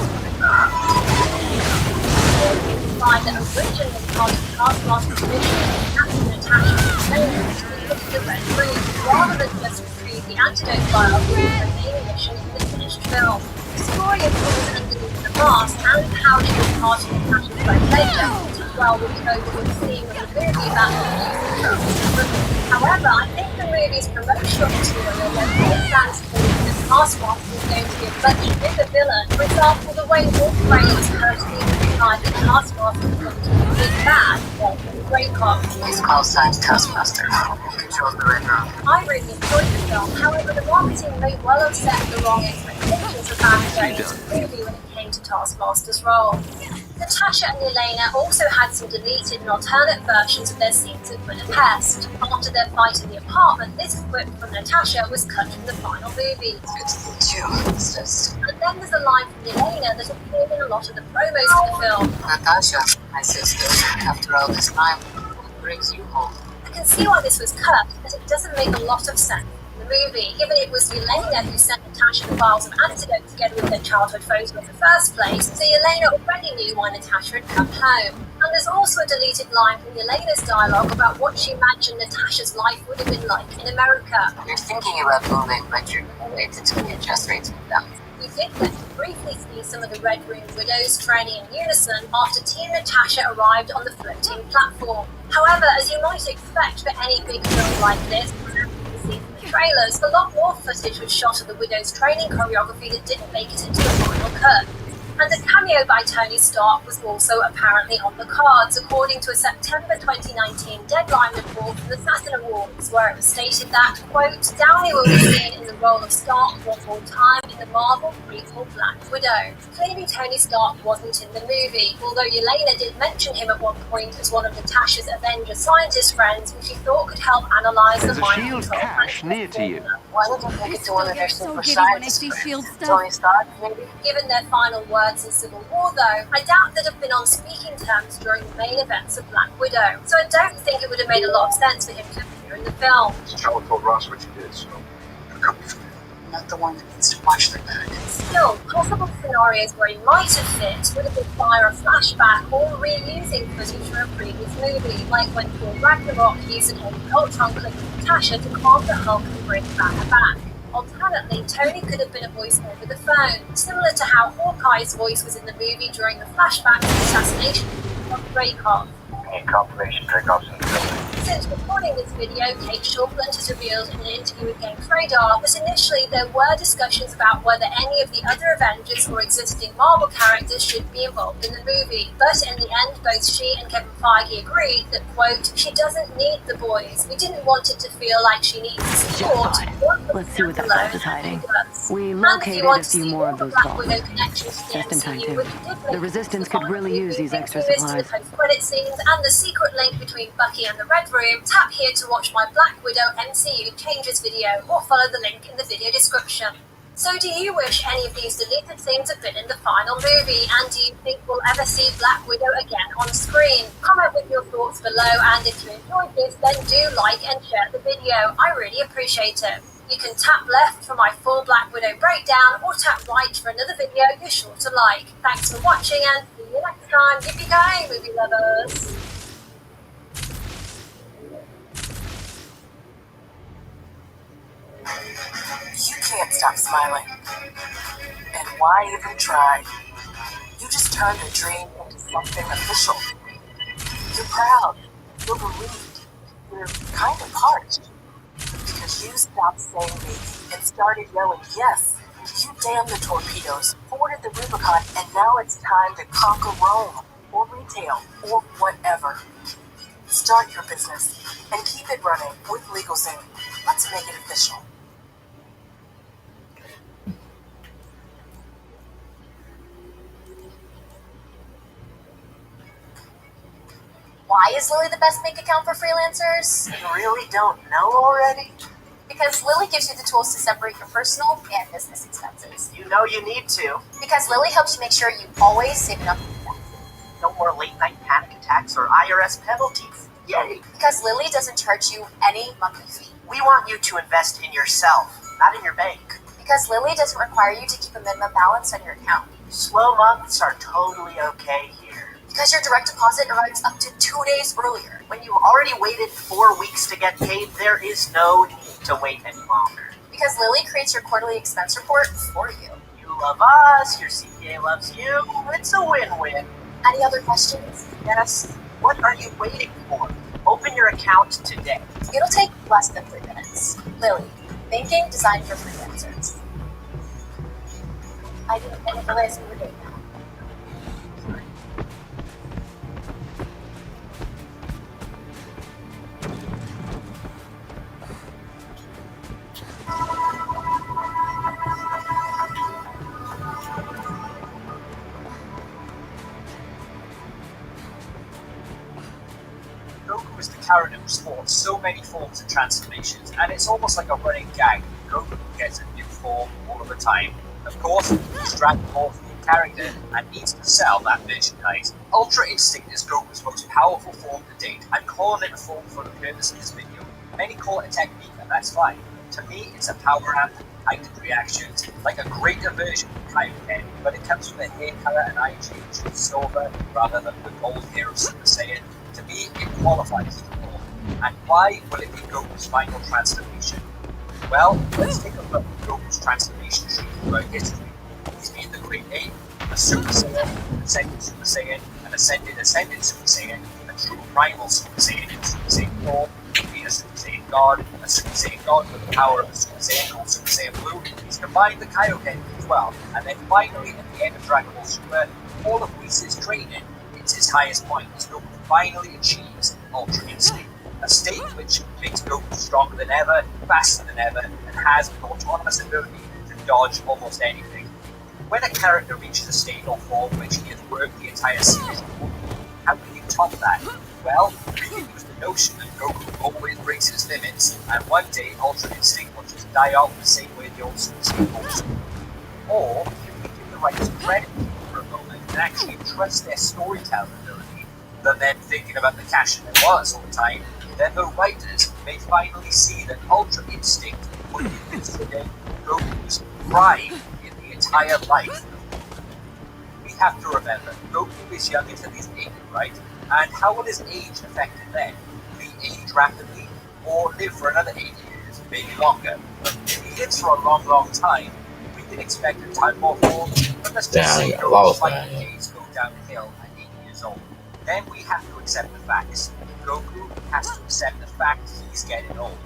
We find that originally part of Taskmaster's mission was to capture Natasha and Elena to look at the Red Room, rather than just retrieve the antidote vial for the remaining mission in the finished film. The story of who was underneath the mask and how she was part of Natasha's Red Ledger is well looked over with the scene in the movie about the music. However, I think the movie's promotional material led many fans to believe that Taskmaster is going to be a much bigger villain. For example, the way Wolverine was currently implied that Taskmaster is going to be a big bad, well, the great cop. Please call sign Taskmaster. I really enjoyed the film, however, the marketing may well have set the wrong expectations of fans going into the movie when it came to Taskmaster's role. Natasha and Elena also had some deleted and alternate versions of their scenes in Budapest. After their fight in the apartment, this clip from Natasha was cut from the final movie. And then there's a line from Elena that appeared in a lot of the promos for the film. Natasha, my sister, after all this time, what brings you home? I can see why this was cut, but it doesn't make a lot of sense in the movie, given it was Yelena who sent Natasha the files of antidote together with their childhood photo in the first place, so Yelena already knew why Natasha had come home. And there's also a deleted line from Yelena's dialogue about what she imagined Natasha's life would have been like in America. You're thinking about moving, but you're going to take adjust rates with them. We did get to briefly see some of the Red Room widows training in unison after Team Natasha arrived on the floating platform. However, as you might expect for any big film like this, trailers, a lot more footage was shot of the Widow's training choreography that didn't make it into the final cut. And a cameo by Tony Stark was also apparently on the cards, according to a September 2019 deadline report from the Saturn Awards, where it was stated that, quote, Downey will be seen in the role of Stark one more time in the Marvel prequel Black Widow. Clearly Tony Stark wasn't in the movie, although Yelena did mention him at one point as one of Natasha's Avengers scientist friends who she thought could help analyze the mind shield control cache near to you. Why don't you take it to one of their super when I scientists? see shield stuff. Tony Stark, maybe? Given their final words in Civil War, though, I doubt they'd have been on speaking terms during the main events of Black Widow, so I don't think it would have made a lot of sense for him to appear in the film. Charlotte told Ross what you did, so Not the one that needs to watch their back. Still, possible scenarios where he might have fit would have been via a flashback or reusing footage from a previous movie, like when Thor Ragnarok used an old Ultron clip of Natasha to calm the Hulk and bring Banner back. Alternately, Tony could have been a voice over the phone, similar to how Hawkeye's voice was in the movie during the flashback to the assassination of Dreykov. need confirmation Dreykov's in the building. Since recording this video, Kate Shortland has revealed in an interview with Games Radar that initially there were discussions about whether any of the other Avengers or existing Marvel characters should be involved in the movie. But in the end, both she and Kevin Feige agreed that, quote, she doesn't need the boys. We didn't want it to feel like she needs support. Let's see what that vault is hiding. We located a few more of those vaults. Just in time, too. The Resistance could really use these extra supplies. Post-credit scenes and the secret link between Bucky and the Red Room, tap here to watch my Black Widow MCU Changes video, or follow the link in the video description. So do you wish any of these deleted scenes had been in the final movie, and do you think we'll ever see Black Widow again on screen? Comment with your thoughts below, and if you enjoyed this, then do like and share the video. I really appreciate it. You can tap left for my full Black Widow breakdown, or tap right for another video you're sure to like. Thanks for watching, and see you next time. Yippee-ki-yay, movie lovers! You can't stop smiling. And why even try? You just turned a dream into something official. You're proud. You're relieved. You're kind of parched. Because you stopped saying maybe and started yelling yes. You damned the torpedoes, forded the Rubicon, and now it's time to conquer Rome, or retail, or whatever. Start your business and keep it running with LegalZoom. Let's make it official. Why is Lily the best bank account for freelancers? You really don't know already? Because Lily gives you the tools to separate your personal and business expenses. You know you need to. Because Lily helps you make sure you always save enough for that. No more late-night panic attacks or IRS penalties. Yay! Because Lily doesn't charge you any monthly fee. We want you to invest in yourself, not in your bank. Because Lily doesn't require you to keep a minimum balance on your account. Slow months are totally okay here. Because your direct deposit arrives up to 2 days earlier. When you've already waited 4 weeks to get paid, there is no need to wait any longer. Because Lily creates your quarterly expense report for you. You love us, your CPA loves you, it's a win-win. Any other questions? Yes. What are you waiting for? Open your account today. It'll take less than 3 minutes. Lily, banking designed for freelancers. I didn't realize you were doing that. Goku is the character who sports so many forms and transformations, and it's almost like a running gag. Goku gets a new form all of the time. Of course, he's Dragon Ball Z character and needs to sell that merchandise. Ultra Instinct is Goku's most powerful form to date. I'm calling it a form for the purpose of this video. Many call it a technique, and that's fine. To me, it's a power-up, heightened reactions, like a greater version of Kaioken, but it comes with a hair color and eye change to silver rather than the gold hair of Super Saiyan. To me, it qualifies for more. And why will it be Goku's final transformation? Well, let's take a look at Goku's transformation tree throughout history. He's been the Great Ape, a Super Saiyan, an Ascended Super Saiyan, an Ascended Super Saiyan, a true Primal Super Saiyan in Super Saiyan 4, being a Super Saiyan God with the power of a Super Saiyan called Super Saiyan Blue. He's combined the Kaioken as well, and then finally, at the end of Dragon Ball Super, all of Whis' training, it's his highest point, as Goku finally achieves Ultra Instinct. A state which makes Goku stronger than ever, faster than ever, and has an autonomous ability to dodge almost anything. When a character reaches a state or form which he has worked the entire series for, how can you top that? Well, we can use the notion that Goku always breaks his limits, and one day Ultra Instinct will just die out the same way the old Super Saiyan was. Or, if we give the writers credit for a moment and actually trust their storytelling ability, than them thinking about the cash in their wallets all the time, then the writers may finally see that Ultra Instinct would be considered Goku's pride in the entire life. We have to remember, Goku is young until he's 80, right? And how will his age affect him then? Will he age rapidly, or live for another 8 years, maybe longer? If he lives for a long, long time, we can expect a ton more forms, but let's just say Goku's fighting days go downhill at 8 years old. Then we have to accept the facts. Goku has to accept the fact he's getting old.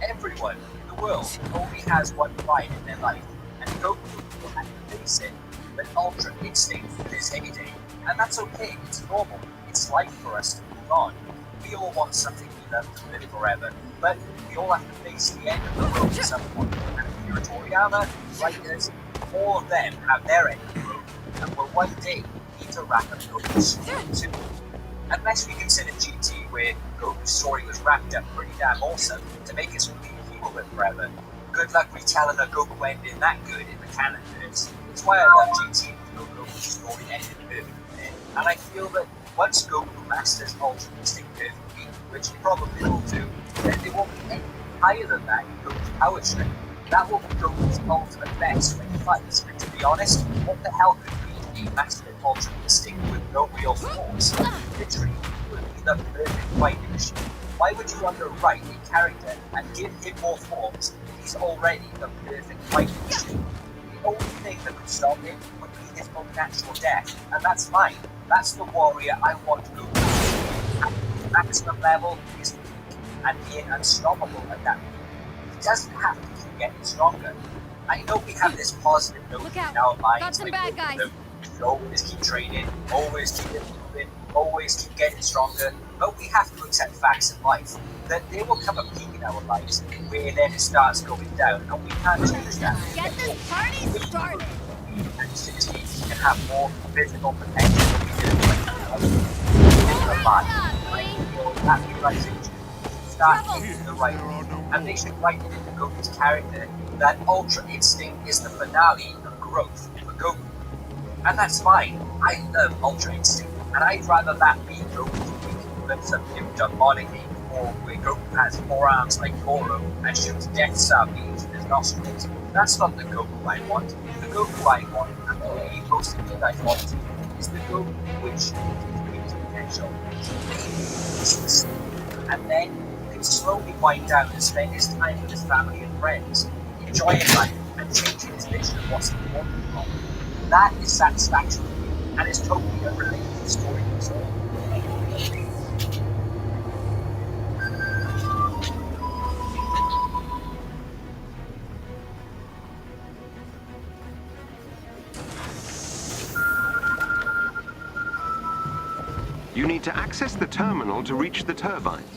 Everyone in the world only has one pride in their life, and Goku will have to face it with Ultra Instinct in his heyday. And that's okay, it's normal, it's life for us to move on. We all want something we love to live forever, but we all have to face the end of the world at some point. And Akira Toriyama, writers, all of them have their end of the road, and will one day need to wrap up Goku's story too. Unless we consider GT, where Goku's story was wrapped up pretty damn awesome to make us believe he will live forever. Good luck retelling a Goku ending that good in the canon verse. It's why I love GT, though Goku's story ended perfectly. And I feel that once Goku masters Ultra Instinct perfectly, which he probably will do, then there won't be anything higher than that in Goku's power tree. That will be Goku's ultimate best when he fights. And to be honest, what the hell could be a mastered Ultra Instinct with no real force? Literally, it would be the perfect fighting machine. Why would you underwrite a character and give him more forms if he's already the perfect fighting machine? The only thing that could stop him would be his own natural death, and that's fine. That's the warrior I want to go to. At the maximum level, he's weak, and being unstoppable at that point. He doesn't have to keep getting stronger. I know we have this positive notion in our minds, like always keep training, always keep improving, always keep getting stronger, but we have to accept facts in life, that there will come a peak in our lives where then it starts going down, and we can't change that. Get this party started! At 60, we can have more physical potential than we did at 20. That realization start taking the right, and they should write it into Goku's character that Ultra Instinct is the finale of growth for Goku. And that's fine. I love Ultra Instinct, and I'd rather that be Goku's weak than some demonic form where Goku has 4 arms like Goro and shoots Death Star beams in his nostrils. That's not the Goku I want. The Goku I want, and believe most of you guys want, is the Goku which his potential. And then he can slowly wind down and spend his time with his family and friends, enjoying life and changing his vision of what's important to him. That is satisfaction for me, and it's totally unrelated to the story itself. You need to access the terminal to reach the turbines.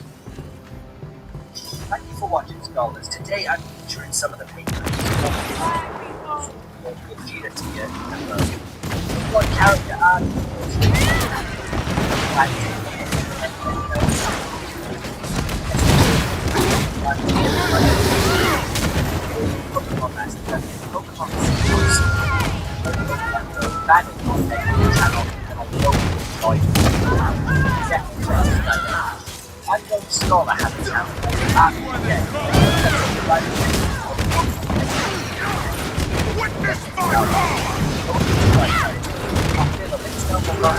Thank you for watching, scholars. Today I'm featuring some of the papers. What character are you? Pokemon Master, Pokemon Sequels, that is not the channel, and I don't enjoy it. I'm going to scholar has a channel. There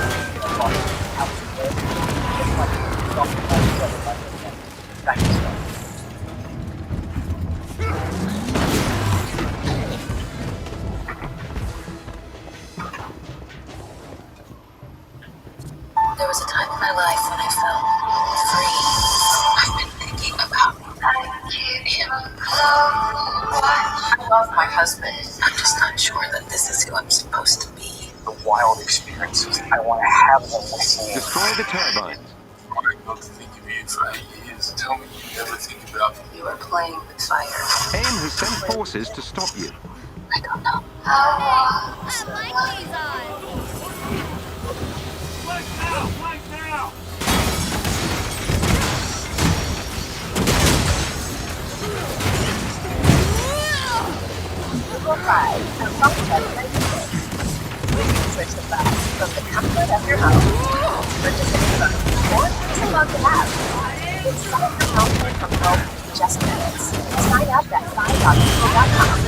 was a time in my life when I felt free. I've been thinking about him. I love my husband. I'm just not sure that this is who I'm supposed to be. The wild experiences. I want to have them with me. Destroy the turbines. I got to think of you for 8 years. Tell me you never think about me. You are playing with fire. AIM has sent forces to stop you. I don't know. I like these odds. Google Drive and function registers. You can switch the files from the comfort of your home. Purchase a new book or use a log app. It's something from home from home in just minutes. Sign up at five.google.com.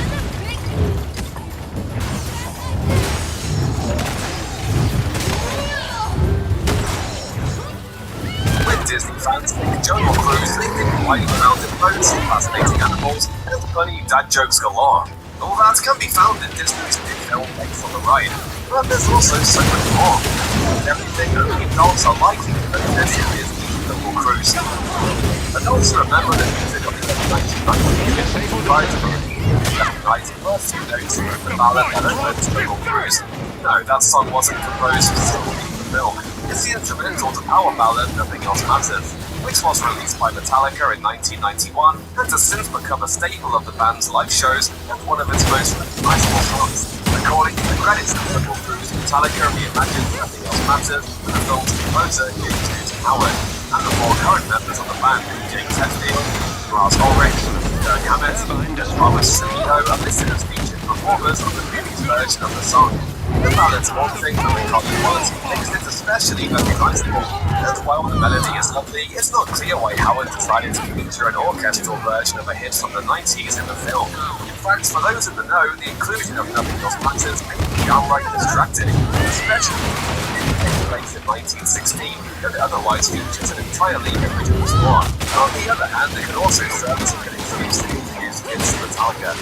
With Disney fans think Jungle Cruise, they think riding around in boats, fascinating animals, and funny dad jokes galore. All that can be found in Disney's big film Eggs on the Ride, but there's also so much more. Everything only adults are likely to benefit from Disney's Jungle Cruise. Adults remember the music of the 1990s, prior to the first two notes of the ballad that opened Jungle Cruise. No, that song wasn't composed specifically for the film. It's the instrumental to Power Ballad Nothing Else Matters, which was released by Metallica in 1991 and has since become a staple of the band's live shows and one of its most recognizable songs. According to the credits of Jungle Cruise, Metallica reimagined Nothing Else Matters with the film's composer James Newton Howard, and the four current members of the band, James Hetfield, Lars Ulrich, Kirk Hammett, and Robert Semino, are listed as featured performers on the movie's version of the song. The ballad's haunting and the color quality makes it especially recognizable. And while the melody is lovely, it's not clear why Howard decided to feature an orchestral version of a hit from the 90s in the film. In fact, for those in the know, the inclusion of Nothing Else Matters may be outright distracting, especially if it takes place in 1916 and otherwise features an entirely original score. On the other hand, it can also serve as a good excuse to introduce kids to Metallica.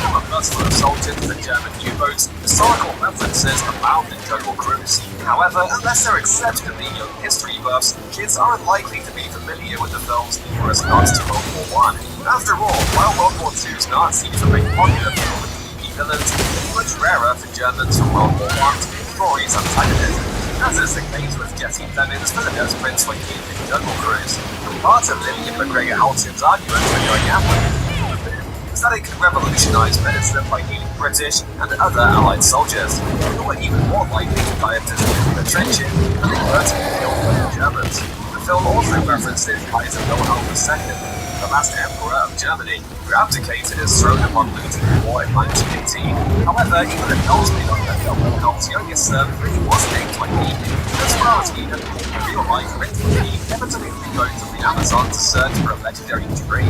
From a bus full of soldiers and German U-boats, historical references abound in Jungle Cruise. However, unless they're exceptionally young history buffs, kids are unlikely to be familiar with the film's numerous nods to World War I. After all, while World War II's Nazis were made popular for TV villains, it's much rarer for Germans from World War I to be Tories antagonism, as is the case with Jesse Plemons' villainous Prince when he in Jungle Cruise. Part of Lillian McGregor Houghton's argument for going out is that it could revolutionize medicine by healing British and other Allied soldiers, who were even more likely to die of disease in the trenches than they were to be killed by the Germans. The film also references Kaiser Wilhelm II, the last emperor of Germany, who abdicated his throne upon losing the war in 1918. However, even adults may not know that Wilhelm's youngest son really was named like he. As far as we know, in real life, Prince Lee inevitably goes to the Amazon to search for a legendary tree.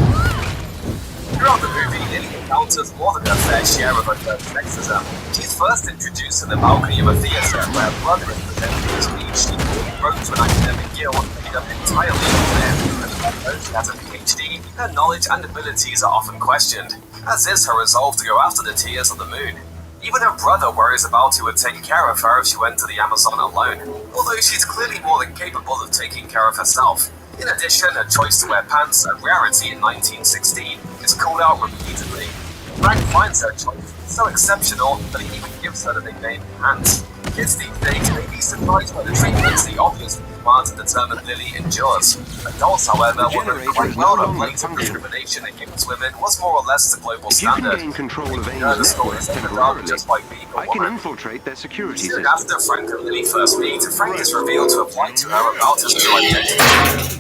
Throughout the movie, Lily encounters more than her fair share of overt sexism. She's first introduced to the balcony of a theatre where her brother is presenting a speech. She wrote to an academic guild made up entirely of men, and although she has a PhD, her knowledge and abilities are often questioned, as is her resolve to go after the tears of the moon. Even her brother worries about who would take care of her if she went to the Amazon alone, although she's clearly more than capable of taking care of herself. In addition, her choice to wear pants, a rarity in 1916, is called out repeatedly. Frank finds her choice so exceptional that he even gives her the nickname Pants. Kids these days may be surprised by the treatments the obviously smart and determined Lily endures. Adults, however, will know quite well that blatant discrimination against women was more or less the global standard. If you can gain control of AIM's network temporarily, I can infiltrate their security Soon system. after Frank and Lily first meet, Frank is revealed to apply to her about his true identity.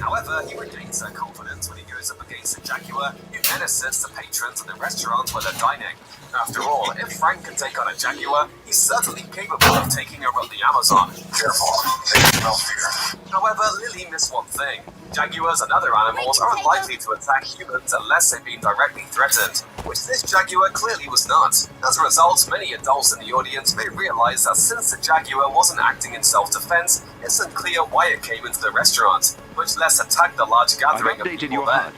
However, he regains her confidence when he goes up against a Jaguar who menaces the patrons of the restaurant where they're dining. After all, if Frank can take on a Jaguar, he's certainly capable of taking her up the Amazon. Careful, they smell fear. However, Lily missed one thing. Jaguars and other animals are unlikely to attack humans unless they've been directly threatened, which this jaguar clearly was not. As a result, many adults in the audience may realize that since the jaguar wasn't acting in self-defense, it's unclear why it came into the restaurant, much less attack the large gathering of people there.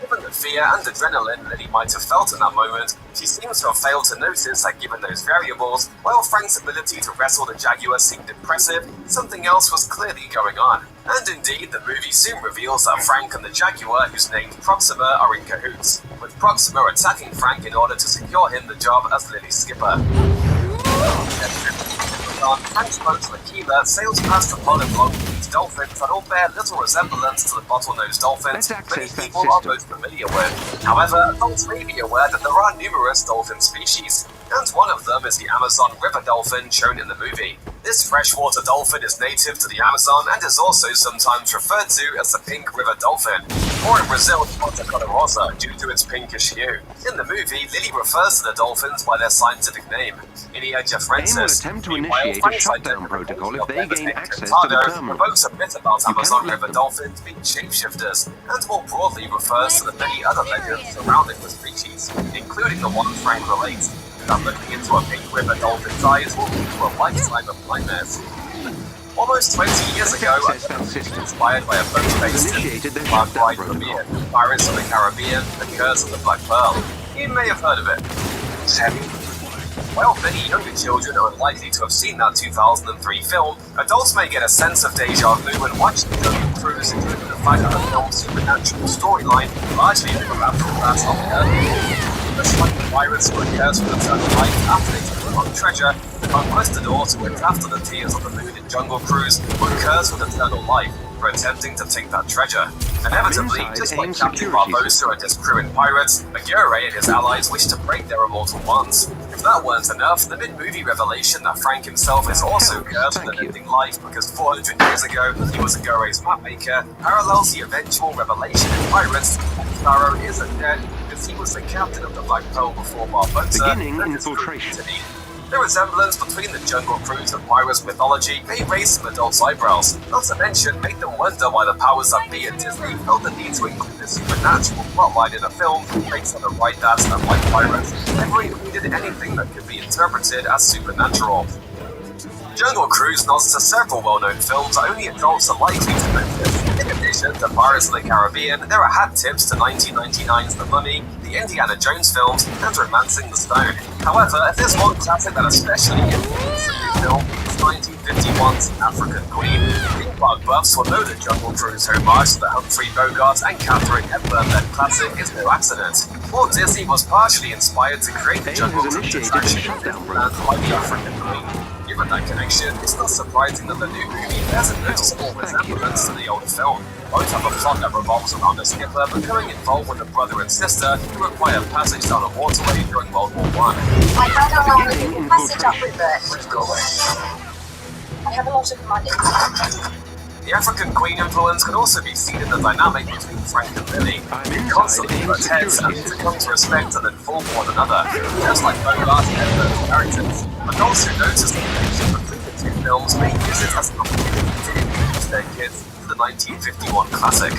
Given the fear and adrenaline Lily might have felt in that moment, she seems to have failed to notice that given those variables, while Frank's ability to wrestle the jaguar seemed impressive, something else was clearly going on. And indeed, the movie soon reveals that Frank and the jaguar, who's named Proxima, are in cahoots, with Proxima attacking Frank in order to secure him the job as Lily's skipper. Frank spoke to Aquila, sails past a pod of long-toothed dolphins that all bear little resemblance to the bottlenose dolphins many people are most familiar with. However, adults may be aware that there are numerous dolphin species, and one of them is the Amazon river dolphin shown in the movie. This freshwater dolphin is native to the Amazon and is also sometimes referred to as the pink river dolphin, or in Brazil, Ponta Rosa, due to its pinkish hue. In the movie, Lily refers to the dolphins by their scientific name, Inia AIM jeffrensis. will attempt to initiate a shutdown protocol if they gain access to the terminal. Provokes a myth about Amazon river dolphins being shapeshifters, and more broadly refers to the many other legends surrounding the species, including the one Frank relates, that looking into a pink river dolphin's eyes will lead to a lifetime of nightmares. Almost 20 years ago, I was inspired by a book based in Caribbean, Pirates of the Caribbean, The Curse of the Black Pearl. You may have heard of it. Have you? While many younger children are unlikely to have seen that 2003 film, adults may get a sense of deja vu when watching Jungle Cruise, including the fact that the film's supernatural storyline largely overlaps with that of the earlier. Just like the pirates who were cursed with eternal life after they took the wrong treasure, the conquistadors who went after the Tears of the Moon in Jungle Cruise were cursed with eternal life for attempting to take that treasure. Inevitably, just like Captain Barbossa and his crew in Pirates, Aguirre and his allies wish to break their immortal bonds. If that weren't enough, the mid-movie revelation that Frank himself is also cursed with an ending life because 400 years ago he was Aguirre's mapmaker parallels the eventual revelation in Pirates that Sparrow isn't dead because he was the captain of the Black Pearl before Barbossa. Beginning infiltration. The resemblance between the Jungle Cruise and Pirates mythology may raise some adults' eyebrows, not to mention make them wonder why the powers that be at Disney felt the need to include a supernatural plotline in a film based on the right dads that like pirates, never included anything that could be interpreted as supernatural. Jungle Cruise nods to several well-known films that only adults are likely to notice. In addition to Pirates of the Caribbean, there are hat tips to 1999's The Mummy, the Indiana Jones films, and Romancing the Stone. However, if there's one classic that especially influenced the new film, it's 1951's African Queen. Theme park buffs will know that Jungle Cruise homage to the Humphrey Bogart and Katharine Hepburn-led classic is no accident. Walt Disney was partially inspired to create the Jungle Cruise attraction and like the African Queen. Given that connection, it's not surprising that the new movie bears a noticeable resemblance to the old film. Both have a plot that revolves around a skipper becoming involved with a brother and sister who require passage down a waterway during World War I. I don't know how we can passage up with it. Let's go away. I have a lot of money. The African Queen influence can also be seen in the dynamic between Frank and Lily, who constantly butt heads and need to come to respect and then fall for one another, just like Bogart and Hepburn's characters. Adults who notice the connection between the two films may use it as an opportunity to introduce their kids to the 1951 classic.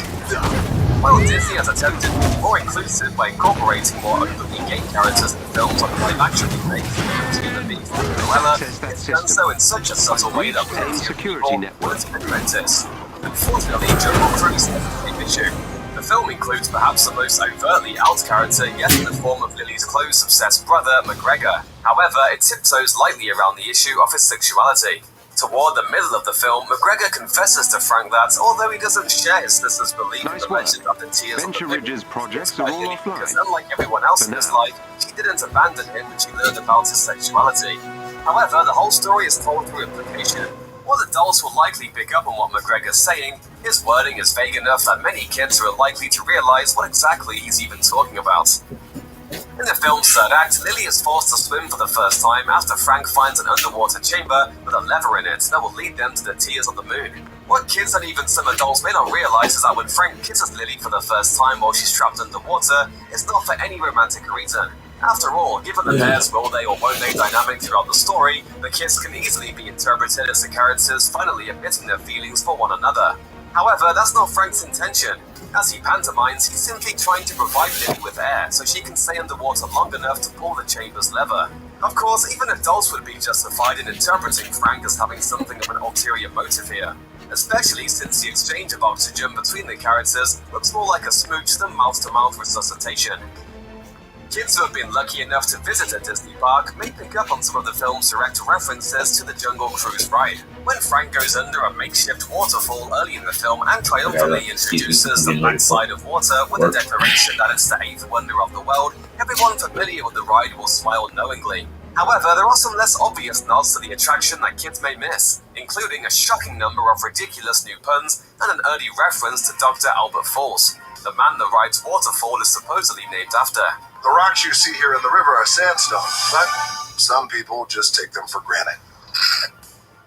While Disney has attempted to be more inclusive by incorporating more openly gay characters in films like live-action remakes of Beauty and the Beast and Cruella, it's done so in such a subtle way that plenty of people won't even notice. Unfortunately, Jungle Cruise has the same issue. The film includes perhaps the most overtly out character yet in the form of Lily's close, obsessed brother, McGregor. However, it tiptoes lightly around the issue of his sexuality. Toward the middle of the film, McGregor confesses to Frank that, although he doesn't share his sister's belief in the legend of the Tears of the Moon, projects are all offline. because unlike everyone else in his life, she didn't abandon him when she learned about his sexuality. However, the whole story is told through implication. While adults will likely pick up on what McGregor's saying, his wording is vague enough that many kids are unlikely to realize what exactly he's even talking about. In the film's third act, Lily is forced to swim for the first time after Frank finds an underwater chamber with a lever in it that will lead them to the Tears of the Moon. What kids and even some adults may not realize is that when Frank kisses Lily for the first time while she's trapped underwater, it's not for any romantic reason. After all, given the pairs will they or won't they dynamic throughout the story, the kiss can easily be interpreted as the characters finally admitting their feelings for one another. However, that's not Frank's intention. As he pantomimes, he's simply trying to provide Lily with air so she can stay underwater long enough to pull the chamber's lever. Of course, even adults would be justified in interpreting Frank as having something of an ulterior motive here, especially since the exchange of oxygen between the characters looks more like a smooch than mouth-to-mouth resuscitation. Kids who have been lucky enough to visit a Disney park may pick up on some of the film's direct references to the Jungle Cruise ride, when Frank goes under a makeshift waterfall early in the film and triumphantly introduces the backside of water with a declaration that it's the 8th wonder of the world. Everyone familiar with the ride will smile knowingly. However, there are some less obvious nods to the attraction that kids may miss, including a shocking number of ridiculous new puns and an early reference to Dr. Albert Falls, the man the ride's waterfall is supposedly named after. The rocks you see here in the river are sandstone, but some people just take them for granted.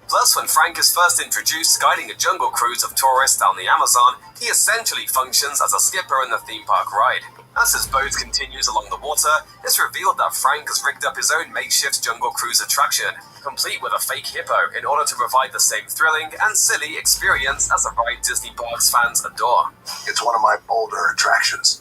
Plus, when Frank is first introduced guiding a jungle cruise of tourists down the Amazon, he essentially functions as a skipper in the theme park ride. As his boat continues along the water, it's revealed that Frank has rigged up his own makeshift jungle cruise attraction, complete with a fake hippo in order to provide the same thrilling and silly experience as the ride Disney parks fans adore. It's one of my bolder attractions.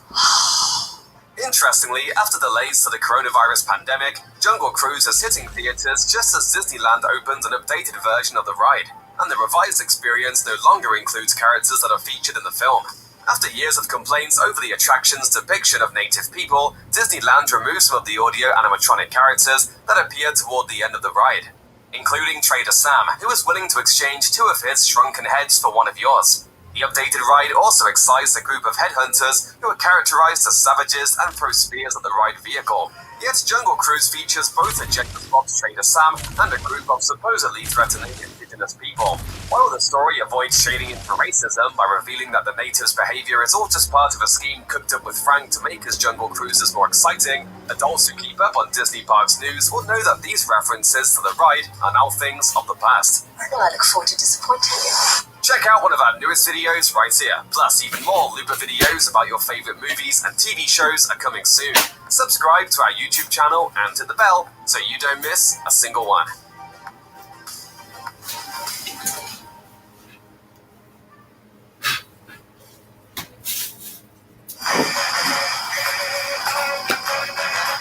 Interestingly, after delays to the coronavirus pandemic, Jungle Cruise is hitting theaters just as Disneyland opens an updated version of the ride, and the revised experience no longer includes characters that are featured in the film. After years of complaints over the attraction's depiction of native people, Disneyland removed some of the audio animatronic characters that appeared toward the end of the ride, including Trader Sam, who is willing to exchange 2 of his shrunken heads for one of yours. The updated ride also excised a group of headhunters who are characterized as savages and throw spears at the ride vehicle. Yet Jungle Cruise features both a Jacob Bob's Trader Sam and a group of supposedly threatening indigenous people. While the story avoids shading into racism by revealing that the natives' behavior is all just part of a scheme cooked up with Frank to make his jungle cruises more exciting, adults who keep up on Disney Parks news will know that these references to the ride are now things of the past. Well, I look forward to disappointing you. Check out one of our newest videos right here. Plus, even more Looper videos about your favorite movies and TV shows are coming soon. Subscribe to our YouTube channel and hit the bell so you don't miss a single one.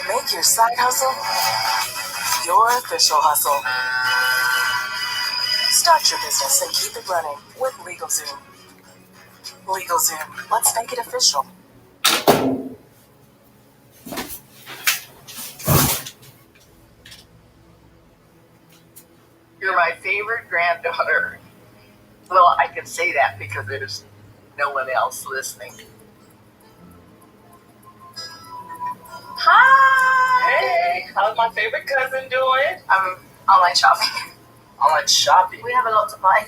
Make your side hustle your official hustle. Start your business and keep it running with LegalZoom. LegalZoom, let's make it official. You're my favorite granddaughter. Well, I can say that because there's no one else listening. Hi! Hey, how's my favorite cousin doing? I'm online shopping. Online shopping? We have a lot to buy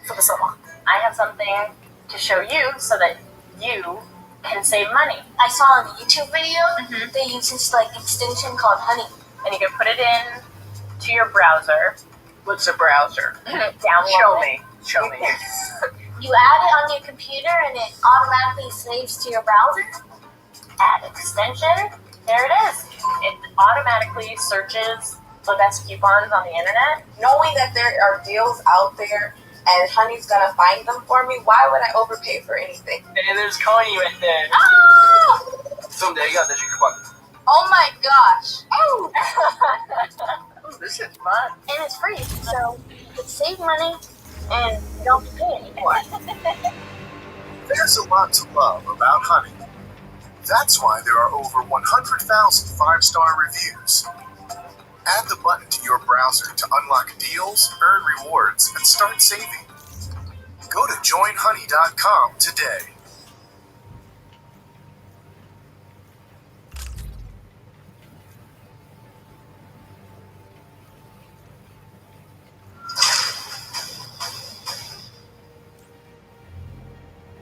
for the summer. I have something to show you so that you can save money. I saw on a YouTube video, they use this extension called Honey. And you can put it in to your browser. What's a browser? Download Show me. You add it on your computer and it automatically saves to your browser. Add extension. There it is. It automatically searches the best coupons on the internet. Knowing that there are deals out there and Honey's gonna find them for me, why would I overpay for anything? And there's Coney right there. Oh! Someday I got that you can Oh my gosh! Oh! Ooh, this is fun. And it's free, so you can save money and you don't have to pay anymore. There's a lot to love about Honey. That's why there are over 100,000 5-star reviews. Add the button to your browser to unlock deals, earn rewards, and start saving. Go to joinhoney.com today.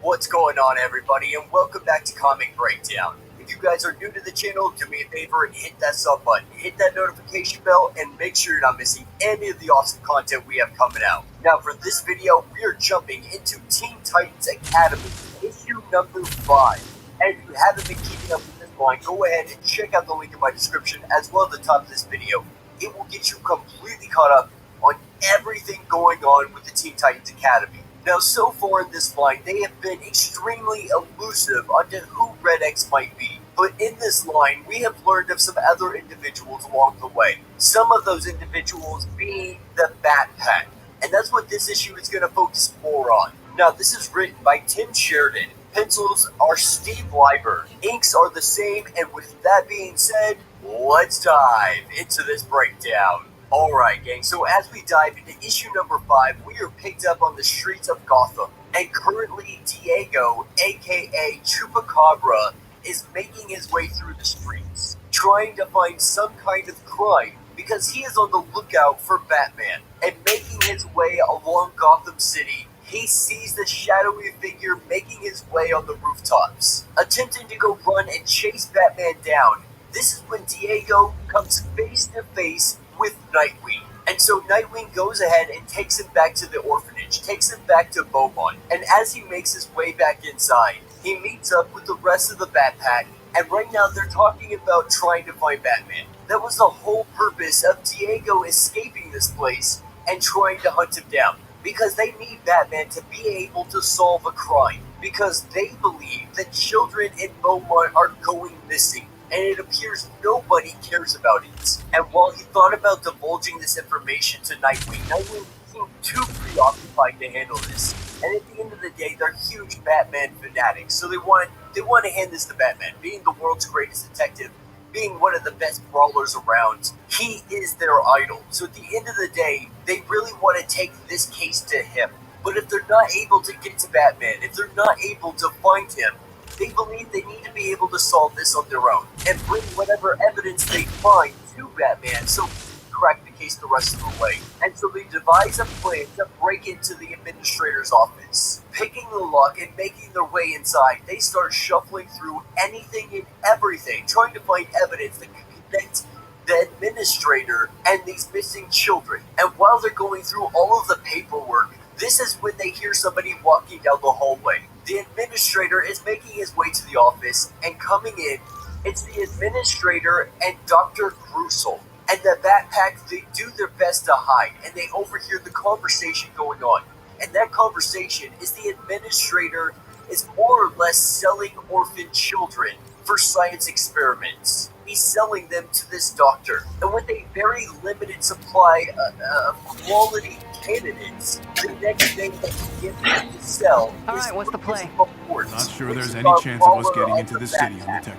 What's going on, everybody, and welcome back to Comic Breakdown. If you guys are new to the channel, do me a favor and hit that sub button, hit that notification bell, and make sure you're not missing any of the awesome content we have coming out. Now, for this video, we are jumping into Teen Titans Academy, issue number 5. And if you haven't been keeping up with this line, go ahead and check out the link in my description as well at the top of this video. It will get you completely caught up on everything going on with the Teen Titans Academy. Now, so far in this line, they have been extremely elusive onto who Red X might be. But in this line, we have learned of some other individuals along the way. Some of those individuals being the Bat Pack. And that's what this issue is going to focus more on. Now, this is written by Tim Sheridan. Pencils are Steve Leiber. Inks are the same, and with that being said, let's dive into this breakdown. Alright gang, so as we dive into issue number 5, we are picked up on the streets of Gotham. And currently, Diego, aka Chupacabra, is making his way through the streets, trying to find some kind of crime, because he is on the lookout for Batman. And making his way along Gotham City, he sees the shadowy figure making his way on the rooftops, attempting to go run and chase Batman down. This is when Diego comes face to face with Nightwing. And so Nightwing goes ahead and takes him back to the orphanage, takes him back to Beaumont. And as he makes his way back inside, he meets up with the rest of the Bat Pack, and right now they're talking about trying to find Batman. That was the whole purpose of Diego escaping this place and trying to hunt him down, because they need Batman to be able to solve a crime, because they believe that children in Beaumont are going missing, and it appears nobody cares about it. And while he thought about divulging this information to Nightwing, Nightwing seemed too preoccupied to handle this. And at the end of the day, they're huge Batman fanatics, so they want to hand this to Batman. Being the world's greatest detective, being one of the best brawlers around, he is their idol. So at the end of the day, they really want to take this case to him. But if they're not able to get to Batman, if they're not able to find him, they believe they need to be able to solve this on their own and bring whatever evidence they find to Batman so he can crack the case the rest of the way. And so they devise a plan to break into the administrator's office. Picking the lock and making their way inside, they start shuffling through anything and everything, trying to find evidence that can connect the administrator and these missing children. And while they're going through all of the paperwork, this is when they hear somebody walking down the hallway. The administrator is making his way to the office, and coming in, it's the administrator and Dr. Grusel. And the Bat Pack, they do their best to hide, and they overhear the conversation going on. And that conversation is the administrator is more or less selling orphan children for science experiments. He's selling them to this doctor. And with a very limited supply of quality candidates, the next thing that he gets them to sell. Alright, what's the play? Not sure there's any chance of us getting into the city undetected.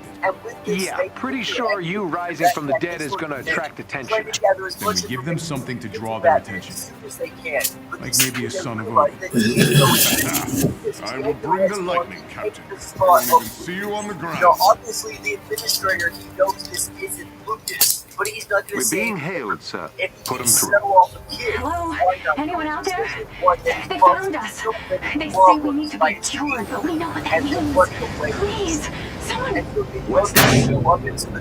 Yeah, pretty sure you rising from the dead is gonna attract attention. Then we give them something to draw their attention. Like maybe a son of Odin. I will bring the lightning, Captain. I won't even see you on the ground. Now, obviously, the administrator, he knows this isn't Lucas, but he's not going to say... We're being hailed, sir. Put him through. Hello? Anyone out there? They found us. They say we need to be cured, but we know what that means. Please, someone...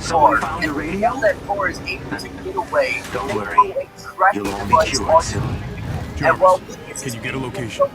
Someone found the radio? That car is able to get away. Don't worry. You'll all be cured soon. Can you get a location?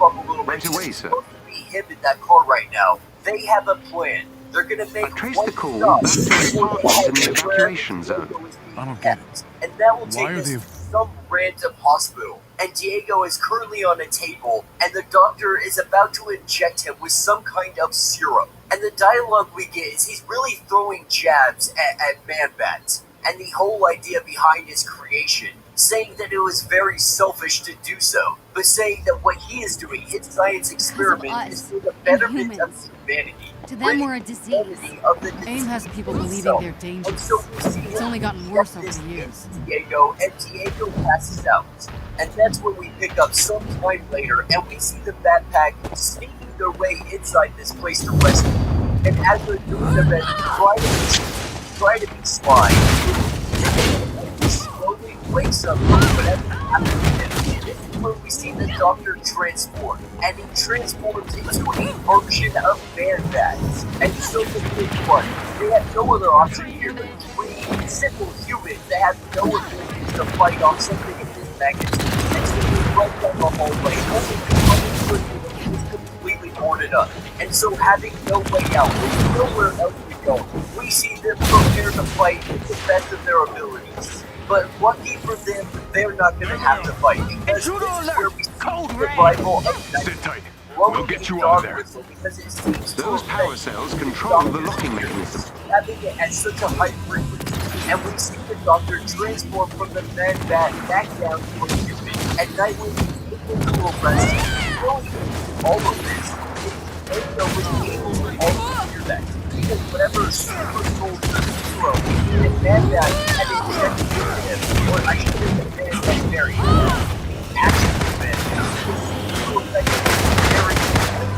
Right away, sir. Be him in that car right now. They have a plan. They're gonna make trace the call back to the apartment in the evacuation zone. I don't get it. And that will take us to some random hospital. And Diego is currently on a table, and the doctor is about to inject him with some kind of serum. And the dialogue we get is he's really throwing jabs at Man-Bat, and the whole idea behind his creation, saying that it was very selfish to do so, but saying that what he is doing, his science experiment, is for the betterment of humanity. To them, we're a disease. AIM has people believing they're dangerous. It's only gotten worse over the years. Diego passes out. And that's when we pick up some time later, and we see the Bat Pack sneaking their way inside this place to rescue. And as they're doing their best to try to be sly, he slowly wakes up from whatever happened to him. This is where we see the doctor transform, and he transforms into a version of Man-Bat. And he shows them his blood. They have no other option here than three simple humans that have no ability to fight off something in this magnitude. And so they right down the hallway, only the is completely boarded up. And so having no way out, with nowhere else to go, we see them prepare to fight with the best of their abilities. But lucky for them, they're not going to have to fight because this is where we see the survival of Night. Sit tight. We'll get you out of there. Those power cells control the locking mechanism. Having it at such a high frequency, and we see the Doctor transform from the man bat back down to a human, and Nightwing is able to arrest him. All of this, Echo was able to also hear that, because whatever super soldier hero and man bat had injected into him, or I should have been man bat Mary, actually man bat,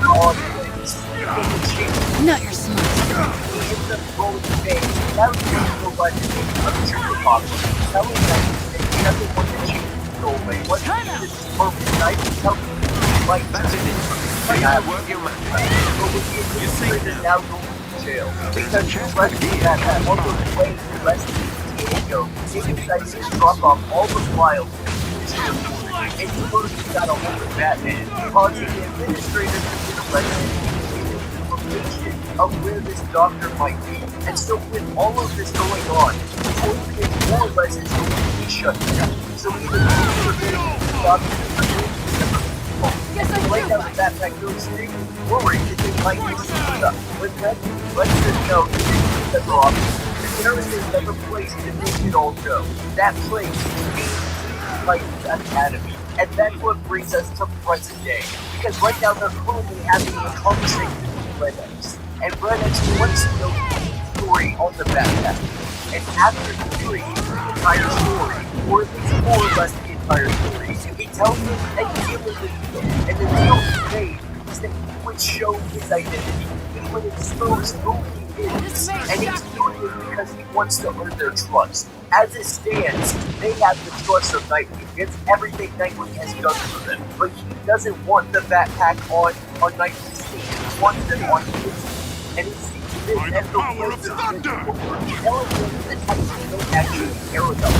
all things. Not your smart. He ends up rolling the face. That was the legend of Trigger Pop, telling them that he doesn't want to change his soul way. What he is perfect night is telling him like that's it. Work your magic. But when he is now going to jail, because the rest of that on the way to rescue Diego, Diego decides to drop off all the files and he first got a hold of Batman, causing the administrator to get arrested information of where this doctor might be. And so with all of this going on, the orphanage more or less is going to be shut down. So either the doctor right now the Batman goes straight worried that they might be screwed up. When that lets them know that they're off, the terrorists never place that they should all go. That place is Titan's Academy. And that's what brings us to present day. Because right now they're currently having a conversation with Red X. And Red X wants to know the story on the backpack. And after hearing the entire story, or at least more or less the entire story, he tells them that he deal with the deal. And the deal he made is that he would show his identity. He would expose who he is. And he's doing it because he wants to earn their trust. As it stands, they have the trust of Nightwing. It's everything Nightwing has done for them. But he doesn't want the backpack on Nightwing's team. He wants them on his team. And he sees this as the way to telling them that Titans don't actually care about them.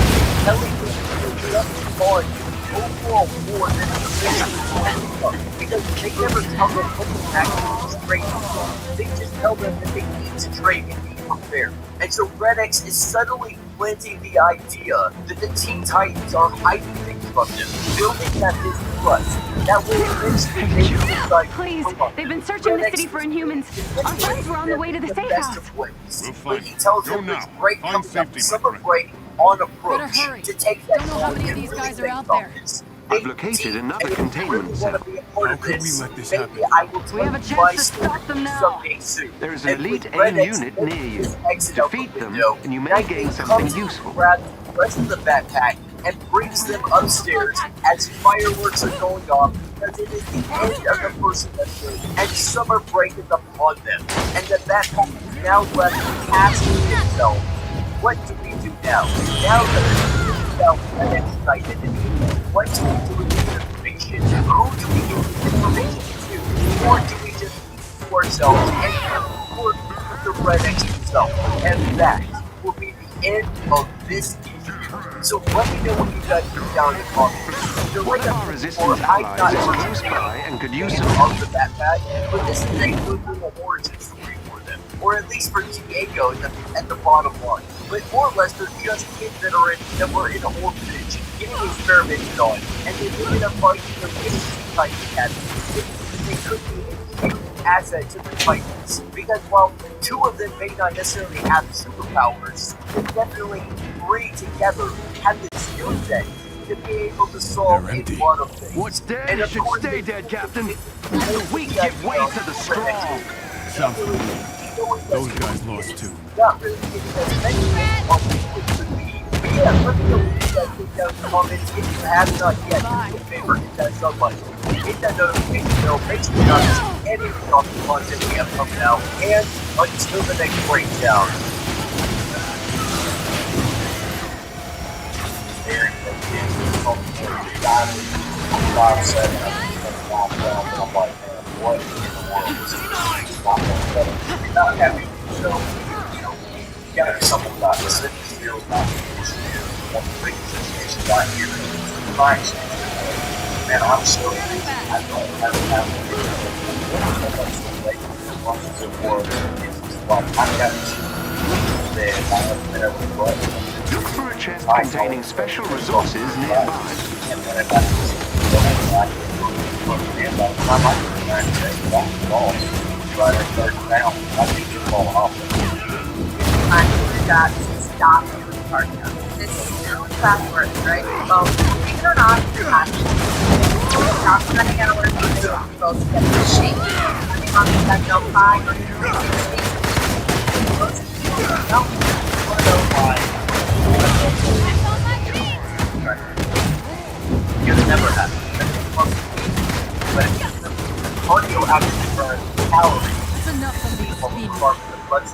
Telling them that they're just on overall more than the mission. Because they never tell them what the actual trade is. They just tell them that they need to trade and be prepared. And so Red X is subtly planting the idea that the Teen Titans are hiding things from them, building that mistrust. That way eventually they can decide. Please, they've been searching the city for Inhumans. Our friends were on the way to the safe house. But he tells them there's great celebrate on approach to take that. Don't know how many of these guys are out there. I've located another containment cell. How could we let this happen? We have a chance to stop them now. There is an elite AIM unit near you. Defeat them, and you may gain something useful. Grabs the rest of the backpack and brings them upstairs as fireworks are going off because it is the end of the first semester and summer break is upon them. And the backpack is now left asking itself, what do we do now? Now that we've found Red X's identity, what do we do with the information? Who do we give the information to? Or do we just keep it to ourselves and report the Red X himself? And that will be the end of this issue. So let me know what you guys do down in the comments. Radar-resistant allies is close by and could use some help with that bad, but this is a good little origin story for them. Or at least for Diego at the bottom line. But more or less, they're just kids that were in an orphanage, getting experimented on, and they ended up fighting their way to the Titan Academy. They could be a huge asset to the Titans, because while two of them may not necessarily have superpowers, they definitely three together have the skill set to be able to solve a lot of things. What's dead should stay dead, Captain. The weak give way to the strong. Sounds familiar. Those guys lost too. Not really getting as many as we could be. But yeah, let me know what you guys think down in the comments. If you have not yet, do me a favor, hit that sub button. Hit that notification bell. Make sure you not miss any of the awesome content we have coming out. And until the next breakdown. I'm like, man, what in the world is this? Not happy, so, you know, you gotta do something about this. It feels not one of the biggest situations out here. Man, I'm so busy. I don't have time to do it. I'm so late. I'm so bored. It's like, I've got to see that I haven't been able to work. Look for a chest containing special resources nearby. Got to stop doing cardio. This is now backwards, right? Well, believe it or not, stop spending hours on it. You're supposed to get the shape. Depending on the techno 5 or 3 you never have but cardio actually burns calories. That's enough of these speed.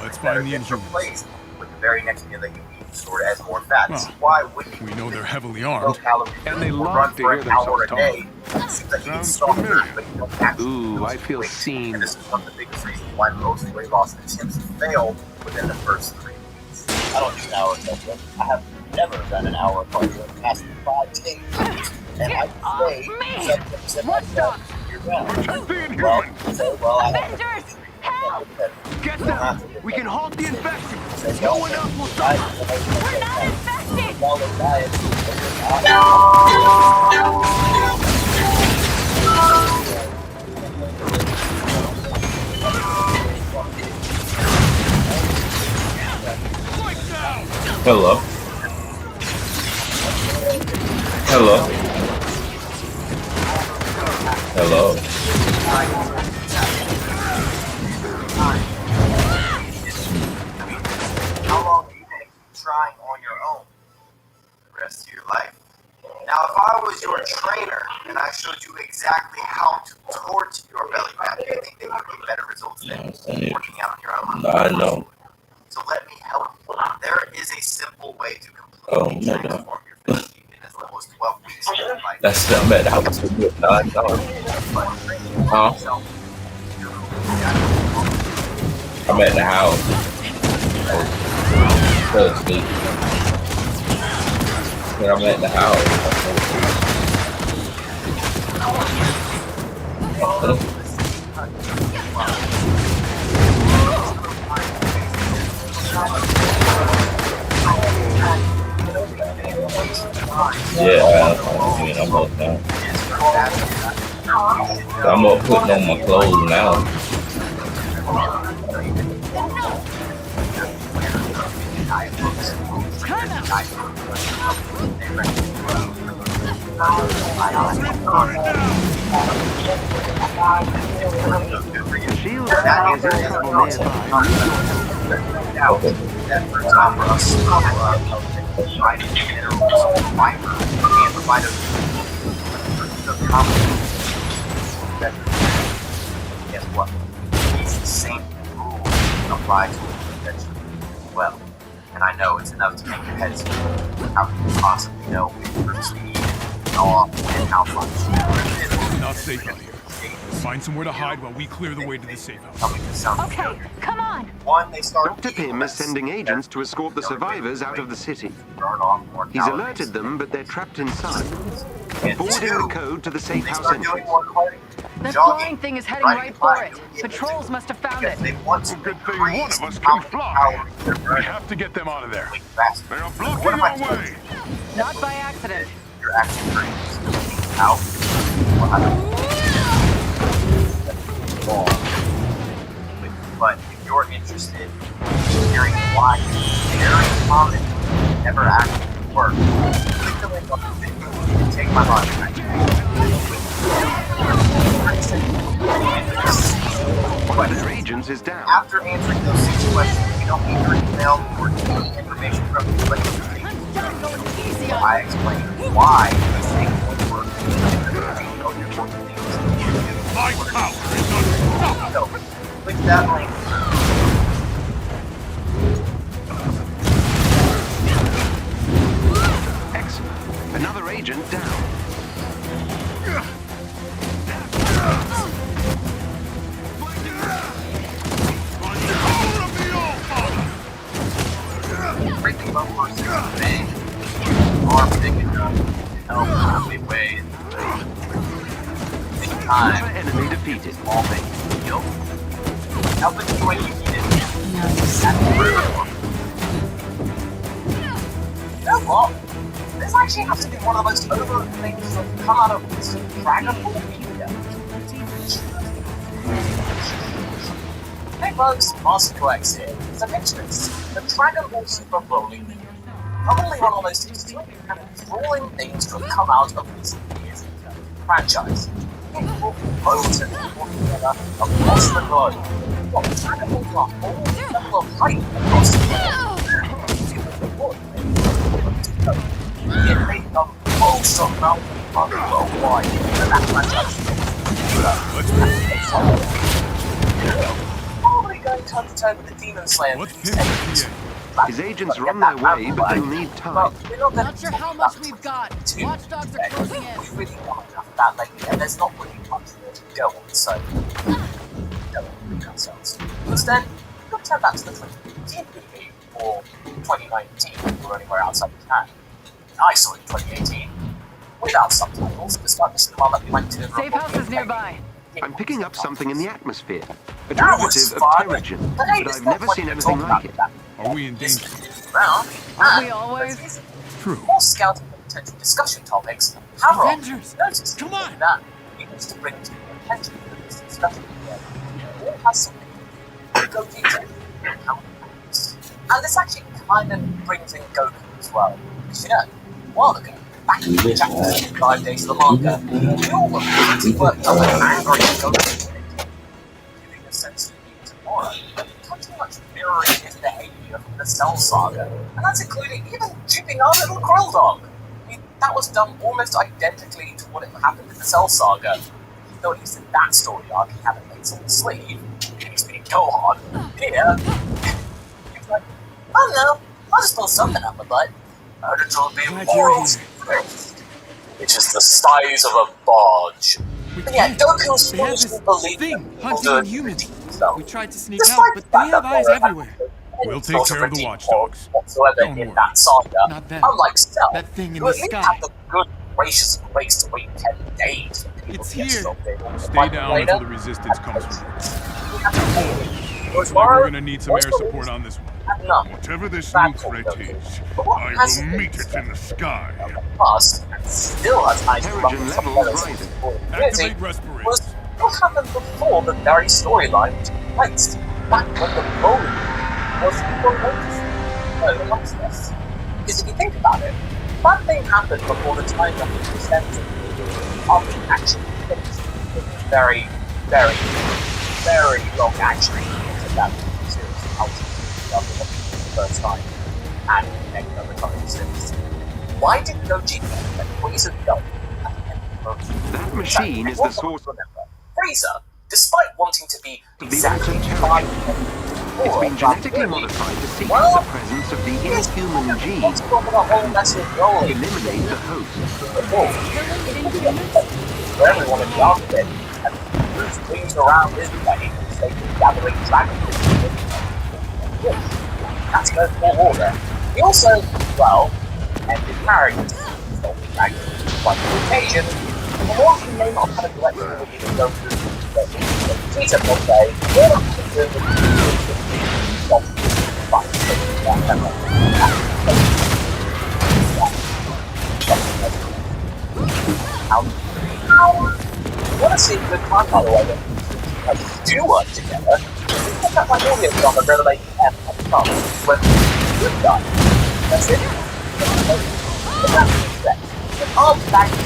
Let's find the Inhumans. With the very next meal that you eat stored as more fat. Well, This is why when we know they're heavily armed, and they run love to for hear an hour a themselves day, it seems like you get softer, but you don't actually Ooh, lose I feel weight. seen. And this is one of the biggest reasons why most weight loss attempts fail within the first 3 weeks. I don't do an hour of cardio. I have never done an hour of cardio in the past 5 days. And I stay 70% myself year-round. protect the Inhumans! Avengers! Help! Get them! We can halt the infection! No one else will stop us! We're not infected! Hello. Hello. Hello. How long do you think trying on your own? The rest of your life. Now, if I was your trainer and I showed you exactly how to tort your belly fat, do you think that you would get better results than working out on your own? I know. So let me help you. There is a simple way to Oh completely my God. transform your physique in as little as 12 weeks of your life. That's not bad. I was no, I know. Huh? I'm at the house. Trust me. But I'm at the house. Yeah, I mean, I'm up now. I'm up putting on my clothes now. Shield that is in trouble nearby. That for time for us provide minerals, fiber, and provide guess what? These same rules apply to vegetable as well. And I know it's enough to make your head spin. How can you possibly know which groups to eat and all and how much? not safe out here. Find somewhere to hide while we clear the way to the safe house. Okay, come on. Dr. Pym is sending agents to escort the survivors out of the city. He's alerted them, but they're trapped inside. Forwarding the code to the safe house entrance. That flying thing is heading right for it. Patrols must have found it. It's a good thing one of us can fly. We have to get them out of there. They are blocking our way. Not by accident. Your action brings out. But if you're interested in hearing why very common never actually work, click the link on the video and take my money. One of their agents is down. After answering those 6 questions, you don't need your email or any information from you, but I explain why these things won't work. My power is unstoppable. So, click that link. Excellent. Another agent down. Everything about person is vague. Arm big enough to help midway. Take time. Enemy defeated. Small things. Guilt. Help it when you need it. actually have to be one of the most overlooked things that have come out of this Dragon Ball media. Hey folks, Master Corrects here. So picture this, the Dragon Ball Super Broly movie. Probably one of the most extreme and enthralling things to have come out of recent years in the franchise. It brought loads of people together across the globe. What Dragon Ball to a whole level of hype across the globe. It made them most amount of money worldwide, and that franchise probably going toe to toe with the Demon Slayer movies. His agents are on their way, but they'll need time. Not sure how much we've got. Watchdogs are closing in. We really got enough of that lately, and there's not really much more to go on, so don't repeat ourselves. Instead, we'll turn back to the 2018 movie, or 2019, or anywhere outside of Japan. I saw it in 2018, without subtitles, despite the cinema that we went to. Safe house is nearby. I'm picking up something in the atmosphere. A derivative of Terrigen, but I've never seen anything like it. Are we in danger? Around, Aren't we always? True. More scouting for potential discussion topics. However, Avengers! notice Come on! that we need to bring to your attention for this discussion here. It all has something to go detail and how it happens. And this actually kind of brings in Goku as well. Because you know, a while ago, back in the chapters 5 days of the manga, we all were pretty worked up and angry at Goku, giving a sense of tomorrow, pretty much mirroring his behavior from the Cell Saga, and that's including even duping our little Krill Dog. I mean, that was done almost identically to what had happened in the Cell Saga, though at least in that story arc he had a lace on the sleeve. He's being Gohan. Here, he's like, oh no, I'll just pull something out my butt. It will be morals. Which is the size of a barge. But yeah, Goku's foolishly believed hunting humans. We tried to sneak out, but they have eyes everywhere. We'll take care of the watchdogs. Whatsoever in that saga, Not them. unlike Cell, That thing in who the at least sky. had the good gracious grace to wait 10 days for people It's to get here. stopped in. Stay down Later, until the resistance comes through. Looks Like we're gonna need some air support on this one. None. Whatever this new threat is, I will meet it in the sky. Past, and still has managed to run Terrigen some levels levels rising. Activate respirators. was what happened before the very storyline was placed. Back when the Broly was amongst us. Because if you think about it, that thing happened before the time that it was presented. After action finished, it was very, very, very long action into that series after the first time, and then another time since. Why did Gogeta and Freezer go at the end of the movie? That machine is the source. Remember, Freezer, despite wanting to be The exactly altered 5 It's been genetically modified to seek out the presence of the inhuman gene and eliminate the host. For everyone in the outfit, and Bruce swings around his way, safely gathering dragons. That's no full order. He also, well, ended marriage with the dragons on the occasion. And while he may not have a direct ability to go through the Vegeta will say, we're not going to do the honestly, good time, by the way, that do work together. Put that my audience on the Revelation M at the top, when good guy. That's it. But that's the threat. But I'll back you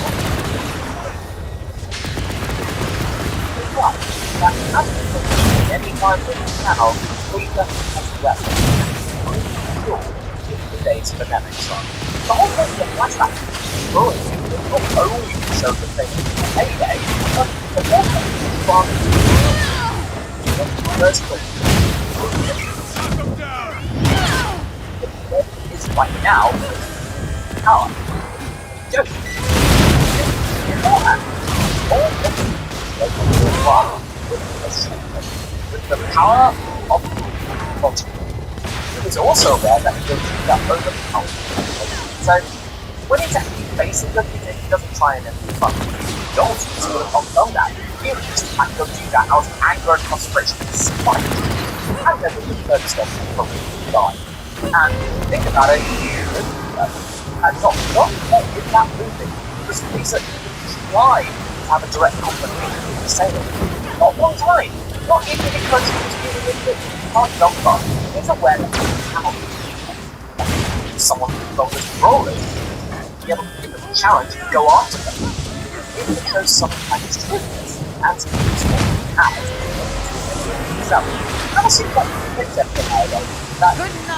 up. That hasn't been any time in the channel, please don't have to rest. The days of the Namek song. The whole thing of the flashback is destroyed. It not only shows the thing in Heyday, but also from the first place. Is right now power. Just beforehand, all with the power of logic. It is also aware that he will do that over power. So when he's actually facing the music, he doesn't try and fuck. He don't sort of unknown that. He will just attack the that out of anger and frustration and spite. And then with the third step, he'll probably die. And think about it, not in that movie, because Lisa tried to have a direct confrontation with the sailor. Not one time. Not even because he was being a little bit hard number. He's aware that he cannot someone who focused rollers be able to give them a challenge and go after them. Even if there's something like his truthness, and he was what he had. So, I don't see what fits everything out of that.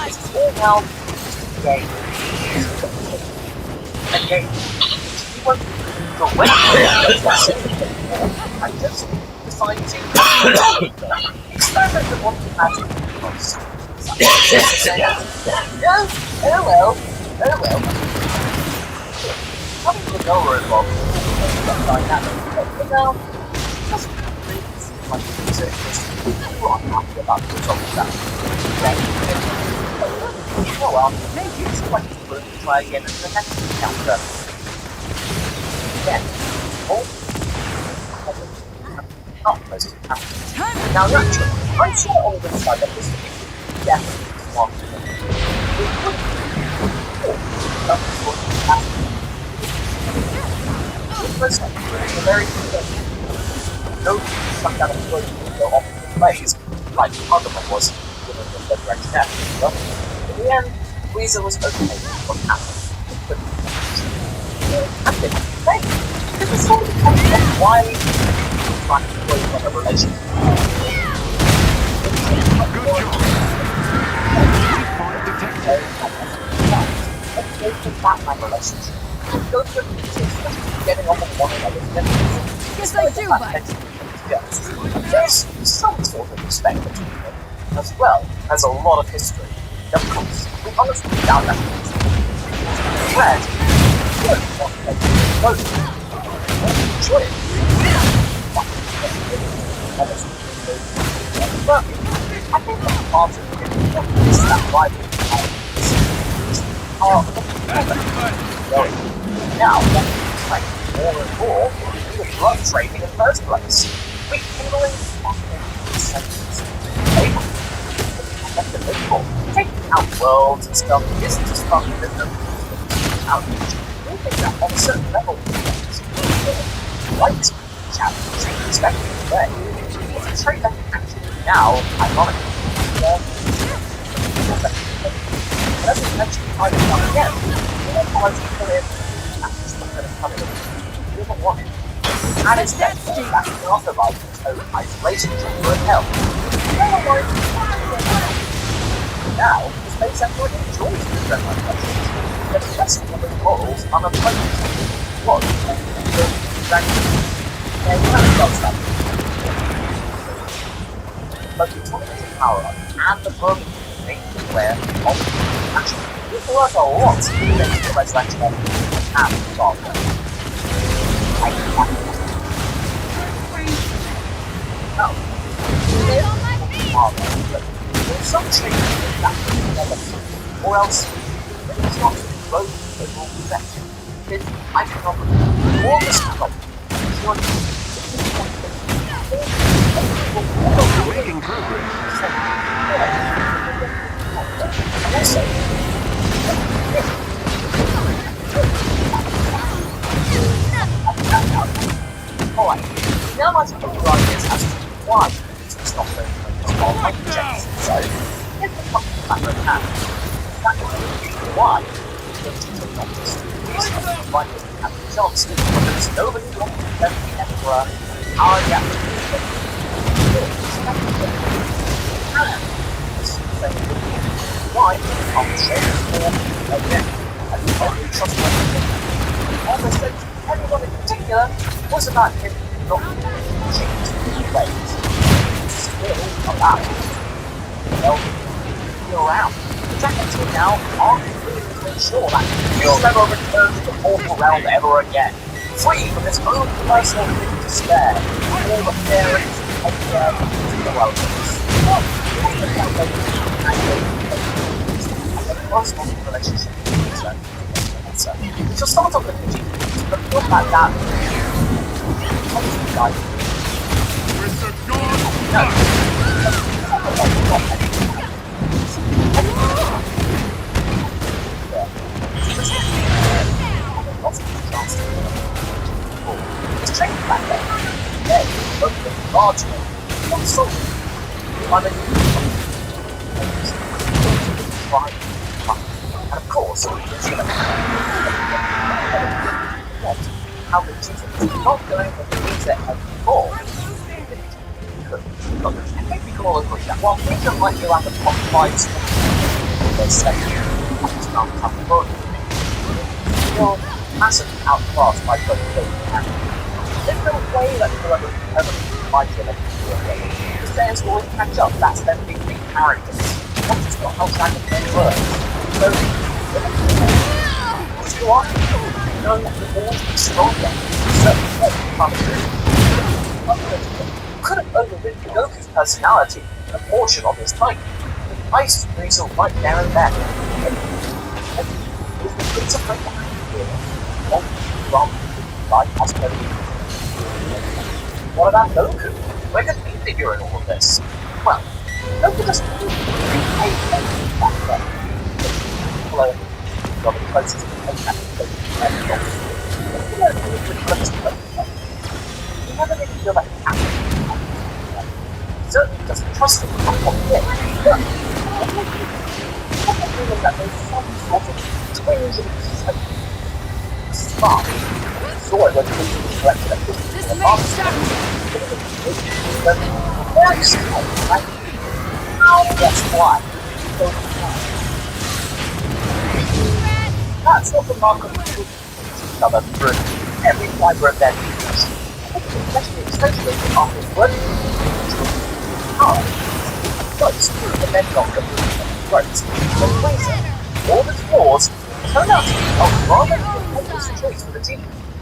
It's all now just a game. A game. He won't go away from it. I just decided to experiment with what he had in the most. Yeah, oh well. Having the Nova involved is dynamic, but now, just really seems like people aren't happy about the result of that. Oh well, maybe it's like it's going to try again and the next encounter. Again, not close to happening. Now naturally, I'm sure all the inside of this is definitely one to them. It would be that's what happened. Listen, the very thing. No stuck down a float and go off the place, like the other one was, given the resurrection death. But in the end, Weezer was okay with what happened. But I didn't think. Because the story depends on why he's trying to play on a relationship. Good job. Let's go to that relationship. Go to getting on with one another. Yes, I do, but there's some sort of respect between them, as well as a lot of history. Of course, we honestly doubt that. Red, good, not both. Enjoy it. But I think that part of it is that rivalry now, like more and more, we would love trading in the first place. Rekindling the senses. Taking out worlds and stuff isn't just fun with them. Outreach. We think that on a certain level, like this challenge, especially today, it's a trait that can actually now, ironically, but as we mentioned time and time again, we don't always put in coming in. You don't want it. And it's that can also like its own isolation chamber in hell. Now, the space android enjoys the strength of questions, but the rest of the morals are unpleasant. What? Yeah, you have got stuff. But the autonomous power and the burden make it aware of actually people work a lot to make the resurrection of and father. There's some changes in that or else it's not both overall perception. Because I can offer all this problem. You're making progress. Alright, now let's put the ideas as to why it's not very small like checks. So, if the company back on hand, that is why it's not just like Captain Johnson, there's nobody wrong with the Emperor, our why on the show for again, and the only trustworthy as I said, everyone in particular was about him not changed ways. Still allowed to be around. The Jackets now aren't really to make sure that he'll never return to the mortal realm ever again. Free from his own personal despair, all the parents and the relatives. And the personal relationship she'll start off with the GPs, but not like that. was it? Lots of chance to it's trained back there. Then, opening large one. Not so. And of course, it's going to how the Jesus is not going to use it anymore. Look, I think we can all agree that while Freezer might be around the top 5 let's say, still massively outclassed by both those characters. There's no way that whoever fights him the Saiyans will always catch up. That's their big characters. That's just not how Dragon Ball works. So, who's you are? Knowing that the ball is stronger, could have overridden Goku's personality and a portion of his fight. The ice Frieza right there and then. And with the Prince of Fight behind here, all from life has no meaning. What about Goku? Where did he figure in all of this? Well, Goku doesn't really pay attention back then. Although, the closest contact with Goku he never really feel like he certainly doesn't trust him from what he did. But I have a feeling that there's some sort of twinge of spark. Saw it when he collected a picture of the past. That's why. That's what the mark of the each other through every fiber of their beings. Especially after working close to the bedrock of the throat. The reason all the dwarves turned out to be a rather obvious choice for the team,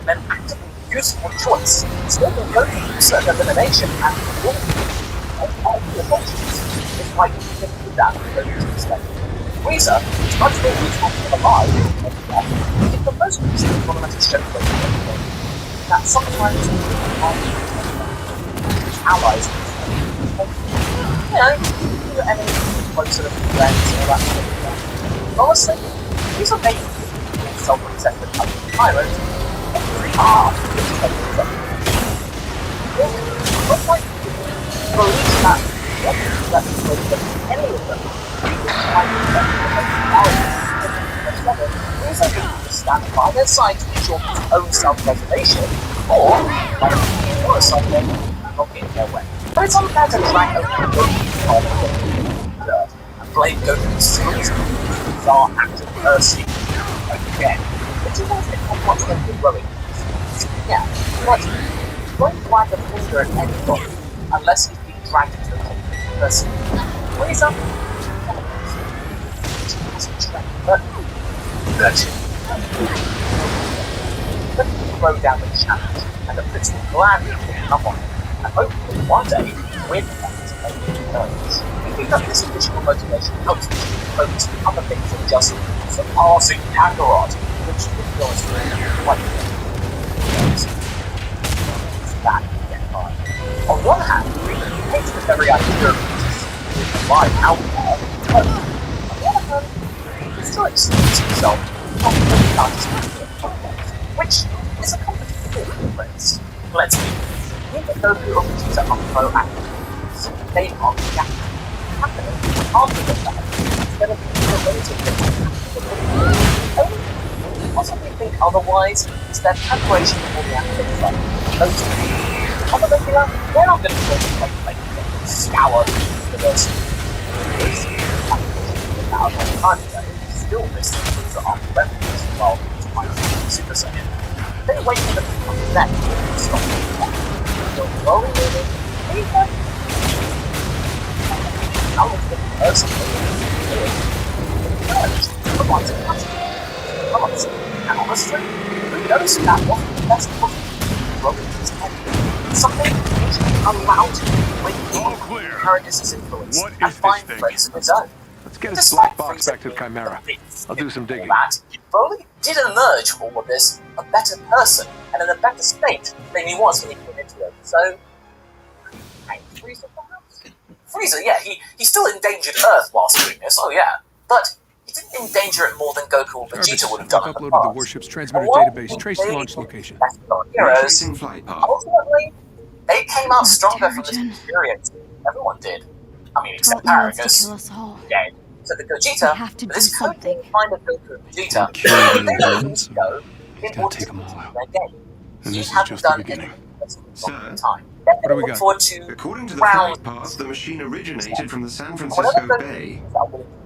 an actively useful choice. Still been going through certain elimination and all the emotions. It's like you can do that with Goku's perspective. Frieza is much more useful to alive and did the most recent tournament of show that sometimes allies your enemies closer to friends and all that sort of stuff. Honestly, these are basically self-accepted pirates. But like, believe that any of them stand by their side to ensure his own self-preservation, or by the other side of them not get in their way. But it's unfair to drag over and blame Goku's skills and bizarre act of mercy again. But you guys think of what's going to be growing? Yeah, but don't wag a finger at anybody unless he's being dragged into a conflict person. Raise up. But throw down the challenge, and the Prince will gladly pick up on it, and hopefully one day win that to make it knows. We think that this additional motivation helps the team focus on other things than just surpassing Kakarot, which to be honest with you, quite that get by. On one hand, we hate the very idea of live out there, but on the other hand, he still excludes himself from the which is a complicated difference. Let's be honest. Even though the officers are proactive, they are reactive. Happening after the fact instead of the ability to only possibly think otherwise is their preparation for the active fight. Those on the regular, they're not going to go to like scour the universe. Without one time ago, still missing things that aren't weapons while Super Saiyan. They wait for them to come back to stop the attack. So rolling with it, how is the person come on, and honestly, who knows if that wasn't the best possible rolling his head? Something he should be allowed to when he inherited his influence and find threats of his own. Let's get his black box back to Chimera. I'll do some digging. Broly did emerge from all of this a better person and in a better state than he was when he came into it. So, Frieza perhaps? Frieza, yeah, he still endangered Earth whilst doing this, oh yeah. But He didn't endanger it more than Goku or Jarvis, Vegeta would have I've done in the uploaded the past. warship's transmitter But while database. Trace the launch location. heroes, Retracing flight path. ultimately, they came out Oh, stronger from this Terrigen. experience. Everyone did. I mean, except Dalton wants to Paragus. kill us all. Dead. So the We Gogeta, have to but do this could something. be kind of Goku and Vegeta. Can he kill the They let villains, things go He's in gotta order take to them all continue out. their game. And He this is hasn't just the done beginning. Sir, time. What do we Look got? forward to according to the round. flight path, the machine originated from the San Whatever Francisco the Bay.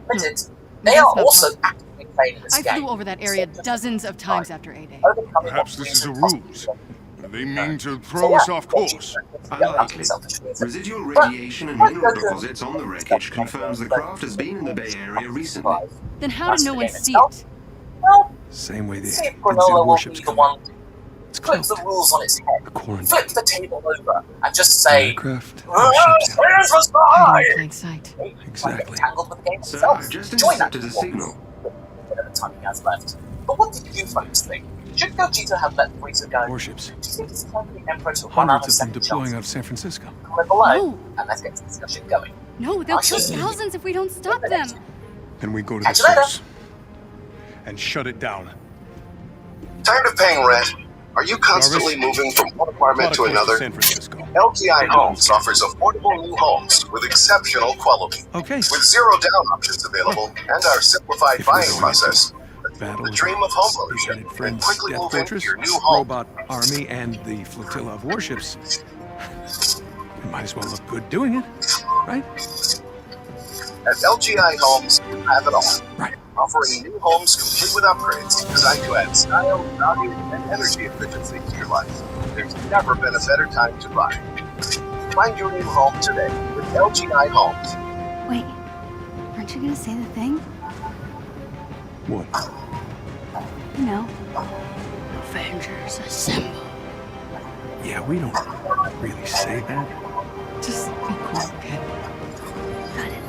limited, No, they are that's not also possible. actively playing this I game. flew over that area dozens of times after A-Day. Overcoming Perhaps what this is a reason ruse. They mean to So throw yeah, us off course. Unlikely. Residual radiation and mineral deposits on the wreckage confirms the craft has been in the Bay Area recently. Then how did no one see itself? it? Well, Same way they see if didn't see the Granola will warships be the coming. one to flip the rules on its head, quarantine. flip the table over, and just say, Aircraft, "Here's what's Hiding in behind!" plain sight. Exactly. Tangled with the game Sir, itself. I've just Join that intercepted a performance. signal. Whatever time he has left. But what did you folks think? Should Gogeta have let Frieza go? Warships. Do you think it's time for the Emperor to run out Hundreds of of them second deploying chances? out of San Francisco. Comment below, No. and let's get the discussion going. No, they'll kill thousands if we don't stop them. Then we go to the Catch you later. source and shut it down. Tired of paying rent? Are you constantly Jarvis, moving from one apartment to plot a course another? San Francisco. LGI Homes offers affordable new homes with exceptional quality. Okay. With zero down options available and our simplified If we're buying going process, Battle the with dream our of home space-headed ownership and friends, quickly Death move into Fortress, your new home. Robot Army, and the flotilla of warships. We might as well look good doing it, right? At LGI Homes, you have it all. Right. Offering new homes complete with upgrades designed to add style, value, and energy efficiency to your life. There's never been a better time to buy. Find your new home today with LGI Homes. Wait, aren't you gonna say the thing? What? You know, Avengers assemble. Yeah, we don't really say that. Just be cool, okay? Got it.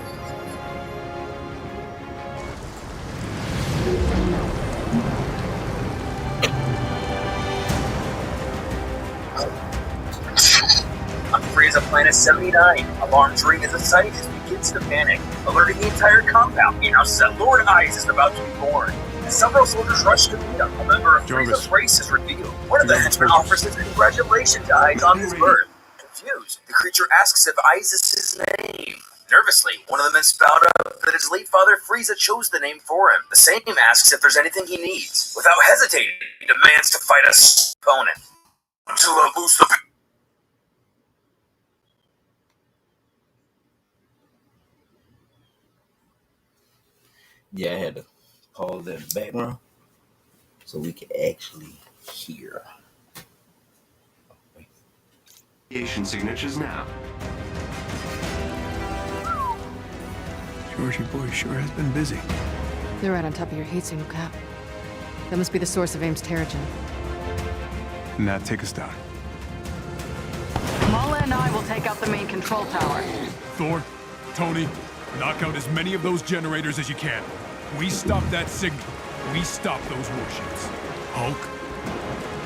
On Frieza Planet 79, alarms ring as a scientist begins to panic, alerting the entire compound. In our cell, Lord Eyes is about to be born. Several soldiers rush to meet him. A member of Frieza's race is revealed. One of the henchmen offers his congratulations to Eyes on his birth. Confused, the creature asks if Eyes is his name. Nervously, one of the men spout up that his late father Frieza chose the name for him. The same asks if there's anything he needs. Without hesitating, he demands to fight his opponent. To boost the Yeah, I had to pause that in the background so we could actually hear. Radiation signatures now. Georgie boy sure has been busy. They're right on top of your heat signal, Cap. That must be the source of Aim's Terrigen. Now take us down. Mala and I will take out the main control tower. Thor, Tony, knock out as many of those generators as you can. We stop that signal. We stop those warships. Hulk,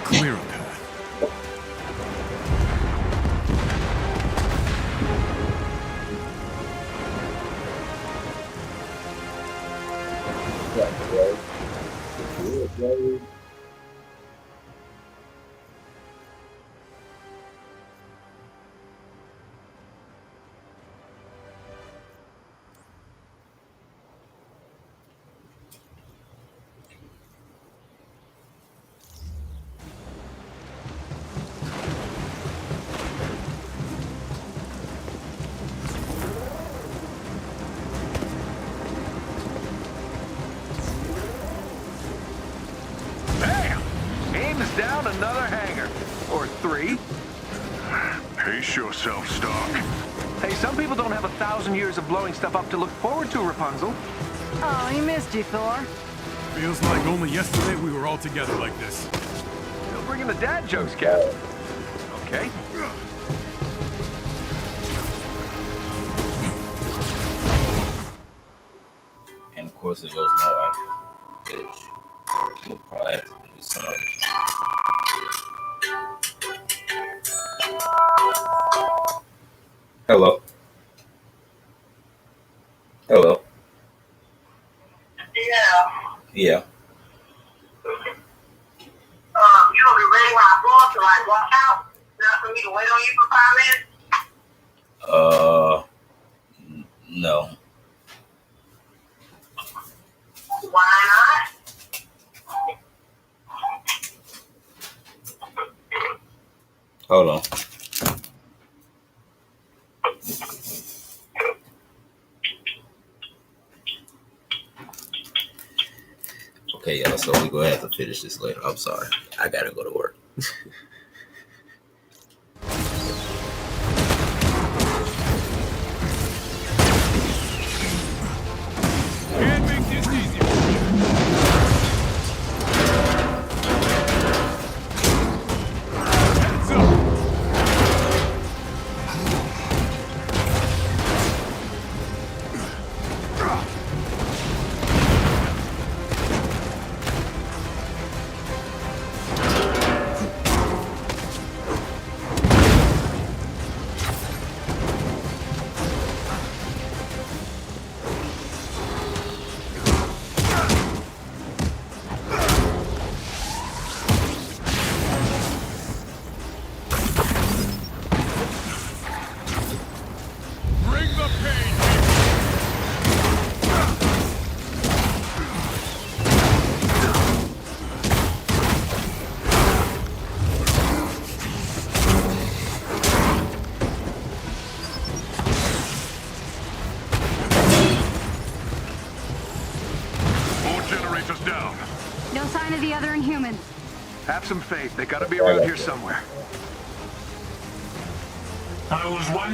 clear a path. Bam! Aim is down another hangar. Or 3. Pace yourself, Stark. Hey, some people don't have 1,000 years of blowing stuff up to look forward to, Rapunzel. Oh, he missed you, Thor. Feels like only yesterday we were all together like this. Still bringing the dad jokes, Cap. Okay. And of course it goes more like this. We'll probably have to do some of it. Hello. Hello. to like walk out? Not for me to wait on you for 5 minutes? No. Why not? Hold on. Okay, y'all, so we're gonna have to finish this later. I'm sorry. I gotta go to work. Can't make this easy. Heads up. Bring the pain. More generators down. No sign of the other Inhumans. Have some faith. They gotta be around here somewhere. I was one